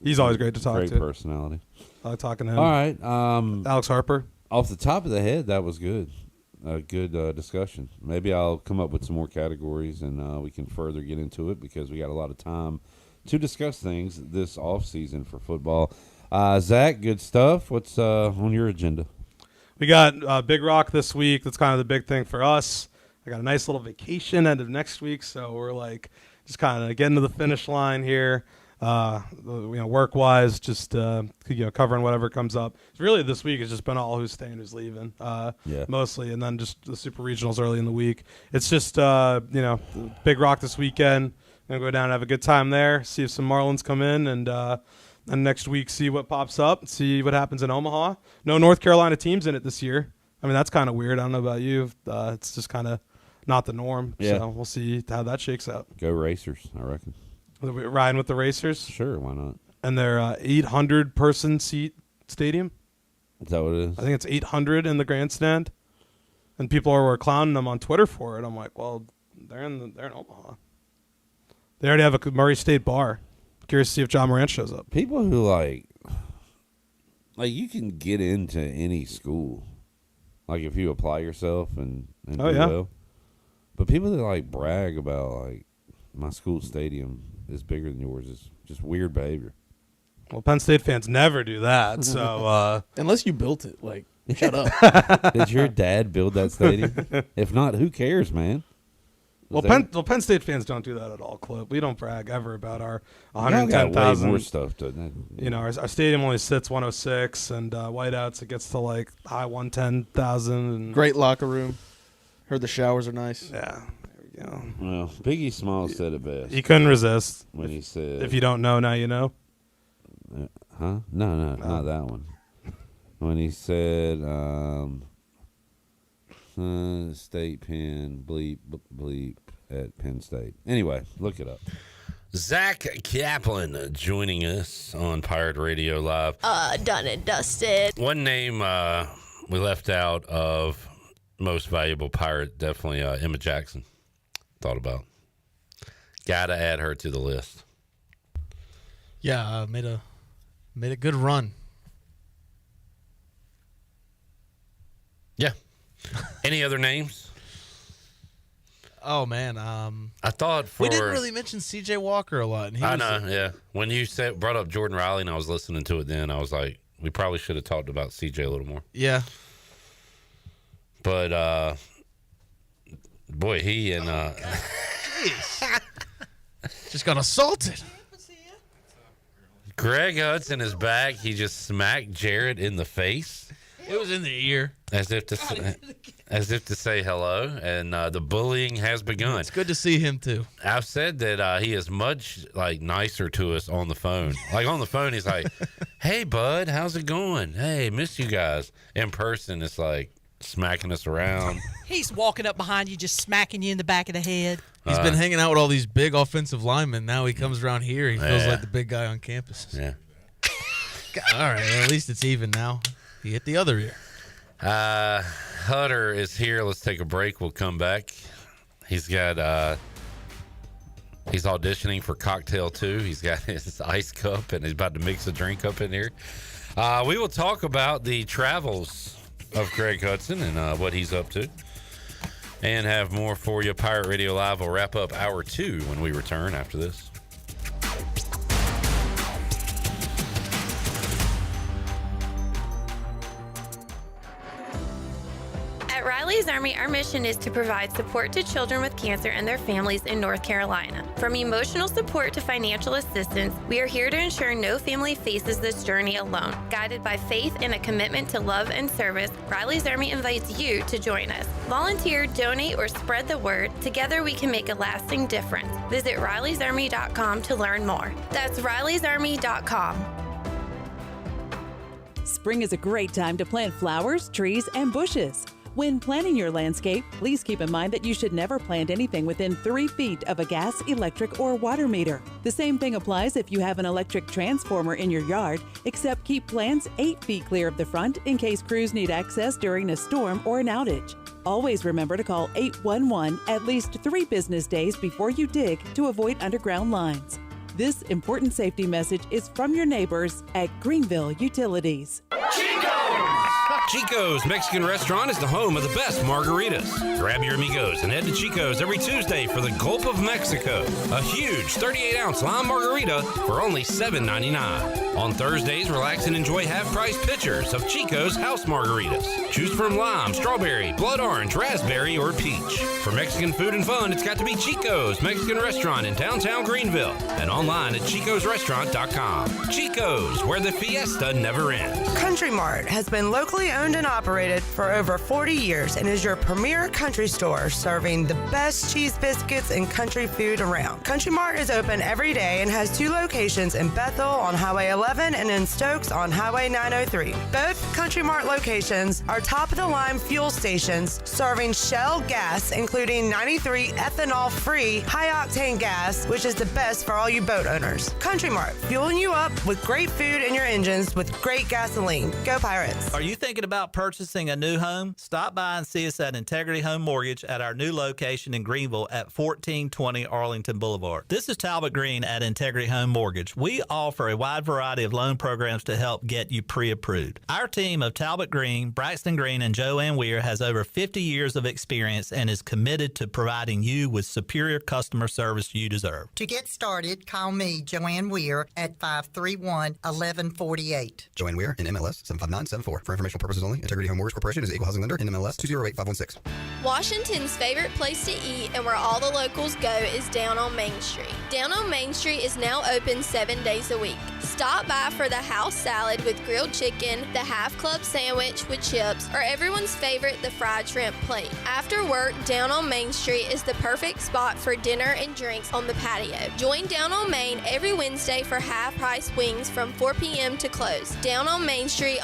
he's always great to talk to. Great personality. I like talking to him. All right. Alex Harper. Off the top of the head, that was good. A good discussion. Maybe I'll come up with some more categories, and we can further get into it because we got a lot of time to discuss things this off season for football. Zach, good stuff. What's on your agenda? We got Big Rock this week. That's kind of the big thing for us. I got a nice little vacation end of next week, so we're like just kind of getting to the finish line here. Work-wise, just covering whatever comes up. Really, this week has just been all who's staying, who's leaving, mostly, and then just the super regionals early in the week. It's just Big Rock this weekend. Gonna go down and have a good time there. See if some Marlins come in, and next week see what pops up. See what happens in Omaha. No North Carolina teams in it this year. I mean, that's kind of weird. I don't know about you. It's just kind of not the norm. Yeah. So we'll see how that shakes out. Go Racers, I reckon. Riding with the Racers? Sure, why not? And their 800-person seat stadium? Is that what it is? I think it's 800 in the grandstand. And people were clowning them on Twitter for it. I'm like, well, they're in Omaha. They already have a Murray State bar. Curious to see if John Morant shows up. People who like you can get into any school, like if you apply yourself and do well. But people that brag about my school stadium is bigger than yours is just weird behavior. Well, Penn State fans never do that. So unless you built it, shut up. Did your dad build that stadium? If not, who cares, man? Well, Penn State fans don't do that at all, Clip. We don't brag ever about our 110,000. Way more stuff, doesn't it? You know, our stadium only sits 106, and whiteouts it gets to like high 110,000. Great locker room. Heard the showers are nice. Yeah, there we go. Well, Biggie Smalls said it best. He couldn't resist when he said, "If you don't know, now you know." Huh? No, not that one. When he said, "State pen bleep bleep at Penn State." Anyway, look it up. Zach Kaplan joining us on Pirate Radio Live. Done and dusted. One name we left out of most valuable Pirate, definitely Emma Jackson. Thought about. Got to add her to the list. Yeah, made a good run. Yeah. Any other names? Oh man, I thought we didn't really mention C.J. Walker a lot. And I know, yeah. When you brought up Jordan Riley, and I was listening to it, then I was like, we probably should have talked about C.J. a little more. Yeah, but boy, he and just got assaulted. Greg Hudson is back. He just smacked Jared in the face. It was in the ear. As if to say hello, and the bullying has begun. It's good to see him too. I've said that he is much nicer to us on the phone. Like on the phone, he's like, "Hey, bud, how's it going? Hey, miss you guys." In person, it's like smacking us around. He's walking up behind you, just smacking you in the back of the head. He's been hanging out with all these big offensive linemen. Now he comes around here. He feels like the big guy on campus. Yeah. All right. Well, at least it's even now. He hit the other ear. Hutter is here. Let's take a break. We'll come back. He's got he's auditioning for Cocktail 2. He's got his ice cup and he's about to mix a drink up in here. We will talk about the travels of Greg Hudson and what he's up to, and have more for you. Pirate Radio Live will wrap up hour 2 when we return after this. At Riley's Army, our mission is to provide support to children with cancer and their families in North Carolina. From emotional support to financial assistance, we are here to ensure no family faces this journey alone. Guided by faith and a commitment to love and service, Riley's Army invites you to join us. Volunteer, donate, or spread the word. Together we can make a lasting difference. Visit RileysArmy.com to learn more. That's RileysArmy.com. Spring is a great time to plant flowers, trees, and bushes. When planning your landscape, please keep in mind that you should never plant anything within 3 feet of a gas, electric, or water meter. The same thing applies if you have an electric transformer in your yard, except keep plants 8 feet clear of the front in case crews need access during a storm or an outage. Always remember to call 811 at least 3 business days before you dig to avoid underground lines. This important safety message is from your neighbors at Greenville Utilities. Chico's Mexican Restaurant is the home of the best margaritas. Grab your amigos and head to Chico's every Tuesday for the Gulp of Mexico, a huge 38-ounce lime margarita for only $7.99. On Thursdays, relax and enjoy half-price pitchers of Chico's house margaritas. Choose from lime, strawberry, blood orange, raspberry, or peach. For Mexican food and fun, it's got to be Chico's Mexican Restaurant in downtown Greenville and online at chicosrestaurant.com. Chico's, where the fiesta never ends. Country Mart has been locally owned and operated for over 40 years and is your premier country store serving the best cheese biscuits and country food around. Country Mart is open every day and has 2 locations in Bethel on Highway 11 and in Stokes on Highway 903. Both Country Mart locations are top-of-the-line fuel stations serving Shell gas, including 93 ethanol-free high-octane gas, which is the best for all you boat owners. Country Mart, fueling you up with great food in your engines with great gasoline. Go Pirates! Are you thinking about purchasing a new home? Stop by and see us at Integrity Home Mortgage at our new location in Greenville at 1420 Arlington Boulevard. This is Talbot Green at Integrity Home Mortgage. We offer a wide variety of loan programs to help get you pre-approved. Our team of Talbot Green, Braxton Green, and Joanne Weir has over 50 years of experience and is committed to providing you with superior customer service you deserve. To get started, call me, Joanne Weir, at 531-1148. Joanne Weir in MLS 75974. For information, purposes only. Integrity Home Mortgage Corporation is an equal housing lender in MLS 208-516. Washington's favorite place to eat and where all the locals go is down on Main Street. Down on Main Street is now open 7 days a week. Stop by for the house salad with grilled chicken, the half club sandwich with chips, or everyone's favorite, the fried shrimp plate. After work, Down on Main Street is the perfect spot for dinner and drinks on the patio. Join Down on Main every Wednesday for half-price wings from 4 p.m. to close. Down on Main Street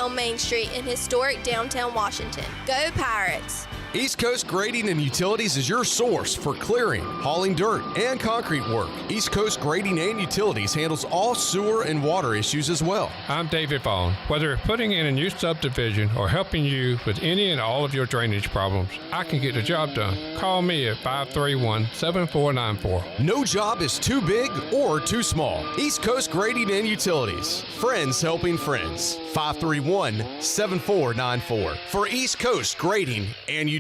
in historic downtown Washington. Go Pirates! East Coast Grading and Utilities is your source for clearing, hauling dirt, and concrete work. East Coast Grading and Utilities handles all sewer and water issues as well. I'm David Vaughn. Whether putting in a new subdivision or helping you with any and all of your drainage problems, I can get the job done. Call me at 531-7494. No job is too big or too small. East Coast Grading and Utilities. Friends helping friends. 531-7494 for East Coast Grading and Utilities.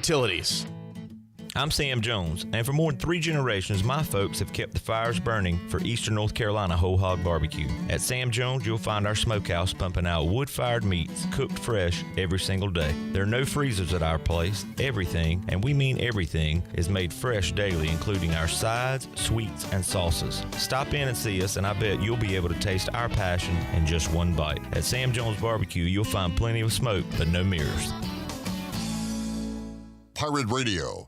I'm Sam Jones, and for more than 3 generations, my folks have kept the fires burning for Eastern North Carolina Whole Hog Barbecue. At Sam Jones, you'll find our smokehouse pumping out wood-fired meats, cooked fresh every single day. There are no freezers at our place. Everything, and we mean everything, is made fresh daily, including our sides, sweets, and sauces. Stop in and see us, and I bet you'll be able to taste our passion in just one bite. At Sam Jones Barbecue, you'll find plenty of smoke, but no mirrors. Pirate Radio.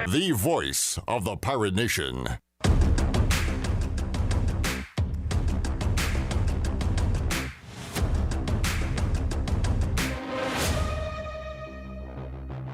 The voice of the Pirate Nation.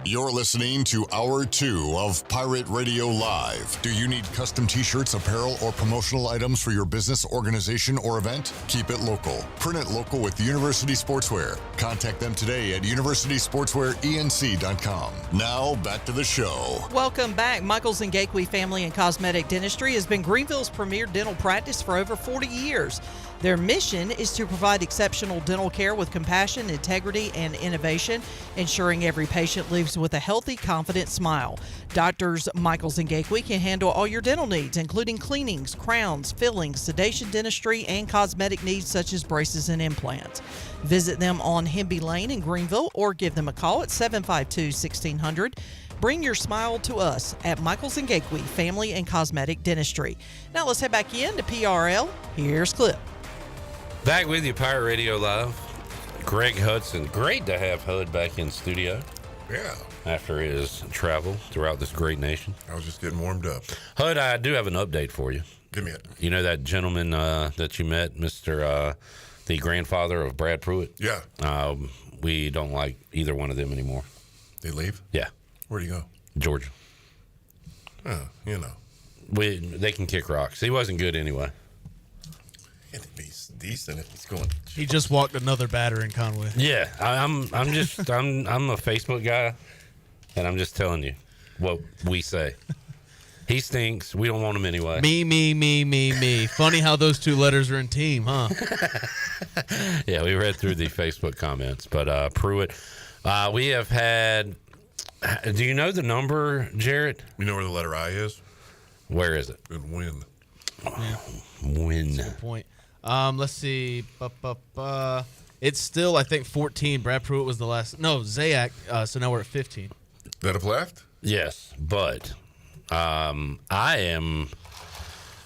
You're listening to Hour 2 of Pirate Radio Live. Do you need custom t-shirts, apparel, or promotional items for your business, organization, or event? Keep it local. Print it local with University Sportswear. Contact them today at universitysportswearenc.com. Now, back to the show. Welcome back. Michaels and Gateway Family and Cosmetic Dentistry has been Greenville's premier dental practice for over 40 years. Their mission is to provide exceptional dental care with compassion, integrity, and innovation, ensuring every patient leaves with a healthy, confident smile. Doctors Michaels and Gateway can handle all your dental needs, including cleanings, crowns, fillings, sedation dentistry, and cosmetic needs such as braces and implants. Visit them on Hemby Lane in Greenville or give them a call at 752-1600. Bring your smile to us at Michaels and Gateway Family and Cosmetic Dentistry. Now let's head back in to PRL. Here's Clip. Back with you, Pirate Radio Live. Greg Hudson. Great to have Hud back in studio. Yeah. After his travel throughout this great nation. I was just getting warmed up. Hud, I do have an update for you. Give me it. You know that gentleman that you met, Mr. The grandfather of Brad Pruitt? Yeah. We don't like either one of them anymore. They leave? Yeah. Where'd he go? Georgia. Oh, you know. They can kick rocks. He wasn't good anyway. He's decent if he's going. He just walked another batter in Conway. Yeah, I'm a Facebook guy, and I'm just telling you what we say. He stinks. We don't want him anyway. Me. Funny how those two letters are in team, huh? Yeah, we read through the Facebook comments, but Pruitt, we have had. Do you know the number, Jarrett? You know where the letter I is? Where is it? Good win. Yeah. Win. That's a good point. Let's see. It's still, I think, 14. Brad Pruitt was the last. No, Zayak. So now we're at 15. That have left? Yes, but I am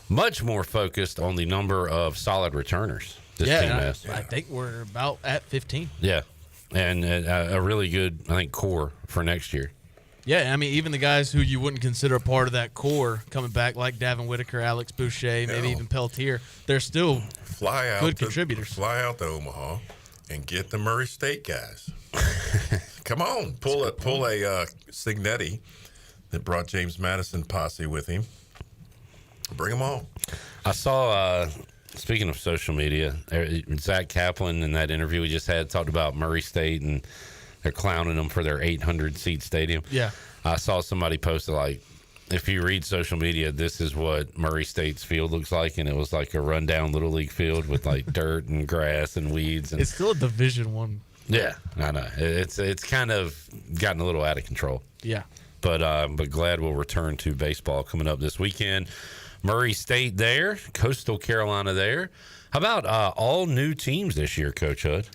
much more focused on the number of solid returners this team has. I think we're about at 15. Yeah, and a really good, I think, core for next year. Yeah, I mean, even the guys who you wouldn't consider a part of that core coming back, like Davin Whitaker, Alex Boucher, maybe even Peltier, they're still good contributors. Fly out to Omaha and get the Murray State guys. Come on, pull a Signetti that brought James Madison posse with him. Bring them all. I saw, speaking of social media, Zach Kaplan in that interview we just had talked about Murray State and they're clowning them for their 800-seat stadium. Yeah. I saw somebody posted, like, if you read social media, this is what Murray State's field looks like, and it was like a rundown Little League field with, like, dirt and grass and weeds. And it's still a Division I. Yeah, I know. It's kind of gotten a little out of control. Yeah. but glad we'll return to baseball coming up this weekend. Murray State there, Coastal Carolina there. How about all new teams this year, Coach Hud?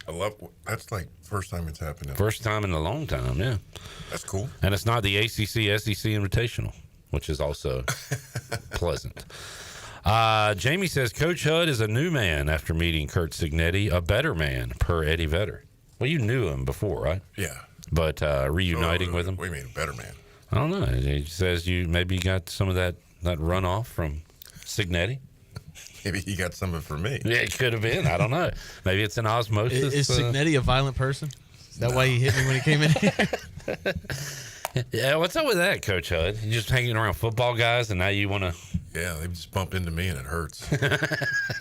That's like first time it's happened. First time in a long time, yeah. That's cool. And it's not the ACC SEC Invitational, which is also pleasant. Jamie says Coach Hud is a new man after meeting Kurt Signetti, a better man per Eddie Vedder. Well, you knew him before, right? Yeah. But reuniting with him? What do you mean, better man? I don't know. He says you maybe got some of that runoff from Signetti. Maybe he got some of it from me. Yeah, it could have been. I don't know. Maybe it's an osmosis. Is Signetti a violent person? Is that why he hit me when he came in here? Yeah, what's up with that, Coach Hud? You just hanging around football guys, and now you want to... Yeah, they just bump into me, and it hurts.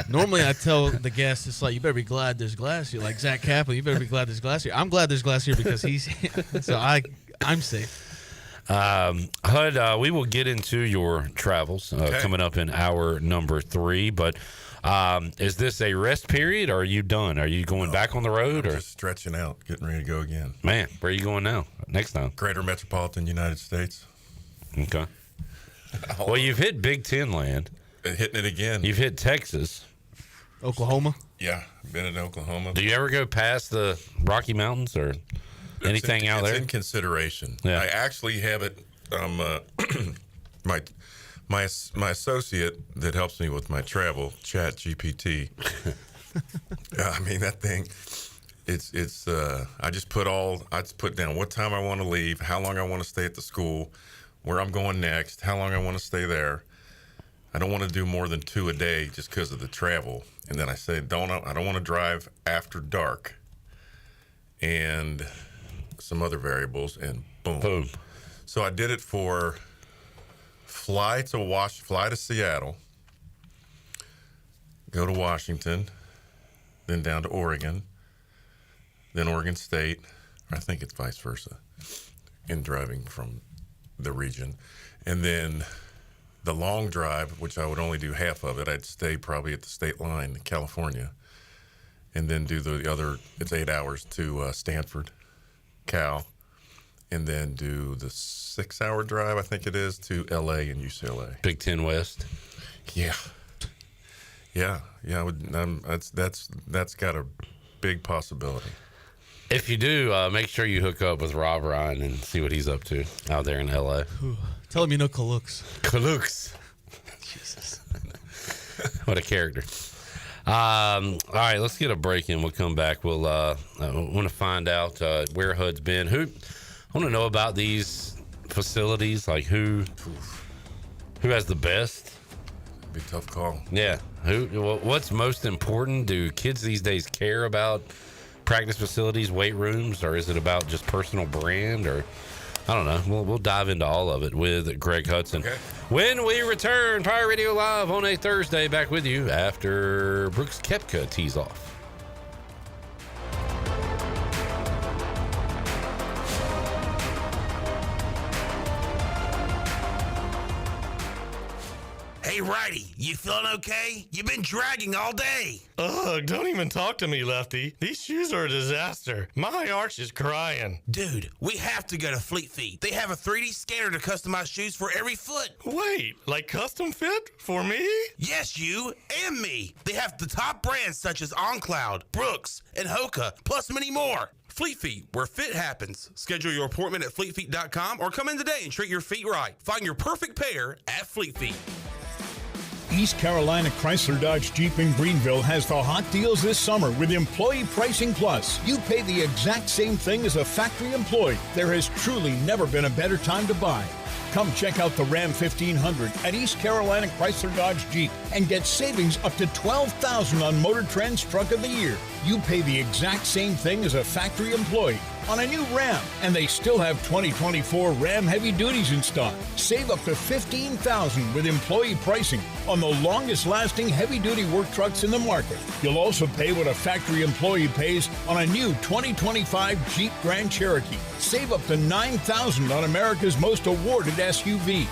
Normally, I tell the guests, it's like, you better be glad there's glass here. Like Zach Kaplan, you better be glad there's glass here. I'm glad there's glass here because he's so I'm safe. Hud, we will get into your travels coming up in hour number 3, but is this a rest period, or are you done? Are you going back on the road? I'm just stretching out, getting ready to go again. Man, where are you going now, next time? Greater Metropolitan United States. Okay. Well, you've hit Big Ten land. Hitting it again. You've hit Texas. Oklahoma? Yeah, been in Oklahoma. Do you ever go past the Rocky Mountains or anything out there? It's in consideration. Yeah. I actually have it. My associate that helps me with my travel, Chat GPT. I mean, that thing. It's. I just put down what time I want to leave, how long I want to stay at the school, where I'm going next, how long I want to stay there. I don't want to do more than 2 a day just because of the travel. And then I say, I don't want to drive after dark. And some other variables, and boom. So I did it for fly to Seattle, go to Washington, then down to Oregon, then Oregon State, or I think it's vice versa, in driving from the region. And then the long drive, which I would only do half of it, I'd stay probably at the state line in California, and then do the other, it's 8 hours to Stanford, Cal, and then do the 6-hour drive, I think it is, to LA and UCLA. Big Ten West. Yeah. That's got a big possibility. If you do, make sure you hook up with Rob Ryan and see what he's up to out there in LA. Tell him you know Kalooks. Jesus. What a character. All right, let's get a break in. We'll come back. We'll want to find out where Hud's been. I want to know about these facilities, like who has the best. It'd be a tough call. Yeah. What's most important? Do kids these days care about practice facilities, weight rooms, or is it about just personal brand? Or I don't know. We'll dive into all of it with Greg Hudson. Okay. When we return, Pirate Radio Live on a Thursday, back with you after Brooks Koepka tees off. Hey, Righty, you feeling okay? You've been dragging all day. Ugh, don't even talk to me, Lefty. These shoes are a disaster. My arch is crying. Dude, we have to go to Fleet Feet. They have a 3D scanner to customize shoes for every foot. Wait, like custom fit? For me? Yes, you and me. They have the top brands such as OnCloud, Brooks, and Hoka, plus many more. Fleet Feet, where fit happens. Schedule your appointment at fleetfeet.com or come in today and treat your feet right. Find your perfect pair at Fleet Feet. East Carolina Chrysler Dodge Jeep in Greenville has the hot deals this summer with Employee Pricing Plus. You pay the exact same thing as a factory employee. There has truly never been a better time to buy. Come check out the Ram 1500 at East Carolina Chrysler Dodge Jeep and get savings up to $12,000 on Motor Trend's Truck of the Year. You pay the exact same thing as a factory employee on a new Ram, and they still have 2024 Ram Heavy Duties in stock. Save up to $15,000 with employee pricing on the longest-lasting heavy-duty work trucks in the market. You'll also pay what a factory employee pays on a new 2025 Jeep Grand Cherokee. Save up to $9,000 on America's most awarded SUV.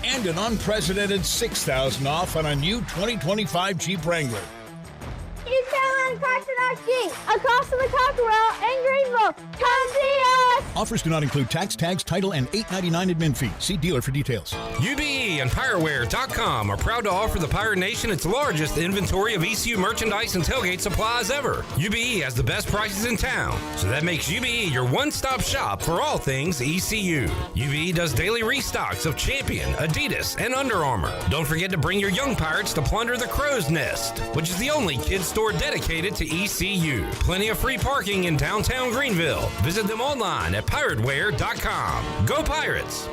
And an unprecedented $6,000 off on a new 2025 Jeep Wrangler. You tell and Chrysler Jeep across from the Cockerell in Greenville. Come see us! Offers do not include tax, tags, title, and $8.99 admin fee. See dealer for details. UBE and PirateWare.com are proud to offer the Pirate Nation its largest inventory of ECU merchandise and tailgate supplies ever. UBE has the best prices in town, so that makes UBE your one-stop shop for all things ECU. UBE does daily restocks of Champion, Adidas, and Under Armour. Don't forget to bring your young Pirates to plunder the Crow's Nest, which is the only kids store dedicated to ECU. Plenty of free parking in downtown Greenville. Visit them online at PirateWare.com. Go Pirates!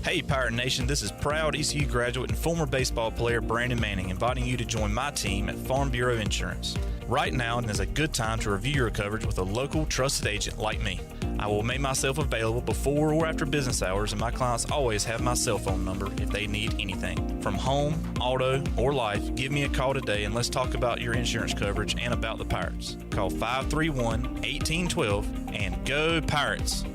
Hey Pirate Nation, this is proud ECU graduate and former baseball player Brandon Manning inviting you to join my team at Farm Bureau Insurance. Right now is a good time to review your coverage with a local trusted agent like me. I will make myself available before or after business hours, and my clients always have my cell phone number if they need anything. From home, auto, or life, give me a call today and let's talk about your insurance coverage and about the Pirates. Call 531-1812 and go Pirates!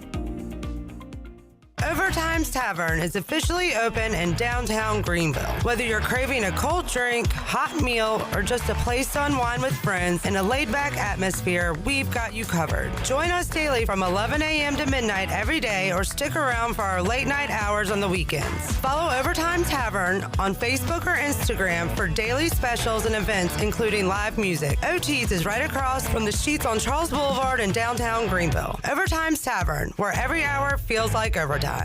Overtime's Tavern is officially open in downtown Greenville. Whether you're craving a cold drink, hot meal, or just a place to unwind with friends in a laid-back atmosphere, we've got you covered. Join us daily from 11 a.m. to midnight every day, or stick around for our late-night hours on the weekends. Follow Overtime Tavern on Facebook or Instagram for daily specials and events, including live music. OT's is right across from the Sheets on Charles Boulevard in downtown Greenville. Overtime's Tavern, where every hour feels like overtime.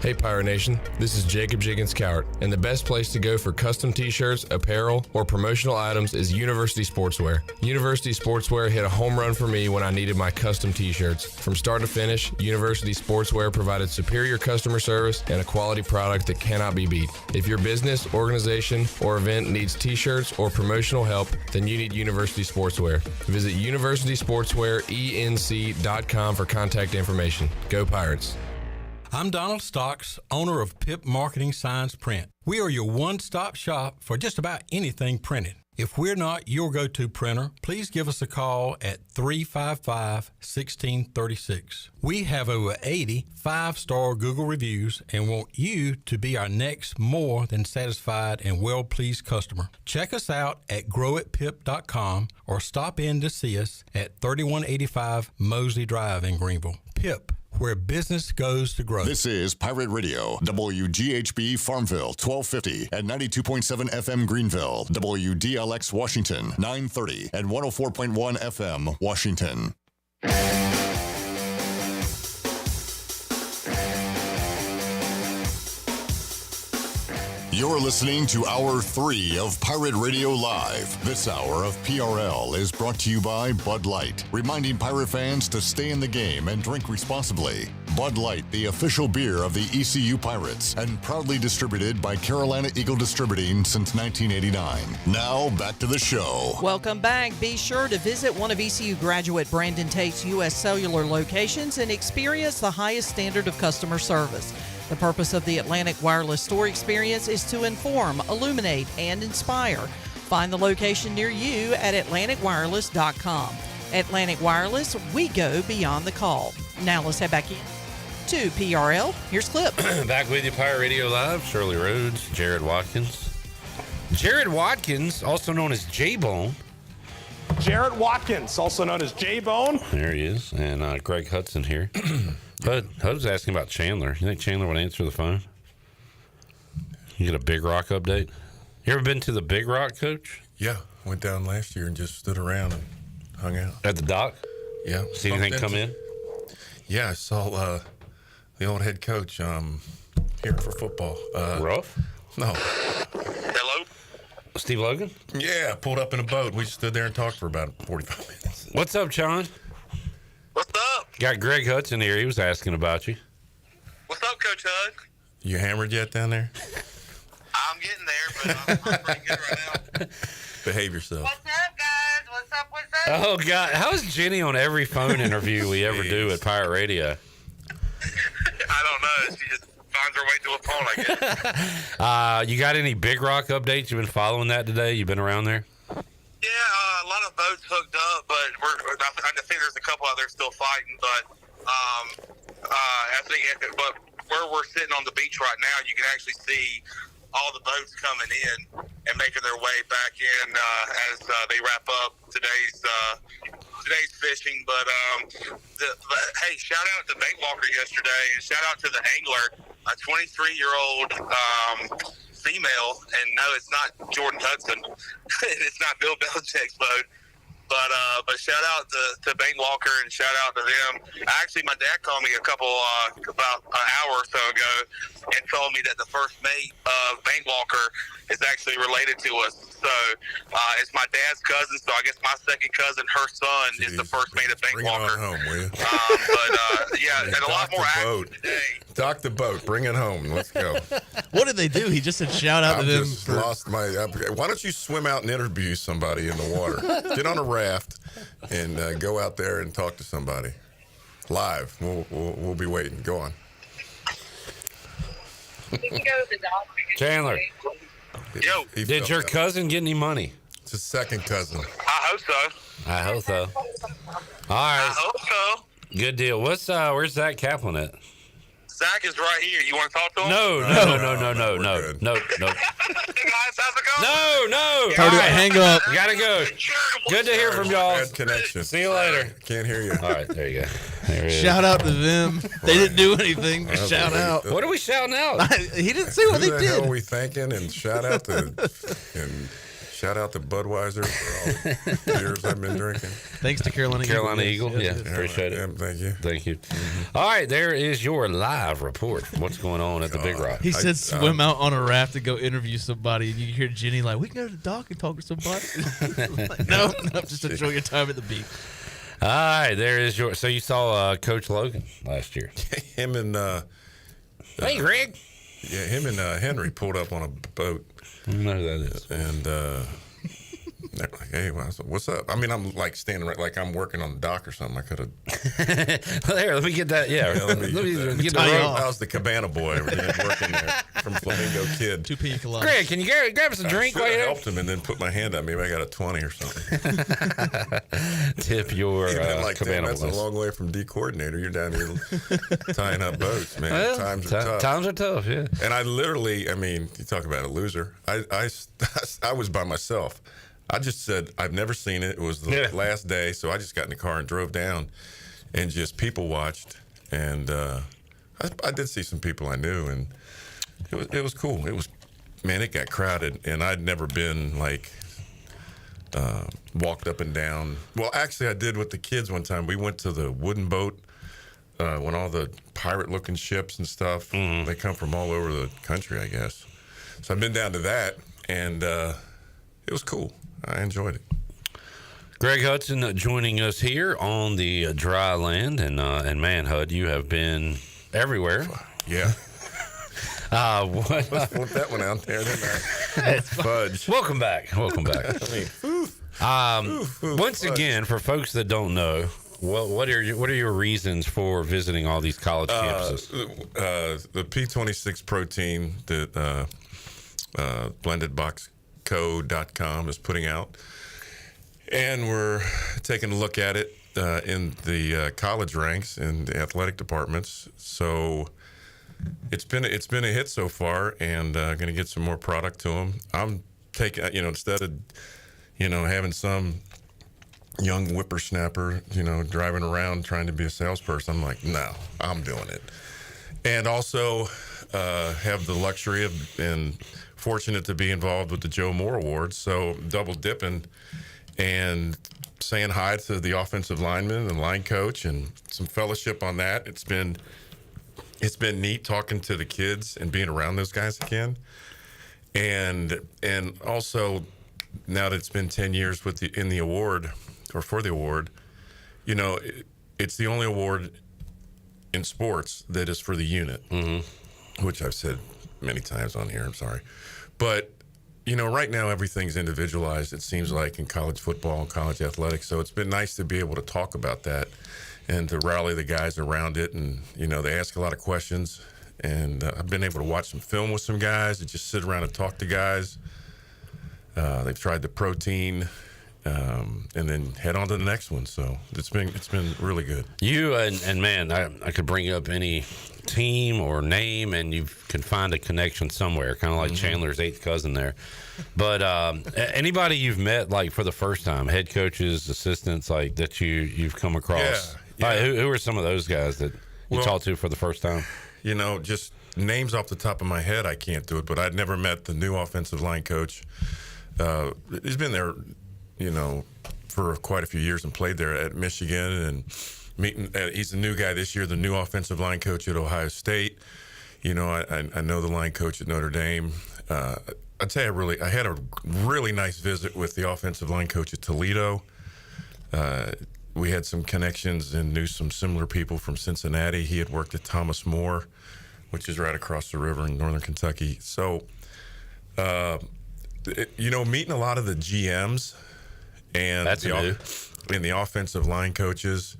Hey Pirate Nation, this is Jacob Jiggins Cowart, and the best place to go for custom t-shirts, apparel, or promotional items is University Sportswear. University Sportswear hit a home run for me when I needed my custom t-shirts. From start to finish, University Sportswear provided superior customer service and a quality product that cannot be beat. If your business, organization, or event needs t-shirts or promotional help, then you need University Sportswear. Visit universitysportswearenc.com for contact information. Go Pirates! I'm Donald Stocks, owner of Pip Marketing Signs Print. We are your one-stop shop for just about anything printed. If we're not your go-to printer, please give us a call at 355-1636. We have over 80 five-star Google reviews and want you to be our next more than satisfied and well-pleased customer. Check us out at growatpip.com or stop in to see us at 3185 Mosley Drive in Greenville. Pip, where business goes to grow. This is Pirate Radio, WGHB Farmville, 1250 and 92.7 FM Greenville, WDLX Washington, 930 and 104.1 FM Washington. You're listening to Hour 3 of Pirate Radio Live. This hour of PRL is brought to you by Bud Light, reminding Pirate fans to stay in the game and drink responsibly. Bud Light, the official beer of the ECU Pirates, and proudly distributed by Carolina Eagle Distributing since 1989. Now, back to the show. Welcome back. Be sure to visit one of ECU graduate Brandon Tate's U.S. Cellular locations and experience the highest standard of customer service. The purpose of the Atlantic Wireless Store experience is to inform, illuminate, and inspire. Find the location near you at AtlanticWireless.com. Atlantic Wireless, we go beyond the call. Now let's head back in to PRL. Here's Clip. Back with you, Pirate Radio Live. Shirley Rhodes, Jared Watkins. Jared Watkins, also known as J-Bone. Jared Watkins, also known as J-Bone. There he is. And Greg Hudson here. But Hud's asking about Chandler. You think Chandler would answer the phone? You get a Big Rock update? You ever been to the Big Rock, Coach? Yeah, went down last year and just stood around and hung out. At the dock? Yeah. See anything come in? Yeah, I saw the old head coach here for football. Ruff? No. Hello? Steve Logan? Yeah, pulled up in a boat. We stood there and talked for about 45 minutes. What's up, Sean? What's up? Got Greg Hudson here. He was asking about you. What's up, Coach Hud? You hammered yet down there? I'm getting there, but I'm pretty good right now. Behave yourself. What's up, guys? What's up? Oh, God. How's Jenny on every phone interview we ever do at Pirate Radio? I don't know. She just finds her way to a phone, I guess. You got any Big Rock updates? You've been following that today? You've been around there? Yeah, a lot of boats hooked up, but I think there's a couple out there still fighting. But but where we're sitting on the beach right now, you can actually see all the boats coming in. and making their way back in as they wrap up today's fishing. But hey, shout out to Bankwalker yesterday, and shout out to the angler, a 23-year-old female, and no, it's not Jordan Hudson. It's not Bill Belichick's boat. But shout out to Bankwalker and shout out to them. Actually, my dad called me about an hour or so ago and told me that the first mate of Bankwalker is actually related to us. So it's my dad's cousin. So I guess my second cousin, her son, is the first mate of Bankwalker. Bring it on home, will you? Yeah, and a lot more action today. Dock the boat. Bring it home. Let's go. What did they do? He just said shout out to them. Lost my. Why don't you swim out and interview somebody in the water? Get on a raft and go out there and talk to somebody live. We'll be waiting. Go on. Chandler. Yo. Did your cousin get any money? It's his second cousin. I hope so. I hope so. All right. I hope so. Good deal. Where's Zach Kaplan at? Zach is right here. You want to talk to him? No. No. All right, hang up. Gotta go. Good to hear from y'all. Bad connection. See you later. Can't hear you. All right, there you go. There it is. Shout out to them. They didn't do anything. But shout out. What are we shouting out? He didn't say what they Who the hell did. are we thanking? And shout out to Budweiser for all the beers I've been drinking. Thanks to Carolina Eagle. Yes, Yeah, appreciate it. Yeah, thank you. Thank you. All right, there is your live report from what's going on at the Big Rock. He said swim out on a raft to go interview somebody, and you hear Jenny like, we can go to the dock and talk to somebody. Like, no, just enjoy your time at the beach. All right, there is your. So you saw Coach Logan last year. Him and hey, Greg. Yeah, him and Henry pulled up on a boat. I don't know who that is. And they're like, hey, what's up? I mean, I'm like standing right, like I'm working on the dock or something. I could have. There, let me get that. Yeah, let me get the rope. I was the cabana boy working there from Flamingo Kid. 2 pina coladas. Greg, can you grab us a drink? I helped him and then put my hand up. Maybe I got a 20 or something. Tip your like cabana that's boys. a long way from D coordinator. You're down here tying up boats, man. Well, times are tough. Times are tough, yeah. And I literally, I mean, you talk about a loser. I was by myself. I just said, I've never seen it. It was the last day, so I just got in the car and drove down and just people watched. And I did see some people I knew, and it was cool. It was, man, it got crowded, and I'd never been, like, walked up and down. Well, actually, I did with the kids one time. We went to the wooden boat when all the pirate-looking ships and stuff, they come from all over the country, I guess. So I've been down to that, and it was cool. I enjoyed it. Greg Hudson joining us here on the dry land, and man, Hud, you have been everywhere. Yeah. What? Let's flip that one out there, didn't I? Fudge. Welcome back. Once again, for folks that don't know, what are your reasons for visiting all these college campuses? The P26 protein that blendedboxco.com is putting out, and we're taking a look at it in the college ranks and the athletic departments. So it's been a hit so far, and going to get some more product to them. I'm taking, instead of having some young whippersnapper driving around trying to be a salesperson, I'm like, no, I'm doing it. And also have the luxury of and fortunate to be involved with the Joe Moore Awards, so double dipping and saying hi to the offensive lineman and line coach and some fellowship on that. It's been neat talking to the kids and being around those guys again, and also now that it's been 10 years for the award, it's the only award in sports that is for the unit, which I've said many times on here. I'm sorry. But, right now everything's individualized, it seems like, in college football and college athletics. So it's been nice to be able to talk about that and to rally the guys around it. And, they ask a lot of questions. And I've been able to watch some film with some guys and just sit around and talk to guys. They've tried the protein. and then head on to the next one. So it's been really good. You and man, I could bring up any team or name, and you can find a connection somewhere, kind of like Chandler's eighth cousin there. But anybody you've met like for the first time, head coaches, assistants, like that you've come across. Yeah. Who are some of those guys that you talked to for the first time? You know, just names off the top of my head, I can't do it. But I'd never met the new offensive line coach. He's been there, you know, for quite a few years and played there at Michigan, and he's the new guy this year, the new offensive line coach at Ohio State. You know, I know the line coach at Notre Dame. I'd say I had a really nice visit with the offensive line coach at Toledo. We had some connections and knew some similar people from Cincinnati. He had worked at Thomas More, which is right across the river in northern Kentucky. So, you know, meeting a lot of the GMs and the offensive line coaches,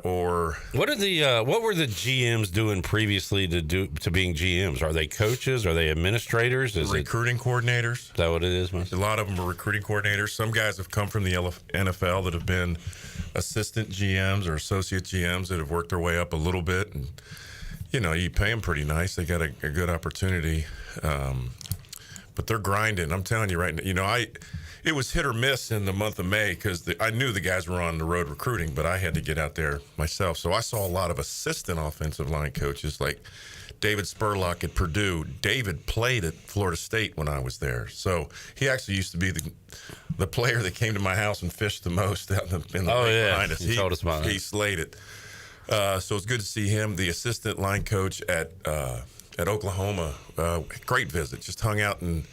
or what were the GMs doing previously to being GMs? Are they coaches? Are they administrators? Recruiting coordinators? Is that what it is? A lot of them are recruiting coordinators. Some guys have come from the NFL that have been assistant GMs or associate GMs that have worked their way up a little bit, and you know, you pay them pretty nice. They got a good opportunity, but they're grinding. I'm telling you right now. You know, it was hit or miss in the month of May because I knew the guys were on the road recruiting, but I had to get out there myself. So I saw a lot of assistant offensive line coaches like David Spurlock at Purdue. David played at Florida State when I was there. So he actually used to be the player that came to my house and fished the most out in the lake behind us. He told us about that. He slayed it. So it's good to see him. The assistant line coach at Oklahoma, great visit. Just hung out and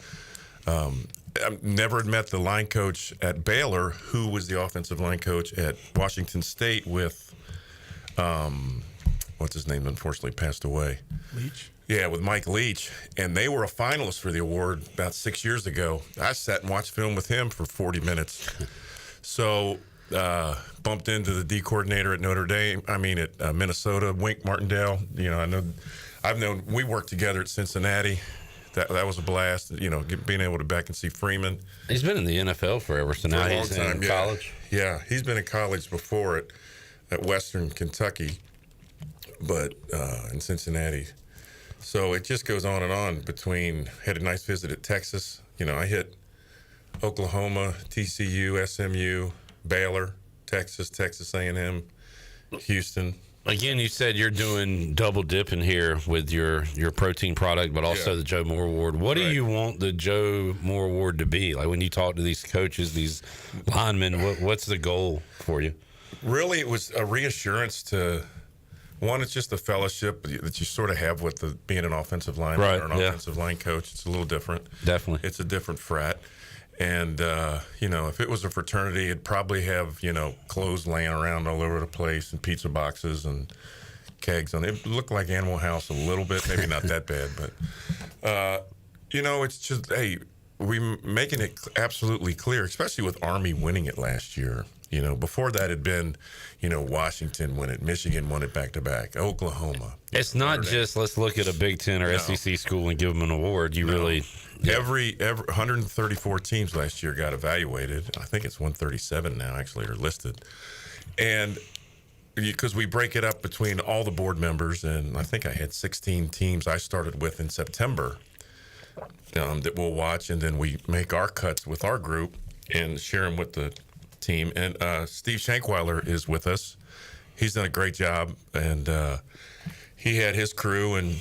I never had met the line coach at Baylor, who was the offensive line coach at Washington State with, what's his name, unfortunately passed away. Leach? Yeah, with Mike Leach. And they were a finalist for the award about 6 years ago. I sat and watched film with him for 40 minutes. So bumped into the D coordinator at at Minnesota, Wink Martindale. You know, we worked together at Cincinnati. That was a blast, you know, being able to back and see Freeman. He's been in the NFL forever, so now he's in college. Yeah, he's been in college before at Western Kentucky, but in Cincinnati. So it just goes on and on had a nice visit at Texas. You know, I hit Oklahoma, TCU, SMU, Baylor, Texas A&M, Houston. Again, you said you're doing double dipping here with your protein product, but also the Joe Moore Award. What do you want the Joe Moore Award to be? Like when you talk to these coaches, these linemen, what's the goal for you? Really, it was a reassurance to, one, it's just a fellowship that you sort of have with being an offensive lineman or an offensive line coach. It's a little different. Definitely. It's a different frat. And, you know, if it was a fraternity, it'd probably have, you know, clothes laying around all over the place and pizza boxes and kegs on it. It looked like Animal House a little bit, maybe not that bad. But, you know, it's just, hey, we're making it absolutely clear, especially with Army winning it last year. You know, before that had been, you know, Washington won it, Michigan won it back-to-back, Oklahoma. It's not just let's look at a Big Ten or SEC school and give them an award. You really... Every 134 teams last year got evaluated. I think it's 137 now, actually, are listed. And because we break it up between all the board members, and I think I had 16 teams I started with in September that we'll watch, and then we make our cuts with our group and share them with the team. And Steve Shankweiler is with us. He's done a great job, and he had his crew, and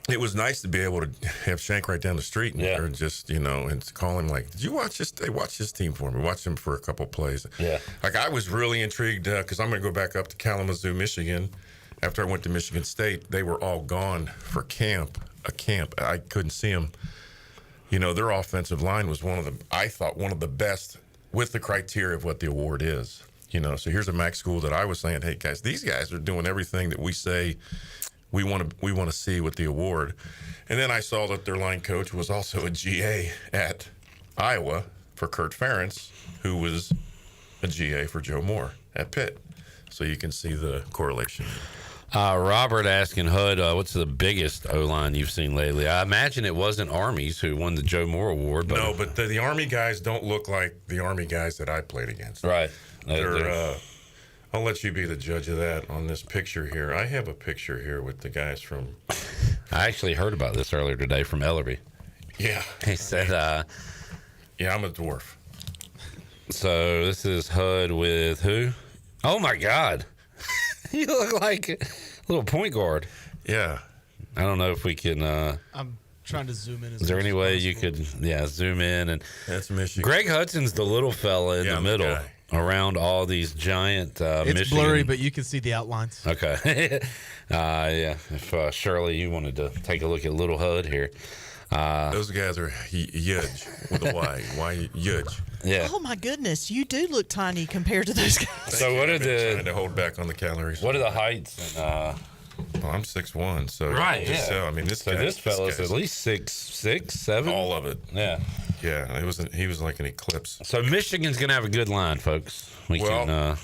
it was nice to be able to have Shank right down the street and just, you know, and call him like, did you watch this? Hey, watch this team for me. Watch him for a couple of plays. Yeah. Like, I was really intrigued because I'm going to go back up to Kalamazoo, Michigan. After I went to Michigan State, they were all gone for a camp. I couldn't see them. You know, their offensive line was I thought one of the best with the criteria of what the award is. You know, so here's a MAC school that I was saying, hey, guys, these guys are doing everything that we say we want to see with the award. And then I saw that their line coach was also a GA at Iowa for Kurt Ferentz, who was a GA for Joe Moore at Pitt. So you can see the correlation. Robert asking Hud, what's the biggest O-line you've seen lately? I imagine it wasn't Army's who won the Joe Moore Award. But No, but the Army guys don't look like the Army guys that I played against. Right. I'll let you be the judge of that on this picture here. I have a picture here with the guys from... I actually heard about this earlier today from Ellerby. Yeah. He said... yeah, I'm a dwarf. So this is Hud with who? Oh, my God. You look like a little point guard. Yeah. I don't know if we can... I'm trying to zoom in. Is there any way you could, zoom in? And that's Michigan. Greg Hudson's the little fella in the middle around all these giant It's Michigan. blurry, but you can see the outlines. Okay. Yeah. If Shirley, you wanted to take a look at little Hud here. Those guys are huge with a Y. Why huge? Yeah. Oh my goodness, you do look tiny compared to those guys. So what are the trying to hold back on the calories? What are the heights? And, well, I'm 6'1", so right. just Yeah. so, I mean, this fella's guy's at least 6'6", 7". all of it. Yeah. Yeah. He was like an eclipse. So Michigan's gonna have a good line, folks. Yeah,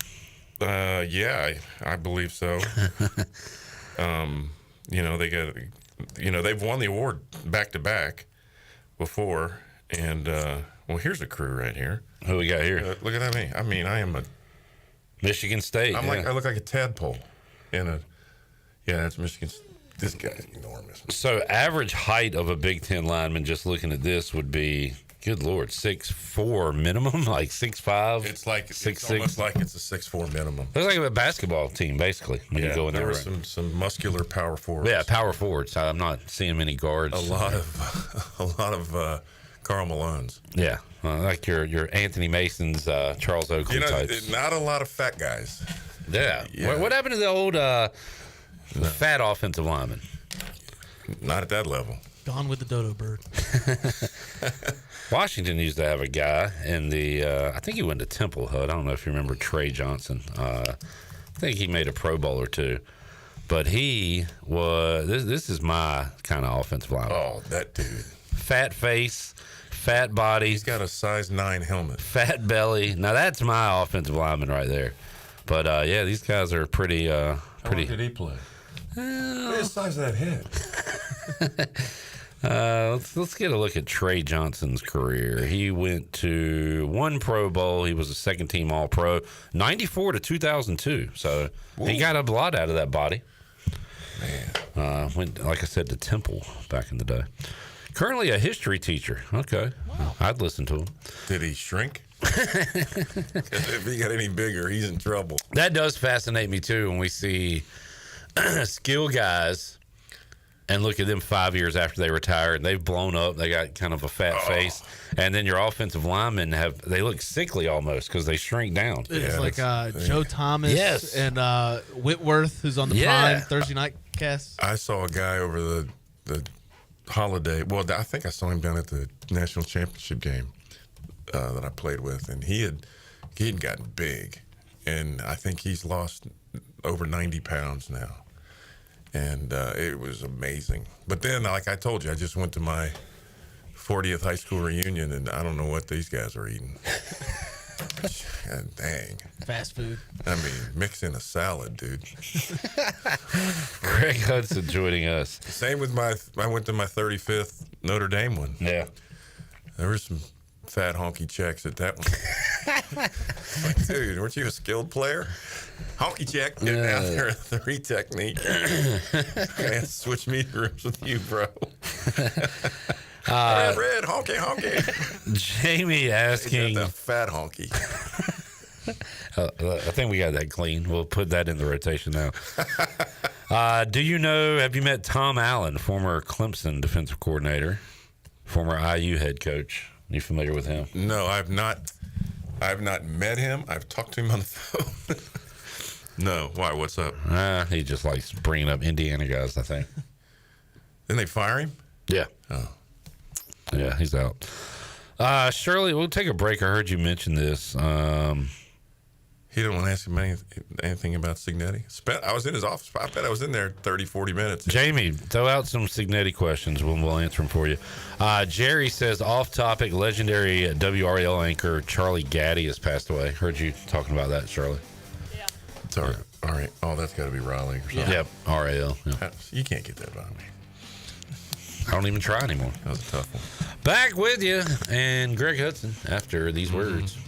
I believe so. They got. They've won the award back to back before, and well, here's a crew right here. Who we got here? Look at me. I mean, I am a Michigan State. I look like a tadpole in a. Yeah, that's Michigan. This guy's enormous. So average height of a Big Ten lineman, just looking at this, would be, good Lord, 6'4" minimum, like 6'5". It's like 6'6". It's almost like it's a 6'4" minimum. It's like a basketball team, basically. When you go in there there, were some muscular power forwards. Yeah, power forwards. I'm not seeing many guards. A lot of Karl Malones. Yeah, like your Anthony Mason's, Charles Oakley types. Not a lot of fat guys. Yeah. What happened to the old fat offensive lineman? Not at that level. Gone with the dodo bird. Washington used to have a guy in the, I think he went to Temple, Hud. I don't know if you remember Trey Johnson. I think he made a Pro Bowl or two. But he was, this is my kind of offensive lineman. Oh, that dude. Fat face, fat body. He's got a size 9 helmet. Fat belly. Now that's my offensive lineman right there. But yeah, these guys are pretty. How long did he play? Look at the size of that head. Let's get a look at Trey Johnson's career. He went to one Pro Bowl. He was a second team All Pro, 94 to 2002. So he got a lot out of that body. Man, went, like I said, to Temple back in the day. Currently a history teacher. Okay, wow. I'd listen to him. Did he shrink? If he got any bigger, he's in trouble. That does fascinate me too when we see skill guys and look at them 5 years after they retired and they've blown up. They got kind of a fat face, and then your offensive linemen they look sickly almost because they shrink down. It's like Joe Thomas, yes, and Whitworth, who's on the Prime Thursday night cast. I saw a guy over the holiday. Well, I think I saw him down at the national championship game that I played with, and he had gotten big, and I think he's lost over 90 pounds now. And it was amazing. But then, like I told you, I just went to my 40th high school reunion, and I don't know what these guys are eating. God dang. Fast food. I mean, mix in a salad, dude. Greg Hudson joining us. Same with I went to my 35th Notre Dame one. Yeah. There were some fat honky checks at that one. Like, dude, weren't you a skilled player? Honky check, getting out there at 3 technique. Man, switch meet rooms with you, bro. Red, honky, honky. Jamie asking. The fat honky. I think we got that clean. We'll put that in the rotation now. Have you met Tom Allen, former Clemson defensive coordinator, former IU head coach? You familiar with him? No, I've not met him. I've talked to him on the phone. No. Why? What's up? He just likes bringing up Indiana guys, I think. Didn't they fire him? Yeah. Oh. Yeah, he's out. Shirley, we'll take a break. I heard you mention this. He didn't want to ask him anything about Signetti. I was in his office. I bet I was in there 30, 40 minutes. Jamie, throw out some Signetti questions. We'll answer them for you. Jerry says, off topic, legendary WRL anchor Charlie Gaddy has passed away. Heard you talking about that, Shirley. Yeah. All right. Oh, that's got to be Raleigh or something. Yep, RAL. Yeah. You can't get that by me. I don't even try anymore. That was a tough one. Back with you and Greg Hudson after these words.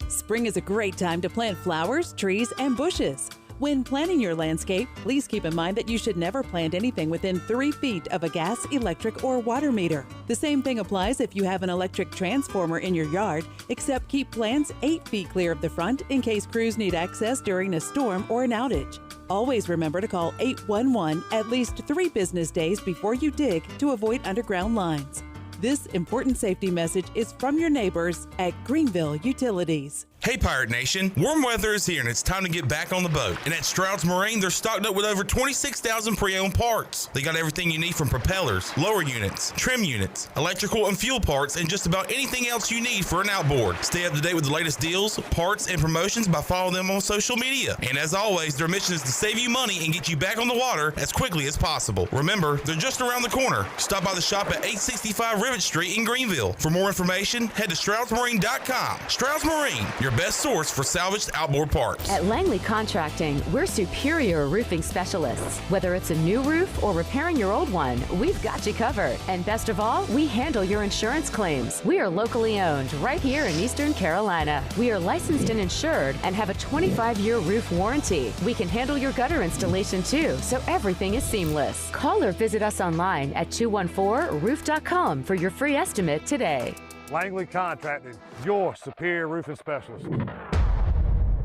Spring is a great time to plant flowers, trees, and bushes. When planning your landscape, please keep in mind that you should never plant anything within 3 feet of a gas, electric, or water meter. The same thing applies if you have an electric transformer in your yard, except keep plants 8 feet clear of the front in case crews need access during a storm or an outage. Always remember to call 811 at least 3 business days before you dig to avoid underground lines. This important safety message is from your neighbors at Greenville Utilities. Hey Pirate Nation, warm weather is here and it's time to get back on the boat. And at Stroud's Marine, they're stocked up with over 26,000 pre-owned parts. They got everything you need from propellers, lower units, trim units, electrical and fuel parts, and just about anything else you need for an outboard. Stay up to date with the latest deals, parts, and promotions by following them on social media. And as always, their mission is to save you money and get you back on the water as quickly as possible. Remember, they're just around the corner. Stop by the shop at 865 Rivet Street in Greenville. For more information, head to StroudsMarine.com. Stroud's Marine, your best source for salvaged outboard parts. At Langley Contracting, we're superior roofing specialists. Whether it's a new roof or repairing your old one, we've got you covered. And best of all, we handle your insurance claims. We are locally owned right here in Eastern Carolina. We are licensed and insured and have a 25-year roof warranty. We can handle your gutter installation too, so everything is seamless. Call or visit us online at 214roof.com for your free estimate today. Langley Contracting, your superior roofing specialist.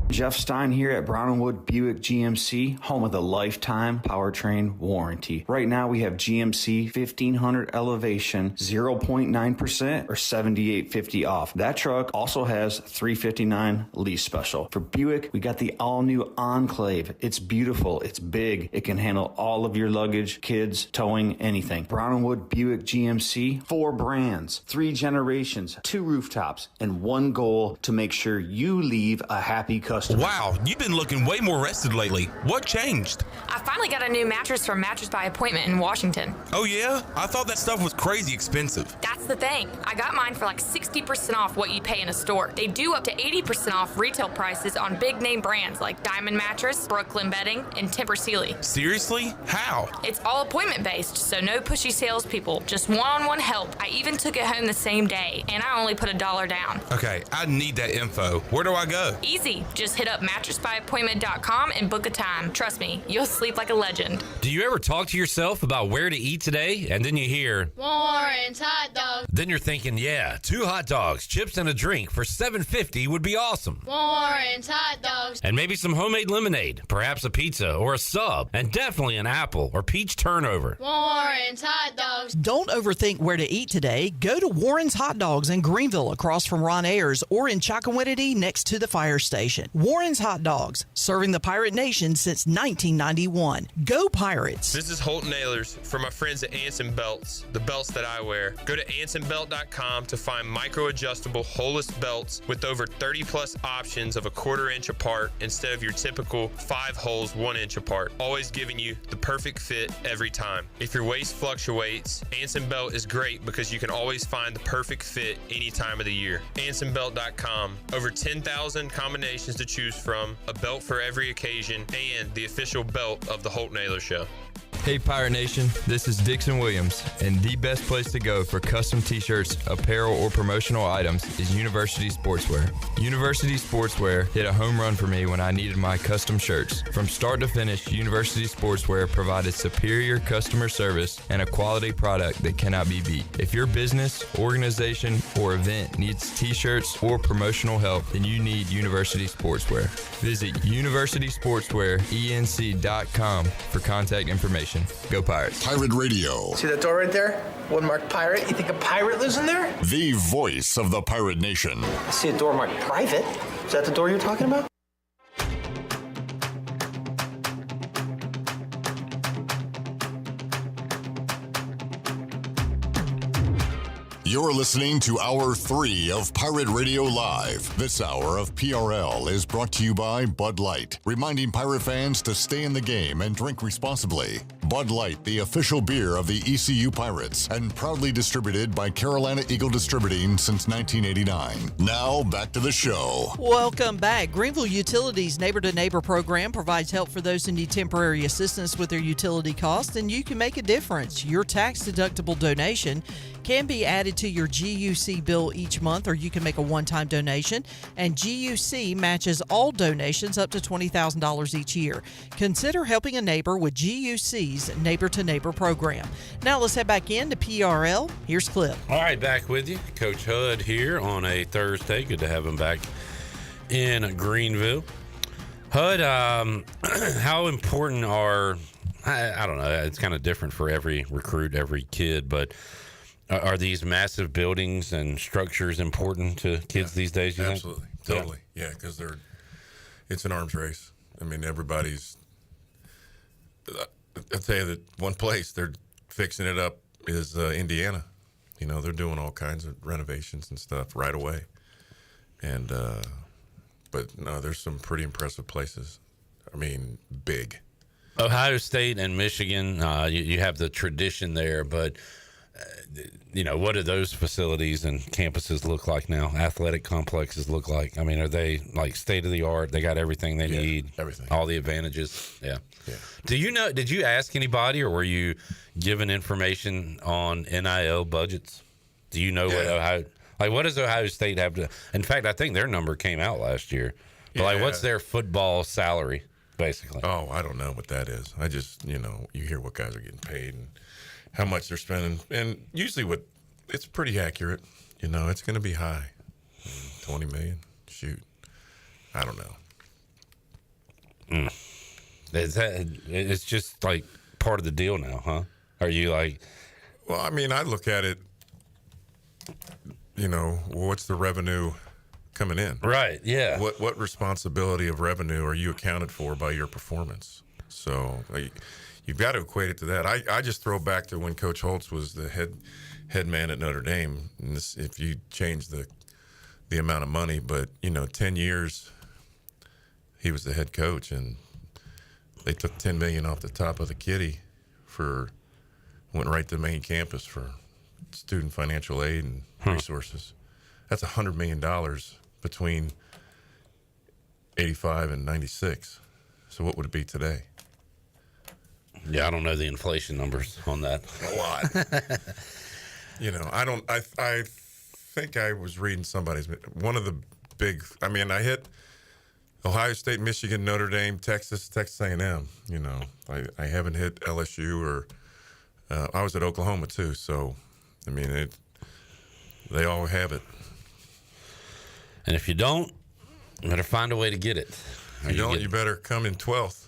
Jeff Stein here at Brown & Wood Buick GMC, home of the lifetime powertrain warranty. Right now we have GMC 1500 Elevation 0.9% or $78.50 off. That truck also has $359 lease special. For Buick, we got the all-new Enclave. It's beautiful, it's big, it can handle all of your luggage, kids, towing, anything. Brown & Wood Buick GMC, 4 brands, 3 generations, 2 rooftops, and 1 goal to make sure you leave a happy customer. Wow, you've been looking way more rested lately. What changed? I finally got a new mattress from Mattress by Appointment in Washington. Oh yeah? I thought that stuff was crazy expensive. That's the thing. I got mine for like 60% off what you pay in a store. They do up to 80% off retail prices on big name brands like Diamond Mattress, Brooklyn Bedding, and Tempur Sealy. Seriously? How? It's all appointment based, so no pushy salespeople, just one-on-one help. I even took it home the same day, and I only put $1 down. Okay, I need that info. Where do I go? Easy. Just hit up mattressbyappointment.com and book a time. Trust me, you'll sleep like a legend. Do you ever talk to yourself about where to eat today? And then you hear, Warren's hot dogs. then you're thinking, yeah, 2 hot dogs, chips, and a drink for $7.50 would be awesome. Warren's hot dogs. And maybe some homemade lemonade, perhaps a pizza or a sub, and definitely an apple or peach turnover. Warren's hot dogs. Don't overthink where to eat today. Go to Warren's Hot Dogs in Greenville across from Ron Ayers or in Chocowinity next to the fire station. Warren's Hot Dogs, serving the Pirate Nation since 1991. Go Pirates! This is Holt Nailers for my friends at Anson Belts, the belts that I wear. Go to AnsonBelt.com to find micro-adjustable holeless belts with over 30 plus options of a 1/4 inch apart instead of your typical 5 holes 1 inch apart, always giving you the perfect fit every time. If your waist fluctuates, Anson Belt is great because you can always find the perfect fit any time of the year. AnsonBelt.com, over 10,000 combinations to choose from, a belt for every occasion, and the official belt of the Holt Nailor Show. Hey Pirate Nation, this is Dixon Williams, and the best place to go for custom t-shirts, apparel, or promotional items is University Sportswear. University Sportswear hit a home run for me when I needed my custom shirts. From start to finish, University Sportswear provided superior customer service and a quality product that cannot be beat. If your business, organization, or event needs t-shirts or promotional help, then you need University Sportswear. Visit universitysportswearenc.com for contact information. Go Pirates. Pirate Radio. See that door right there? One marked pirate. You think a pirate lives in there? The voice of the Pirate Nation. I see a door marked private. Is that the door you're talking about? You're listening to Hour 3 of Pirate Radio Live. This hour of PRL is brought to you by Bud Light, reminding pirate fans to stay in the game and drink responsibly. Bud Light, the official beer of the ECU Pirates, and proudly distributed by Carolina Eagle Distributing since 1989. Now, back to the show. Welcome back. Greenville Utilities Neighbor to Neighbor program provides help for those who need temporary assistance with their utility costs, and you can make a difference. Your tax-deductible donation can be added to your GUC bill each month, or you can make a one-time donation, and GUC matches all donations up to $20,000 each year. Consider helping a neighbor with GUC's Neighbor to Neighbor program. Now let's head back into PRL. Here's Cliff. All right, back with you. Coach Hud here on a Thursday. Good to have him back in Greenville. Hud, how important are, I don't know, it's kind of different for every recruit, every kid, but are these massive buildings and structures important to kids these days, you Absolutely. think? Totally. Yeah, because it's an arms race. I mean, everybody's, I'll tell you that one place they're fixing it up is Indiana. You know, they're doing all kinds of renovations and stuff right away. And, but no, there's some pretty impressive places. I mean, big. Ohio State and Michigan, you have the tradition there, but you know, what do those facilities and campuses look like now? Athletic complexes look like? I mean, are they like state of the art? They got everything they need, everything, all the advantages. Yeah. Do you know? Did you ask anybody, or were you given information on NIL budgets? Do you know what Ohio? Like, what does Ohio State have to? In fact, I think their number came out last year. But like, what's their football salary, basically? Oh, I don't know what that is. I just, you know, you hear what guys are getting paid and how much they're spending, and usually it's pretty accurate. You know, it's going to be high. 20 million. Shoot, I don't know. It's just like part of the deal now, huh? Are you like? Well, I mean, I look at it. You know, what's the revenue coming in? Right. Yeah. What responsibility of revenue are you accounted for by your performance? So you've got to equate it to that. I just throw back to when Coach Holtz was the head man at Notre Dame. And this, if you change the amount of money, but you know, 10 years he was the head coach, and they took $10 million off the top of the kitty went right to the main campus for student financial aid and resources. That's $100 million between 85 and 96. So what would it be today? Yeah, I don't know the inflation numbers on that. A lot. You know, I think I was reading one of the big, I mean, I hit Ohio State, Michigan, Notre Dame, Texas A&M. You know, I haven't hit LSU or I was at Oklahoma too. So, I mean, they all have it. And if you don't, you better find a way to get it. If you don't, you better come in 12th.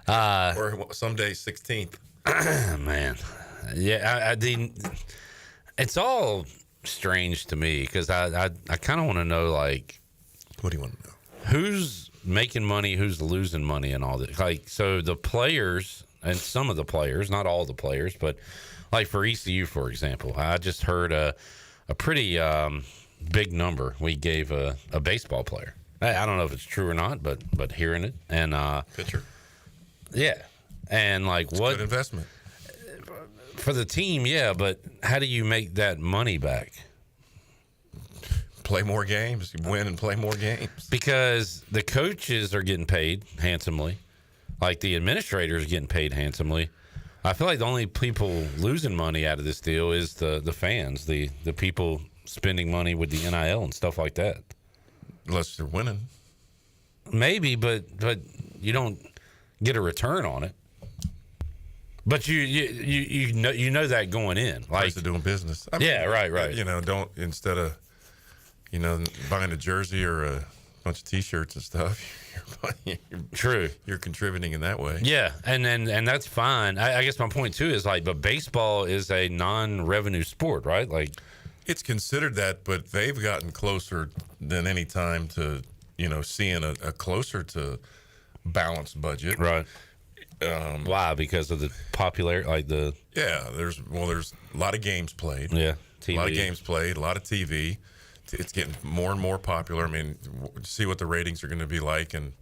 Or someday 16th. Man. Yeah, it's all strange to me because I kind of want to know, like, what do you want to know? Who's making money, who's losing money, and all that. Like, so the players, and some of the players, not all the players, but like for ECU, for example, I just heard a pretty big number we gave a baseball player. I don't know if it's true or not, but hearing it and pitcher, yeah, and like it's what good investment for the team, yeah. But how do you make that money back? Play more games, win and play more games. Because the coaches are getting paid handsomely, like the administrators are getting paid handsomely. I feel like the only people losing money out of this deal is the fans, the people spending money with the NIL and stuff like that. Unless they're winning. Maybe, but you don't get a return on it. But you know that going in. Like they're doing business. I mean, yeah, right. You know, don't, instead of, you know, buying a jersey or a bunch of T-shirts and stuff, True. You're contributing in that way. Yeah, and that's fine. I guess my point too is like, but baseball is a non-revenue sport, right? Like, it's considered that, but they've gotten closer than any time to, you know, seeing a closer to balanced budget. Right. Why? Because of the popularity, like the. Yeah, there's a lot of games played. Yeah, TV. A lot of games played, a lot of TV. It's getting more and more popular. I mean, see what the ratings are going to be like, and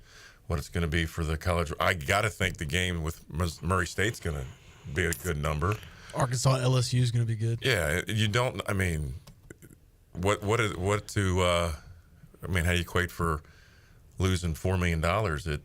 what it's going to be for the college. I got to think the game with Murray State's going to be a good number. Arkansas LSU is going to be good. Yeah, you don't. I mean, how do you equate for losing $4 million at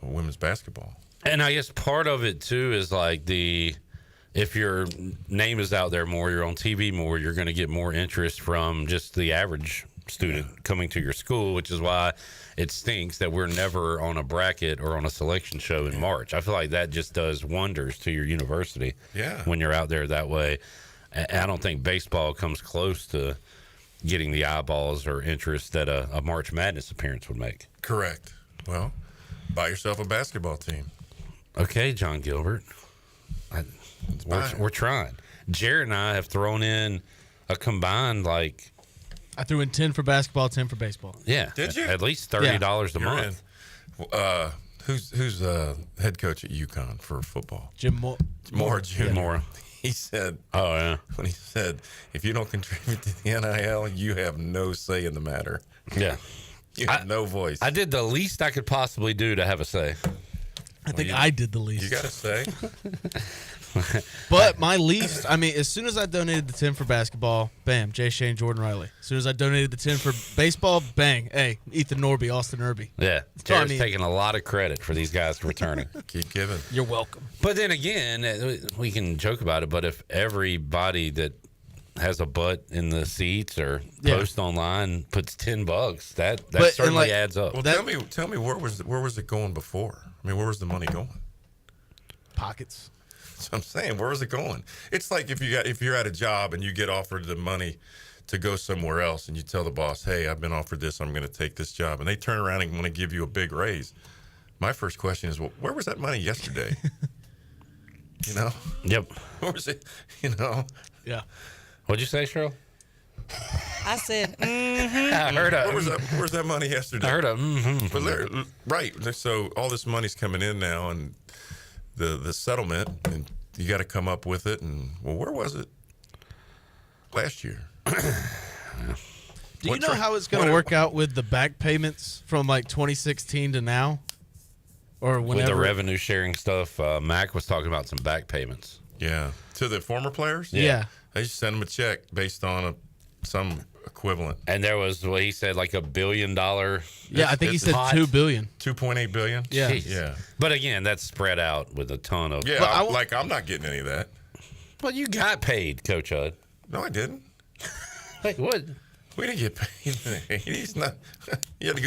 women's basketball? And I guess part of it too is like if your name is out there more, you're on TV more, you're going to get more interest from just the average student coming to your school, which is why it stinks that we're never on a bracket or on a selection show in March. I feel like that just does wonders to your university when you're out there that way. I don't think baseball comes close to getting the eyeballs or interest that a March Madness appearance would make. Correct. Well, buy yourself a basketball team. Okay, John Gilbert. We're trying. Jared and I have thrown in a combined, I threw in 10 for basketball, 10 for baseball. Yeah. Did you? At least $30 a month. Who's head coach at UConn for football? Jim Moore. Jim Moore. He said, when he said, if you don't contribute to the NIL, you have no say in the matter. Yeah. You have no voice. I did the least I could possibly do to have a say. I think I did the least. You got to say. But my least, as soon as I donated the 10 for basketball, bam, Jay Shane, Jordan Riley. As soon as I donated the 10 for baseball, bang, hey, Ethan Norby, Austin Irby. Yeah. Jared's taking a lot of credit for these guys returning. Keep giving. You're welcome. But then again, we can joke about it, but if everybody that has a butt in the seats or post online puts $10, that certainly adds up. Well, tell me where was it going before? Where was the money going? Pockets. So I'm saying, where was it going? It's like if you're at a job and you get offered the money to go somewhere else, and you tell the boss, "Hey, I've been offered this. I'm going to take this job," and they turn around and want to give you a big raise. My first question is, well, where was that money yesterday? Yep. Where was it? Yeah. What'd you say, Cheryl? I said, I heard a. Where's that money yesterday? I heard a. Right. So all this money's coming in now, and the settlement, and you got to come up with it. And where was it last year? Do you know how it's going to work out with the back payments from 2016 to now, or whenever? With the revenue sharing stuff, Mac was talking about some back payments. Yeah, to the former players. Yeah. They just send them a check based on some equivalent. And there was he said $1 billion. Yeah, I think he said $2 billion. $2.8 billion. Yeah. Jeez. Yeah. But again, that's spread out with a ton of. Yeah, I'm not getting any of that. Well, you got paid, Coach Hud. No, I didn't. Wait, what? We didn't get paid. He's not. You had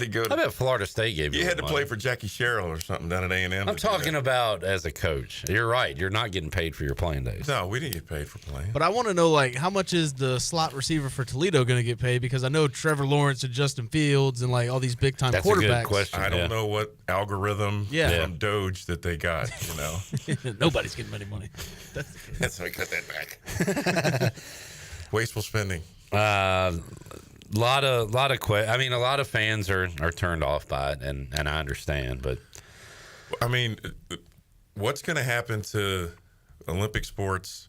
to go to. I bet Florida State gave you. You had to money. play for Jackie Sherrill or something down at A&M. I'm talking about as a coach. You're right. You're not getting paid for your playing days. No, we didn't get paid for playing. But I want to know, how much is the slot receiver for Toledo going to get paid? Because I know Trevor Lawrence and Justin Fields and all these big time quarterbacks. A good question. I don't know what algorithm from Doge that they got. Nobody's getting any money. That's why I cut that back. Wasteful spending. A lot of fans are turned off by it, and I understand, but what's going to happen to Olympic sports,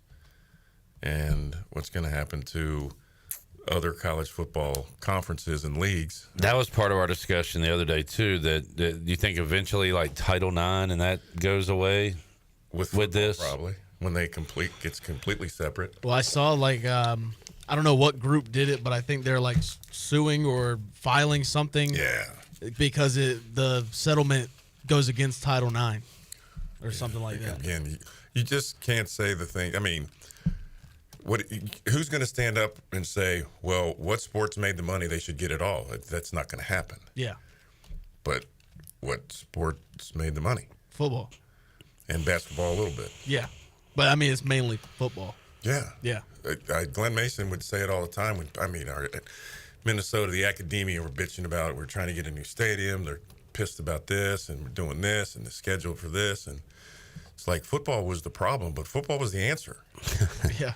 and what's going to happen to other college football conferences and leagues? That was part of our discussion the other day too. That you think eventually Title IX and that goes away with this, probably when they gets completely separate. Well, I saw I don't know what group did it, but I think they're suing or filing something. Yeah. Because the settlement goes against Title IX or something like that. Again, you just can't say the thing. Who's going to stand up and say, well, what sports made the money? They should get it all. That's not going to happen. Yeah. But what sports made the money? Football. And basketball a little bit. Yeah. But, it's mainly football. Yeah. Yeah. Glenn Mason would say it all the time. Minnesota, the academia were bitching about it. We're trying to get a new stadium. They're pissed about this, and we're doing this, and the schedule for this. And it's like football was the problem, but football was the answer. Yeah.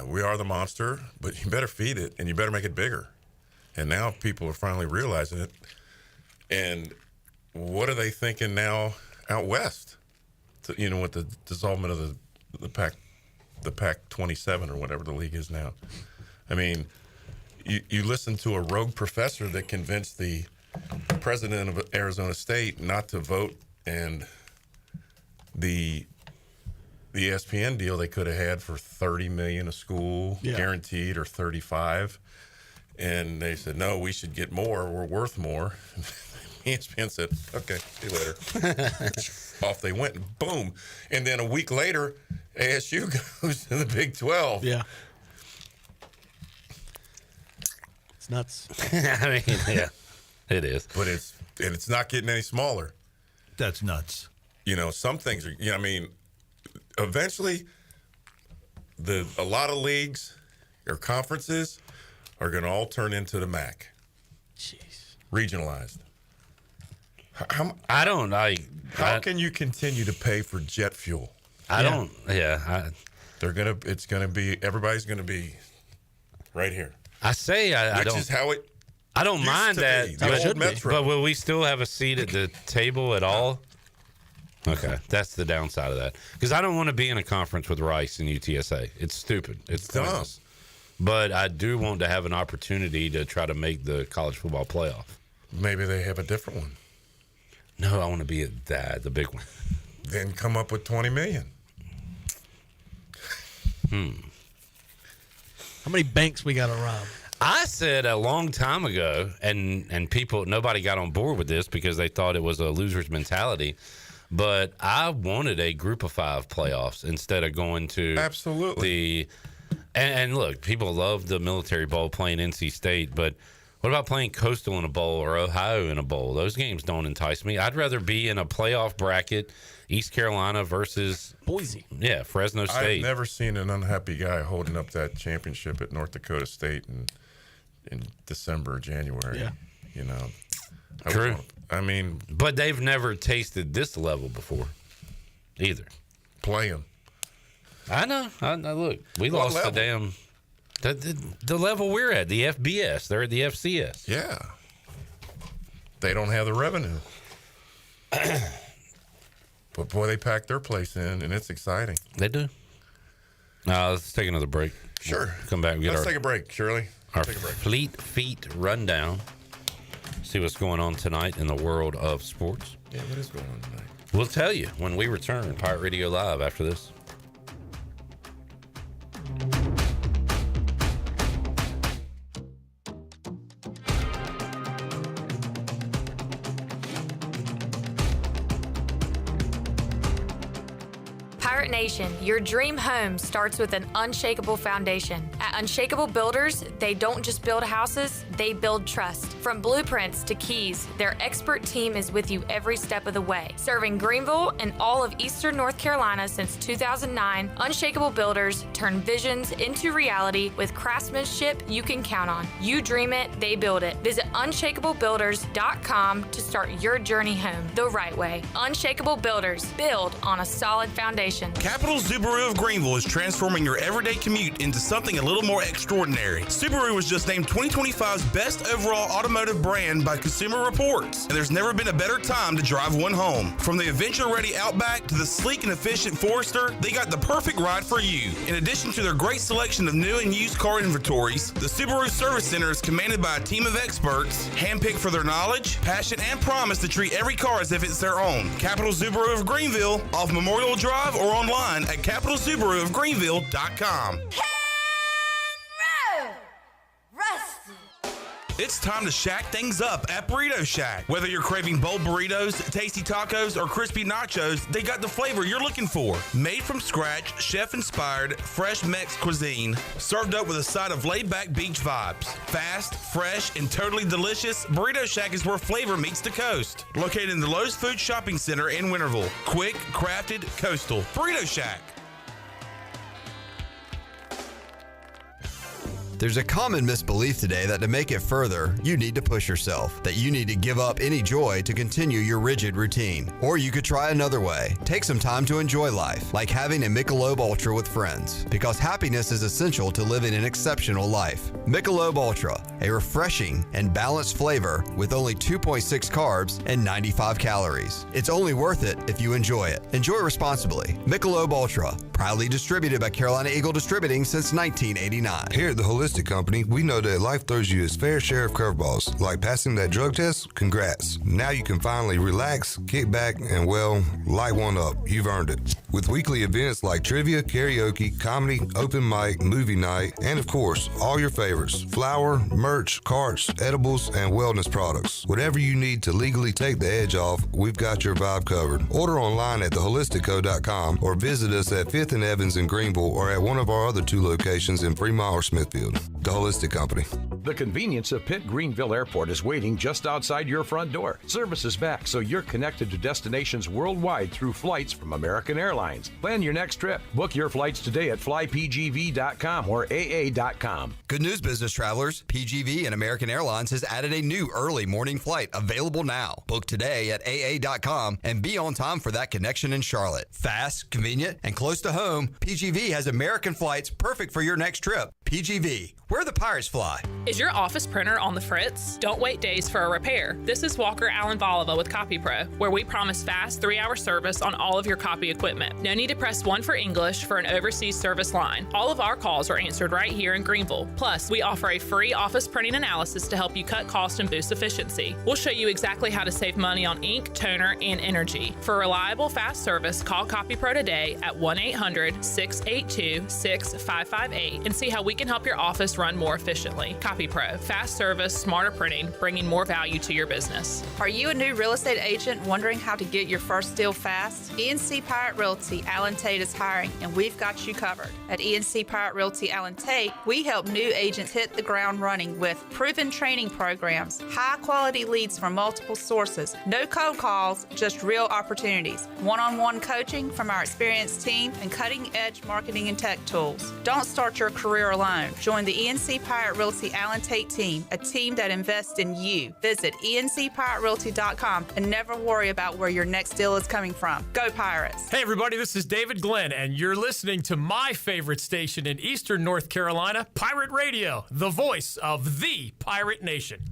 We are the monster, but you better feed it, and you better make it bigger. And now people are finally realizing it. And what are they thinking now out west? With the dissolvement of the Pac-27 or whatever the league is now. You listen to a rogue professor that convinced the president of Arizona State not to vote, and the ESPN deal they could have had for $30 million a school, guaranteed, or 35, and they said no, we should get more. We're worth more. ESPN said, okay, see you later. Off they went, and boom. And then a week later, ASU goes to the Big 12. Yeah. It's nuts. I mean, yeah, it is. But it's not getting any smaller. That's nuts. You know, some things are, I mean, eventually a lot of leagues or conferences are going to all turn into the MAC. Jeez. Regionalized. How can you continue to pay for jet fuel? Everybody's going to be right here. I don't mind that, but will we still have a seat at the table at all? Okay, that's the downside of that. Because I don't want to be in a conference with Rice and UTSA. It's stupid. It's dumb. But I do want to have an opportunity to try to make the college football playoff. Maybe they have a different one. No, I want to be at the big one. Then come up with $20 million. How many banks we got to rob? I said a long time ago, and nobody got on board with this because they thought it was a loser's mentality. But I wanted a group of 5 playoffs instead of going to and look, people love the Military Bowl playing NC State, but what about playing Coastal in a bowl or Ohio in a bowl? Those games don't entice me. I'd rather be in a playoff bracket, East Carolina versus Boise. Yeah, Fresno State. I've never seen an unhappy guy holding up that championship at North Dakota State in December or January. Yeah. You know. True. But they've never tasted this level before either. Play them. I know. Look, we lost level? the level we're at, the FBS. They're at the FCS. Yeah. They don't have the revenue. But boy, they packed their place in, and it's exciting. They do. Let's take another break. Sure. Come back and get Let's take a break, Shirley. Our take a break. Fleet Feet rundown. See what's going on tonight in the world of sports. Yeah, what is going on tonight? We'll tell you when we return. Pirate Radio Live after this. Pirate Nation, your dream home starts with an unshakable foundation. At Unshakable Builders, they don't just build houses, they build trust. From blueprints to keys, their expert team is with you every step of the way. Serving Greenville and all of Eastern North Carolina since 2009, Unshakable Builders turn visions into reality with craftsmanship you can count on. You dream it, they build it. Visit unshakablebuilders.com to start your journey home the right way. Unshakable Builders, build on a solid foundation. Capital Subaru of Greenville is transforming your everyday commute into something a little more extraordinary. Subaru was just named 2025's best overall automotive brand by Consumer Reports, and there's never been a better time to drive one home. From the adventure-ready Outback to the sleek and efficient Forester, they got the perfect ride for you. In addition to their great selection of new and used car inventories, the Subaru Service Center is commanded by a team of experts, handpicked for their knowledge, passion, and promise to treat every car as if it's their own. Capital Subaru of Greenville, off Memorial Drive, or online at capitalsubaruofgreenville.com. It's time to shack things up at Burrito Shack. Whether you're craving bold burritos, tasty tacos, or crispy nachos, they got the flavor you're looking for. Made from scratch, chef-inspired, fresh Mex cuisine, served up with a side of laid-back beach vibes. Fast, fresh, and totally delicious, Burrito Shack is where flavor meets the coast. Located in the Lowe's Food Shopping Center in Winterville. Quick, crafted, coastal. Burrito Shack. There's a common misbelief today that to make it further, you need to push yourself, that you need to give up any joy to continue your rigid routine. Or you could try another way. Take some time to enjoy life, like having a Michelob Ultra with friends, because happiness is essential to living an exceptional life. Michelob Ultra, a refreshing and balanced flavor with only 2.6 carbs and 95 calories. It's only worth it if you enjoy it. Enjoy responsibly. Michelob Ultra, proudly distributed by Carolina Eagle Distributing since 1989. Here at the Holistic Holistic Company, we know that life throws you its fair share of curveballs. Like passing that drug test? Congrats. Now you can finally relax, kick back, and well, light one up. You've earned it. With weekly events like trivia, karaoke, comedy, open mic, movie night, and of course, all your favorites: flour, merch, carts, edibles, and wellness products. Whatever you need to legally take the edge off, we've got your vibe covered. Order online at theholisticco.com or visit us at 5th and Evans in Greenville or at one of our other 2 locations in Fremont or Smithfield. The Holistic Company. The convenience of Pitt Greenville Airport is waiting just outside your front door. Service is back, so you're connected to destinations worldwide through flights from American Airlines. Plan your next trip. Book your flights today at flypgv.com or aa.com. Good news, business travelers. PGV and American Airlines has added a new early morning flight available now. Book today at aa.com and be on time for that connection in Charlotte. Fast, convenient, and close to home, PGV has American flights perfect for your next trip. PGV, where the Pirates fly. Is your office printer on the fritz? Don't wait days for a repair. This is Walker Allen Volova with CopyPro, where we promise fast 3-hour service on all of your copy equipment. No need to press 1 for English for an overseas service line. All of our calls are answered right here in Greenville. Plus, we offer a free office printing analysis to help you cut cost and boost efficiency. We'll show you exactly how to save money on ink, toner, and energy. For reliable, fast service, call CopyPro today at 1-800-682-6558 and see how we can help your office run more efficiently. CopyPro, fast service, smarter printing, bringing more value to your business. Are you a new real estate agent wondering how to get your first deal fast? ENC Pirate Realty Allen Tate is hiring, and we've got you covered. At ENC Pirate Realty Allen Tate, we help new agents hit the ground running with proven training programs, high-quality leads from multiple sources, no cold calls, just real opportunities, one-on-one coaching from our experienced team, and cutting-edge marketing and tech tools. Don't start your career alone. Join the ENC Pirate Realty Allen Tate team, a team that invests in you. Visit encpiraterealty.com and never worry about where your next deal is coming from. Go Pirates! Hey everybody, this is David Glenn, and you're listening to my favorite station in Eastern North Carolina, Pirate Radio, the voice of the Pirate Nation.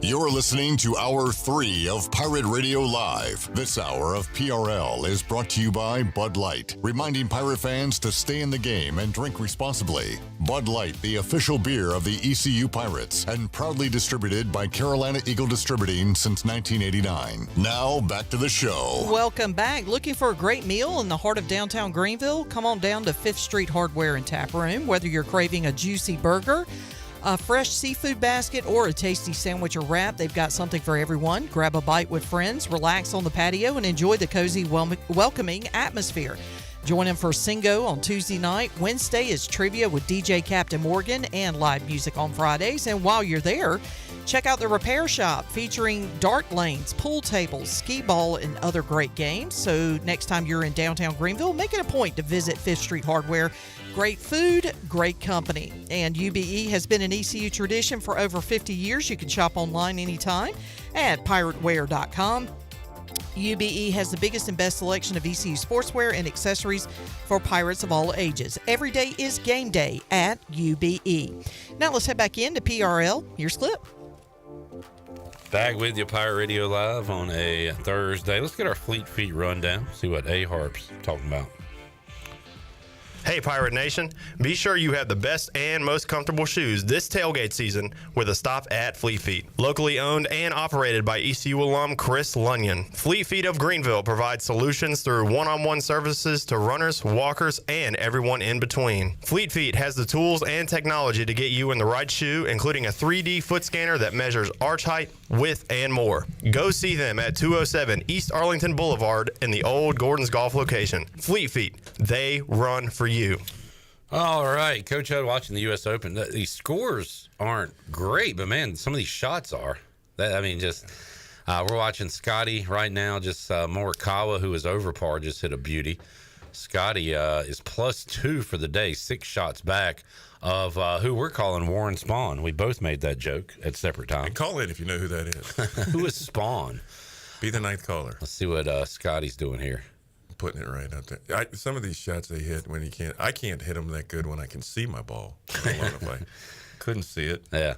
You're listening to Hour 3 of Pirate Radio Live. This hour of PRL is brought to you by Bud Light, reminding Pirate fans to stay in the game and drink responsibly. Bud Light, the official beer of the ECU Pirates, and proudly distributed by Carolina Eagle Distributing since 1989. Now, back to the show. Welcome back. Looking for a great meal in the heart of downtown Greenville? Come on down to 5th Street Hardware and Tap Room. Whether you're craving a juicy burger, a fresh seafood basket, or a tasty sandwich or wrap, they've got something for everyone. Grab a bite with friends, relax on the patio, and enjoy the cozy, welcoming atmosphere. Join them for Singo on Tuesday night. Wednesday is trivia with DJ Captain Morgan and live music on Fridays. And while you're there, check out the repair shop featuring dart lanes, pool tables, skee ball, and other great games. So next time you're in downtown Greenville, make it a point to visit 5th Street Hardware. Great food, great company. And UBE has been an ECU tradition for over 50 years. You can shop online anytime at pirateware.com. UBE has the biggest and best selection of ECU sportswear and accessories for Pirates of all ages. Every day is game day at UBE. Now let's head back into PRL. Here's Clip. Back with you, Pirate Radio Live on a Thursday. Let's get our Fleet Feet rundown, see what A-Harp's talking about. Hey, Pirate Nation. Be sure you have the best and most comfortable shoes this tailgate season with a stop at Fleet Feet. Locally owned and operated by ECU alum Chris Lunyon. Fleet Feet of Greenville provides solutions through one-on-one services to runners, walkers, and everyone in between. Fleet Feet has the tools and technology to get you in the right shoe, including a 3D foot scanner that measures arch height, width, and more. Go see them at 207 East Arlington Boulevard in the old Gordon's Golf location. Fleet Feet, they run for you. All right, Coach Hud watching the U.S. Open. These scores aren't great, but man, some of these shots are. We're watching Scotty right now. Just Morikawa, who is over par, just hit a beauty. Scotty is +2 for the day, 6 shots back of who we're calling Warren Spahn. We both made that joke at separate times. And call in if you know who that is. Who is Spahn? Be the ninth caller. Let's see what Scotty's doing here. Putting it right out there. Some of these shots they hit when you can't. I can't hit them that good when I can see my ball. If I couldn't see it. Yeah.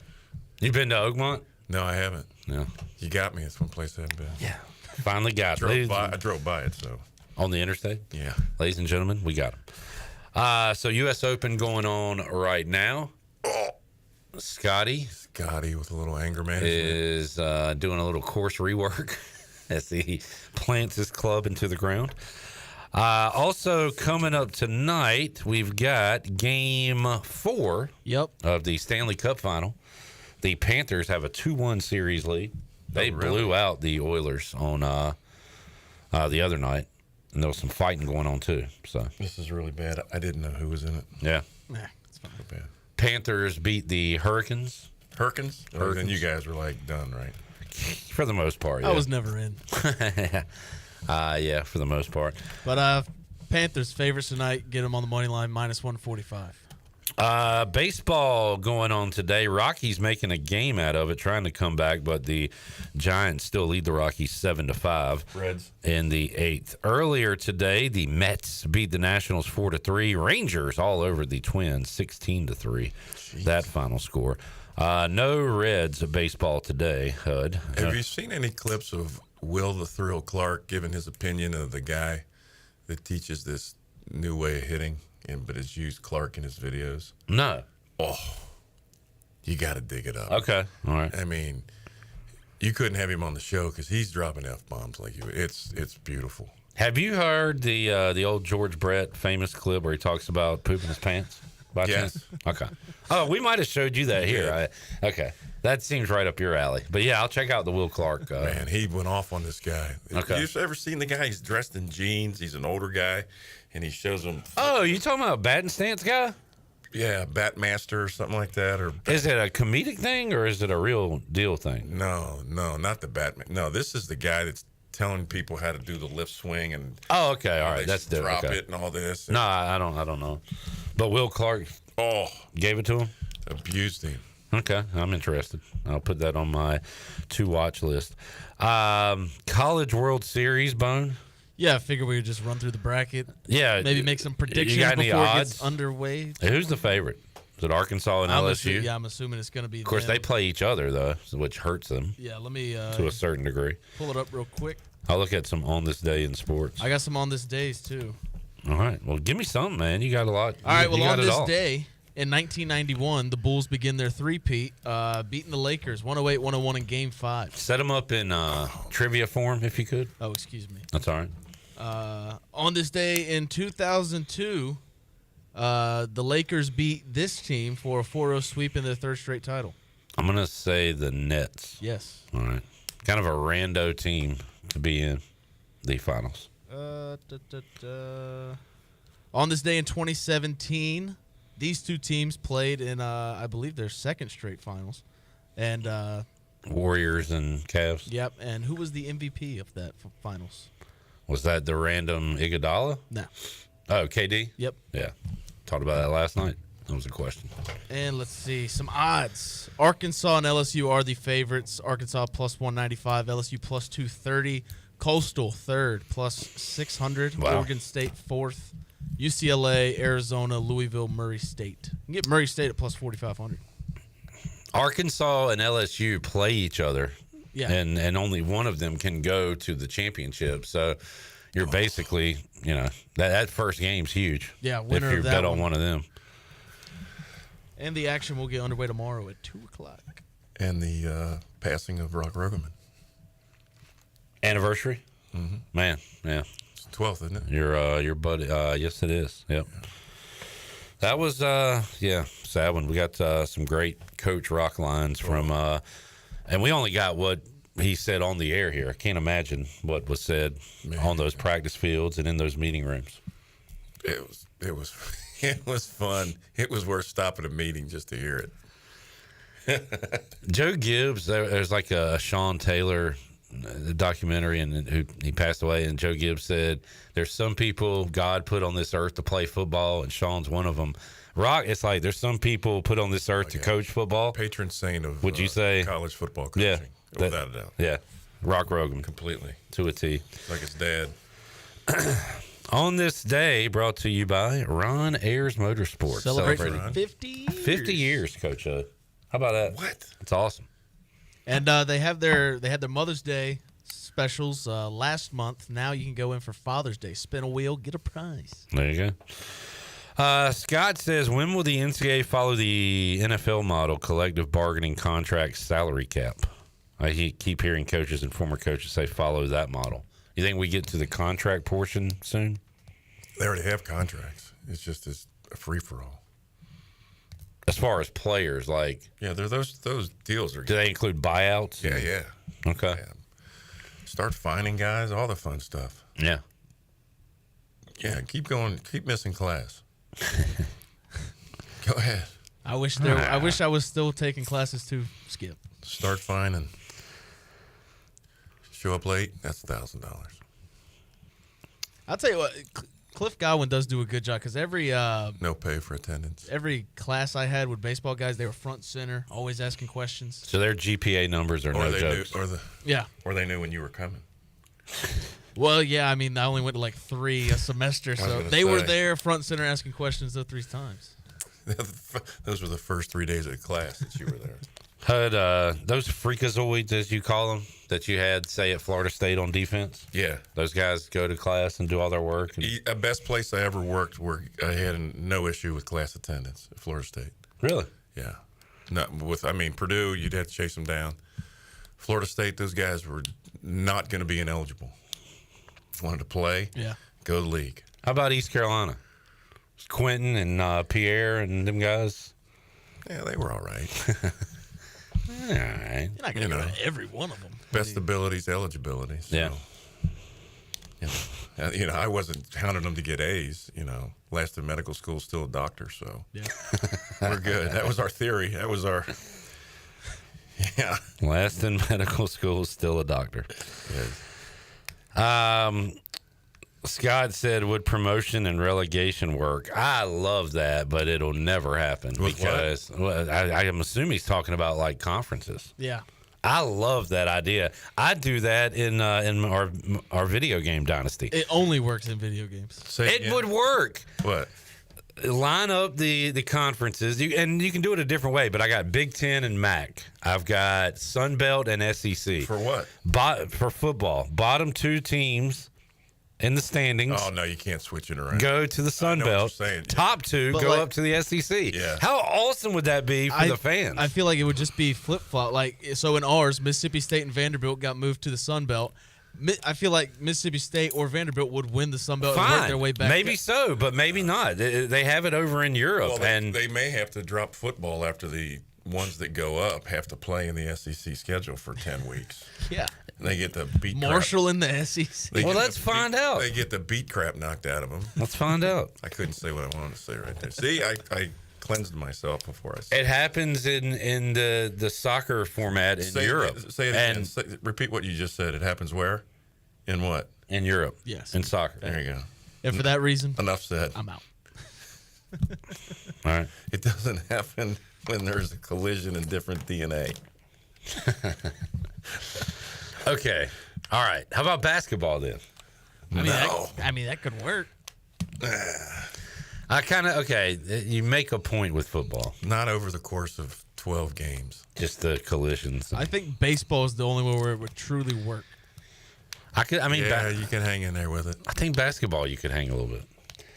You been to Oakmont? No, I haven't. No. You got me. It's one place I haven't been. Yeah. Finally got it. I drove by it, so. On the interstate? Yeah. Ladies and gentlemen, we got them. So U.S. Open going on right now. Scotty with a little anger management is doing a little course rework as he plants his club into the ground. Also coming up tonight, we've got Game 4 of the Stanley Cup Final. The Panthers have a 2-1 series lead. They blew out the Oilers on the other night, and there was some fighting going on too. So this is really bad. I didn't know who was in it. Yeah. It's not bad. Panthers beat the Hurricanes. Hurricanes? And you guys were like done, right? For the most part, yeah. I was never in. Yeah, for the most part. But Panthers favorites tonight. Get them on the money line, -145. Baseball going on today. Rockies making a game out of it, trying to come back, but the Giants still lead the Rockies 7-5. Reds in the 8th. Earlier today, the Mets beat the Nationals 4-3. Rangers all over the Twins 16-3. That final score. No Reds baseball today, Hud. Have you seen any clips of Will the Thrill Clark giving his opinion of the guy that teaches this new way of hitting, but has used Clark in his videos? No. Oh, you got to dig it up. Okay, all right. I mean, you couldn't have him on the show because he's dropping F-bombs like you. It's beautiful. Have you heard the old George Brett famous clip where he talks about pooping his pants? By chance? Okay. Oh, we might have showed you that here. Okay. That seems right up your alley. But yeah, I'll check out the Will Clark. Man, he went off on this guy. Okay. You ever seen the guy? He's dressed in jeans. He's an older guy, and he shows them. Oh, you talking about a batting stance guy? Yeah, Batmaster or something like that. Or is it a comedic thing or is it a real deal thing? No, not the Batman. No, this is the guy that's telling people how to do the lift swing and. Oh, okay, all right, that's drop okay. it and all this. No, I don't know. But Will Clark gave it to him? Abused him. Okay, I'm interested. I'll put that on my to-watch list. College World Series, Bone? Yeah, I figure we would just run through the bracket. Yeah. Maybe make some predictions you got any before odds? it gets underway. Who's the favorite? Is it Arkansas and LSU? I'm assuming it's going to be Of course, them. they play each other, though, which hurts them. Yeah, let me... to a certain degree. Pull it up real quick. I'll look at some on this day in sports. I got some on this days, too. All right. Well, give me something, man. You got a lot. All right, well, on this day... In 1991, the Bulls begin their three-peat, beating the Lakers 108-101 in Game 5. Set them up in trivia form, if you could. Oh, excuse me. That's all right. On this day in 2002, the Lakers beat this team for a 4-0 sweep in their third straight title. I'm going to say the Nets. Yes. All right. Kind of a rando team to be in the finals. On this day in 2017... These two teams played in, I believe, their second straight finals. And Warriors and Cavs? Yep. And who was the MVP of that finals? Was that the random Iguodala? No. Oh, KD? Yep. Yeah. Talked about that last night. That was a question. And let's see. Some odds. Arkansas and LSU are the favorites. Arkansas plus 195, LSU plus 230. Coastal third, plus 600. Wow. Oregon State fourth. UCLA, Arizona, Louisville, Murray State. You can get Murray State at plus 4,500. Arkansas and LSU play each other. Yeah. And only one of them can go to the championship. So you're basically, that first game's huge. Yeah, winner if you of that bet on one. one of them. And the action will get underway tomorrow at 2 o'clock. And the passing of Rock Rogaman. Anniversary? Mm-hmm. Man, yeah. 12th, isn't it? Your buddy. Yes, it is. Yep. Yeah. That was sad one. We got some great Coach Rock lines from, and we only got what he said on the air here. I can't imagine what was said on those practice fields and in those meeting rooms. It was fun. It was worth stopping a meeting just to hear it. Joe Gibbs. There's like a Sean Taylor documentary, and who he passed away, and Joe Gibbs said there's some people God put on this earth to play football, and Sean's one of them. Rock, it's like there's some people put on this earth to coach football. Patron saint of would you say college football coaching? Yeah, without a doubt. Yeah, Rock Rogan completely to a T, like his dad. On this day, brought to you by Ron Ayers Motorsports, celebrating 50 years, Coach. How about that? What? It's awesome. And they had their Mother's Day specials last month. Now you can go in for Father's Day. Spin a wheel, get a prize. There you go. Scott says, when will the NCAA follow the NFL model, collective bargaining contract salary cap? I keep hearing coaches and former coaches say follow that model. You think we get to the contract portion soon? They already have contracts. It's just a free-for-all. As far as players, like... Yeah, those deals are... Do they include buyouts? Yeah. Okay. Yeah. Start fining guys, all the fun stuff. Yeah. Yeah, keep going. Keep missing class. Go ahead. I wish I was still taking classes too, Skip. Start fining. Show up late, that's $1,000. I'll tell you what, Cliff Godwin does do a good job because every no pay for attendance. Every class I had with baseball guys, they were front center, always asking questions. So their GPA numbers are no jokes. Or they knew when you were coming. Well, yeah, I mean, I only went to like 3 a semester, so they were there front center asking questions those 3 times. Those were the first 3 days of the class that you were there. Had those freakazoids, as you call them, that you had, say, at Florida State on defense? Yeah. Those guys go to class and do all their work? The best place I ever worked where I had no issue with class attendance at Florida State. Really? Yeah. Purdue, you'd have to chase them down. Florida State, those guys were not going to be ineligible. Wanted to play, go to the league. How about East Carolina? Quentin and Pierre and them guys? Yeah, they were all right. All right. You're not going to go to every one of them. Best abilities, eligibility. So, yeah. I wasn't counting them to get A's. Last in medical school, still a doctor. So we're good. That was our theory. That was our. Yeah. Last in medical school, still a doctor. Yes. Scott said, would promotion and relegation work? I love that, but it'll never happen because I am assuming he's talking about like conferences. Yeah. I love that idea. I do that in our video game dynasty. It only works in video games. It would work. What? Line up the conferences, and you can do it a different way, but I got Big Ten and MAC. I've got Sun Belt and SEC. For what? For football. Bottom 2 teams in the standings. Oh, no, you can't switch it around. Go to the Sun Belt. Top 2 go up to the SEC. Yeah. How awesome would that be for the fans? I feel like it would just be flip-flop. So in ours, Mississippi State and Vanderbilt got moved to the Sun Belt. I feel like Mississippi State or Vanderbilt would win the Sun Belt and work their way back. Maybe so, but maybe not. They have it over in Europe. Well, they may have to drop football after the ones that go up have to play in the SEC schedule for 10 weeks. Yeah. They get the beat Marshall in the SEC. Let's find out. They get the beat crap knocked out of them. Let's find out. I couldn't say what I wanted to say right there. See, I cleansed myself before I said it. Happens in the soccer format in Europe. Say it again. Repeat what you just said. It happens where? In what? In Europe. Yes. In soccer. There you go. And for that reason, enough said. I'm out. All right. It doesn't happen when there's a collision in different DNA. Okay. All right. How about basketball then? That could work. You make a point with football. Not over the course of 12 games. Just the collisions. I think baseball is the only way where it would truly work. You can hang in there with it. I think basketball you could hang a little bit.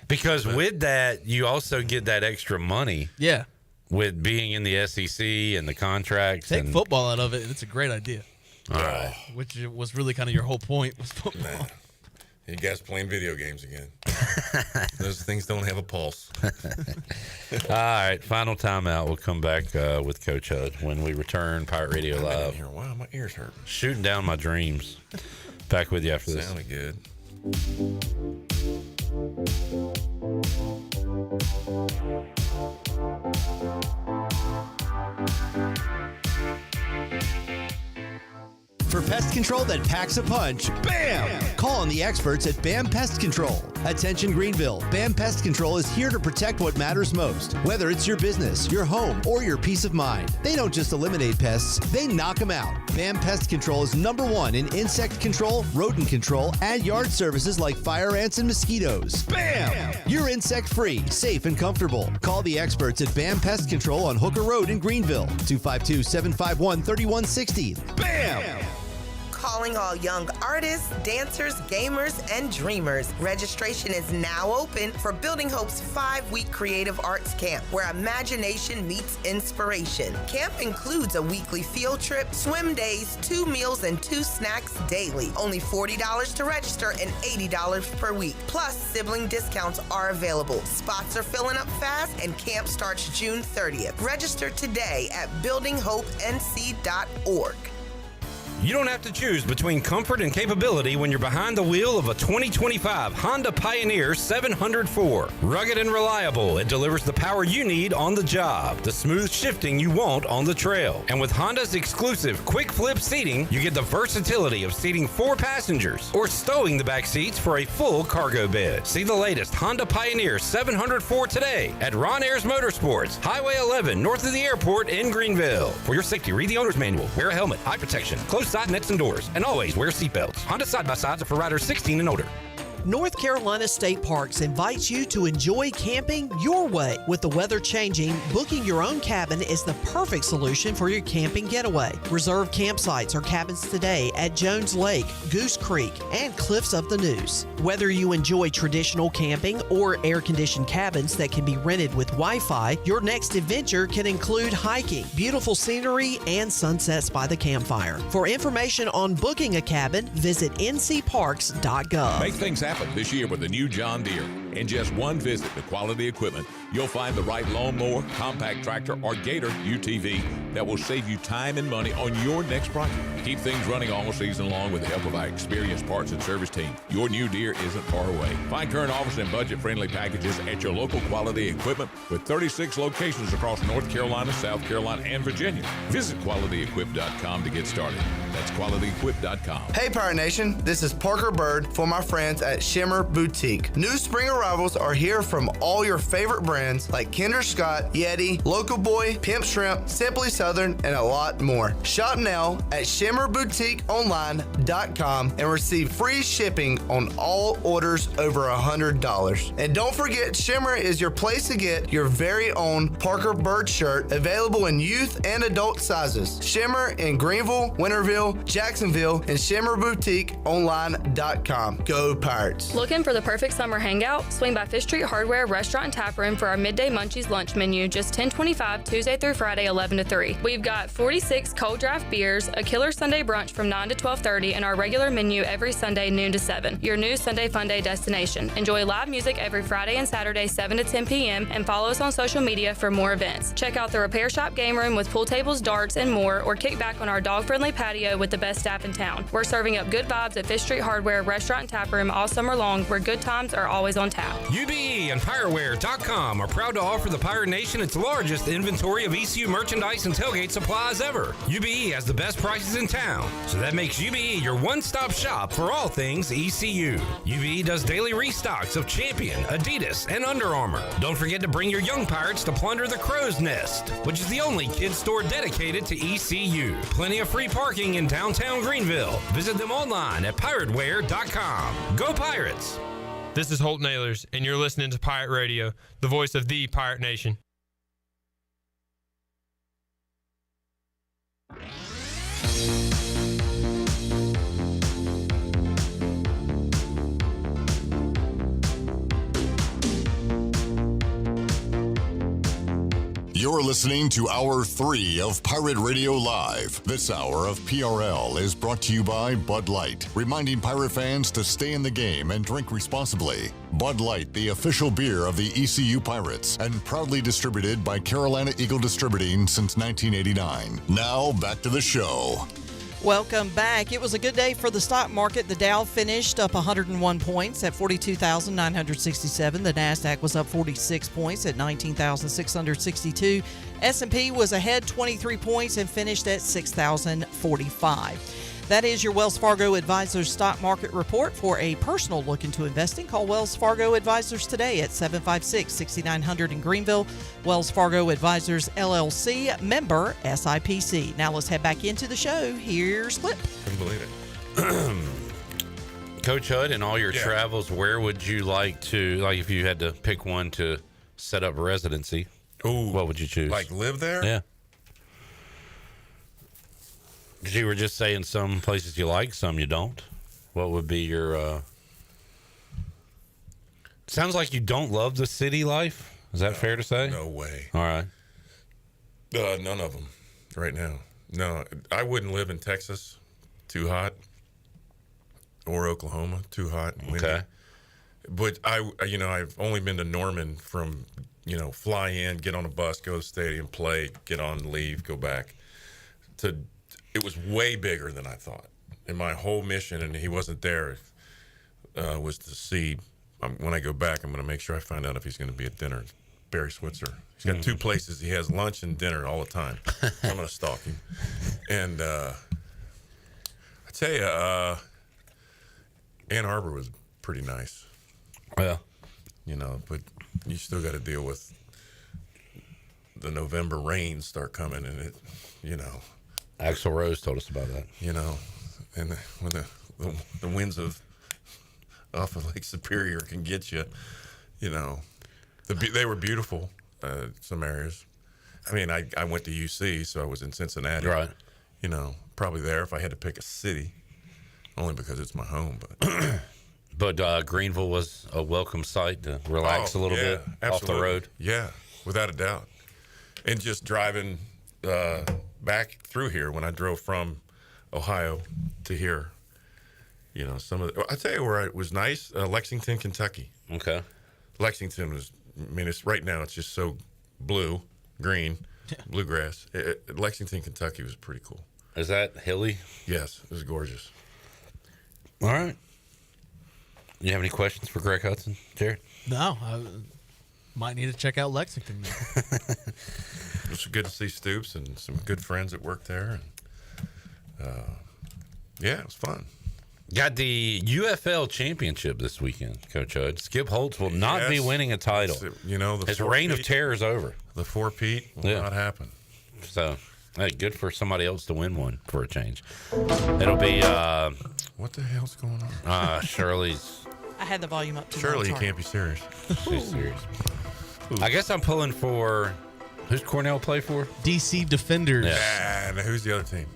Because with that, you also get that extra money. Yeah. With being in the SEC and the contracts. Take football out of it, and it's a great idea. All right. Which was really kind of your whole point was football. Nah. You guys playing video games again. Those things don't have a pulse. All right, final timeout. We'll come back with Coach Hud when we return Pirate Radio Live. Here. Wow, my ears hurt. Shooting down my dreams. Back with you after this. Sounded good. For pest control that packs a punch, BAM! Call on the experts at BAM Pest Control. Attention Greenville, BAM Pest Control is here to protect what matters most, whether it's your business, your home, or your peace of mind. They don't just eliminate pests, they knock them out. BAM Pest Control is #1 in insect control, rodent control, and yard services like fire ants and mosquitoes. BAM! You're insect-free, safe, and comfortable. Call the experts at BAM Pest Control on Hooker Road in Greenville, 252-751-3160. BAM! calling all young artists, dancers, gamers, and dreamers. Registration is now open for Building Hope's 5-week creative arts camp, where imagination meets inspiration. Camp includes a weekly field trip, swim days, 2 meals, and 2 snacks daily. Only $40 to register and $80 per week. Plus, sibling discounts are available. Spots are filling up fast, and camp starts June 30th. Register today at buildinghopenc.org. You don't have to choose between comfort and capability when you're behind the wheel of a 2025 Honda Pioneer 704. Rugged and reliable, it delivers the power you need on the job, the smooth shifting you want on the trail. And with Honda's exclusive quick flip seating, you get the versatility of seating 4 passengers or stowing the back seats for a full cargo bed. See the latest Honda Pioneer 704 today at Ron Ayers Motorsports, Highway 11, north of the airport in Greenville. For your safety, read the owner's manual, wear a helmet, eye protection, close side nets and doors, and always wear seatbelts. Honda side-by-sides are for riders 16 and older. North Carolina State Parks invites you to enjoy camping your way. With the weather changing, booking your own cabin is the perfect solution for your camping getaway. Reserve campsites or cabins today at Jones Lake, Goose Creek, and Cliffs of the Neuse. Whether you enjoy traditional camping or air-conditioned cabins that can be rented with Wi-Fi, your next adventure can include hiking, beautiful scenery, and sunsets by the campfire. For information on booking a cabin, visit ncparks.gov. Make things happen this year with the new John Deere. In just one visit to Quality Equipment, you'll find the right lawnmower, compact tractor, or Gator UTV that will save you time and money on your next project. Keep things running all season long with the help of our experienced parts and service team. Your new Deere isn't far away. Find current offers and budget-friendly packages at your local Quality Equipment with 36 locations across North Carolina, South Carolina, and Virginia. Visit QualityEquip.com to get started. That's QualityEquip.com. Hey Pirate Nation, this is Parker Bird for my friends at Shimmer Boutique. New spring arrivals are here from all your favorite brands like Kinder Scott, Yeti, Local Boy, Pimp Shrimp, Simply Southern, and a lot more. Shop now at shimmerboutiqueonline.com and receive free shipping on all orders over $100. And don't forget, Shimmer is your place to get your very own Parker Bird shirt, available in youth and adult sizes. Shimmer in Greenville, Winterville, Jacksonville, and shimmerboutiqueonline.com. Go Pirates! Looking for the perfect summer hangout? Swing by Fish Street Hardware Restaurant and Tap Room for our Midday Munchies lunch menu, just $10.25 Tuesday through Friday, 11 to 3. We've got 46 cold draft beers, a killer Sunday brunch from 9 to 12:30, and our regular menu every Sunday, noon to 7. Your new Sunday Fun Day destination. Enjoy live music every Friday and Saturday, 7 to 10 p.m., and follow us on social media for more events. Check out the Repair Shop game room with pool tables, darts, and more, or kick back on our dog-friendly patio with the best staff in town. We're serving up good vibes at Fish Street Hardware Restaurant and Tap Room all summer long, where good times are always on tap. UBE and PireWare.com are proud to offer the Pirate Nation its largest inventory of ECU merchandise and tailgate supplies ever. UBE has the best prices in town, so that makes UBE your one-stop shop for all things ECU. UBE does daily restocks of Champion, Adidas, and Under Armour. Don't forget to bring your young Pirates to plunder the Crow's Nest, which is the only kids store dedicated to ECU. Plenty of free parking in downtown Greenville. Visit them online at PirateWare.com. Go Pirates! This is Holt Nailers, and you're listening to Pirate Radio, the voice of the Pirate Nation. You're listening to Hour 3 of Pirate Radio Live. This hour of PRL is brought to you by Bud Light, reminding pirate fans to stay in the game and drink responsibly. Bud Light, the official beer of the ECU Pirates, and proudly distributed by Carolina Eagle Distributing since 1989. Now, back to the show. Welcome back. It was a good day for the stock market. The Dow finished up 101 points at 42,967. The NASDAQ was up 46 points at 19,662. S&P was ahead 23 points and finished at 6,045. That is your Wells Fargo Advisors Stock Market Report. For a personal look into investing, call Wells Fargo Advisors today at 756-6900 in Greenville. Wells Fargo Advisors, LLC, member SIPC. Now let's head back into the show. Here's Clip. Couldn't believe it. Coach Hud, in all your travels, where would you like to, like if you had to pick one to set up residency, what would you choose? Like live there? Yeah. Because you were just saying some places you like, some you don't. What would be your... Sounds like you don't love the city life. Is that fair to say? No way. All right. None of them right now. No, I wouldn't live in Texas. Too hot. Or Oklahoma. Too hot and windy. Okay. But I've only been to Norman from, fly in, get on a bus, go to the stadium, play, get on, leave, go back. It was way bigger than I thought. And my whole mission, and he wasn't there, was to see. When I go back, I'm going to make sure I find out if he's going to be at dinner. Barry Switzer. He's got two places. He has lunch and dinner all the time. So I'm going to stalk him. And I tell you, Ann Arbor was pretty nice. Yeah. But you still got to deal with the November rains start coming, and it, Axl Rose told us about that. And when the winds off of Lake Superior can get you, they were beautiful, some areas. I mean, I went to UC, so I was in Cincinnati. Right. Probably there if I had to pick a city, only because it's my home. But But Greenville was a welcome sight to relax a little bit off the road. Yeah, without a doubt. And just driving back through here when I drove from Ohio to here, I tell you where it was nice, Lexington, Kentucky. Okay. Lexington was, it's right now it's just so green, bluegrass. Lexington, Kentucky was pretty cool. Is that hilly? Yes, it was gorgeous. All right. You have any questions for Greg Hudson, Jared? No, I might need to check out Lexington now. It was good to see Stoops and some good friends that worked there. And, it was fun. Got the UFL championship this weekend, Coach Hud. Skip Holtz will not be winning a title. His reign of terror is over. The 4-peat will not happen. So, hey, good for somebody else to win one for a change. It'll be... what the hell's going on? Shirley's... I had the volume up too Shirley, you low. can't be serious. She's serious. I guess I'm pulling for... Who's Cornell play for? DC Defenders. Yeah. And who's the other team?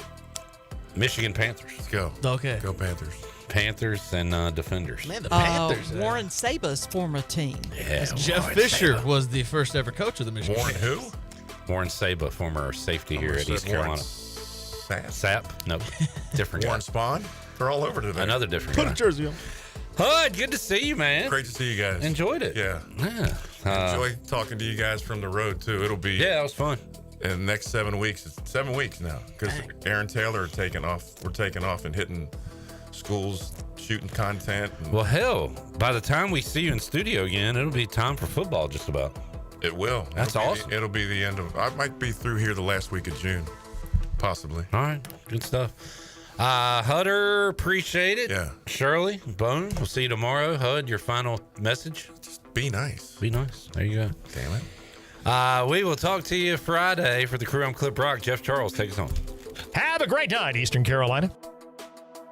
Michigan Panthers. Let's go. Okay. Go Panthers. Panthers and Defenders. Man, the Panthers. Warren Saba's former team. Yeah. Jeff Fisher was the first ever coach of the Michigan Warren who? Warren Saba, former safety here at East Carolina. Sapp? Nope. Different Warren guy. Spahn? They're all over today. Another different Put guy. a jersey on. Hud, good to see you, man. Great to see you guys. Enjoyed it. Yeah. Enjoy talking to you guys from the road, too. It'll be... Yeah, that was fun. In the next 7 weeks. It's 7 weeks now. Because Aaron Taylor are taking off. We're taking off and hitting schools, shooting content. Well, hell, by the time we see you in studio again, it'll be time for football just about. It will. That's awesome. It'll be the end of... I might be through here the last week of June. Possibly. All right. Good stuff. Hutter, appreciate it. Yeah. Shirley, Bone, we'll see you tomorrow. Hud, your final message? Just be nice. Be nice. There you go. Damn it. We will talk to you Friday. For the crew, I'm Clip Rock. Jeff Charles, take us home. Have a great night, Eastern Carolina.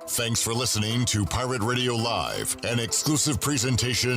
Thanks for listening to Pirate Radio Live, an exclusive presentation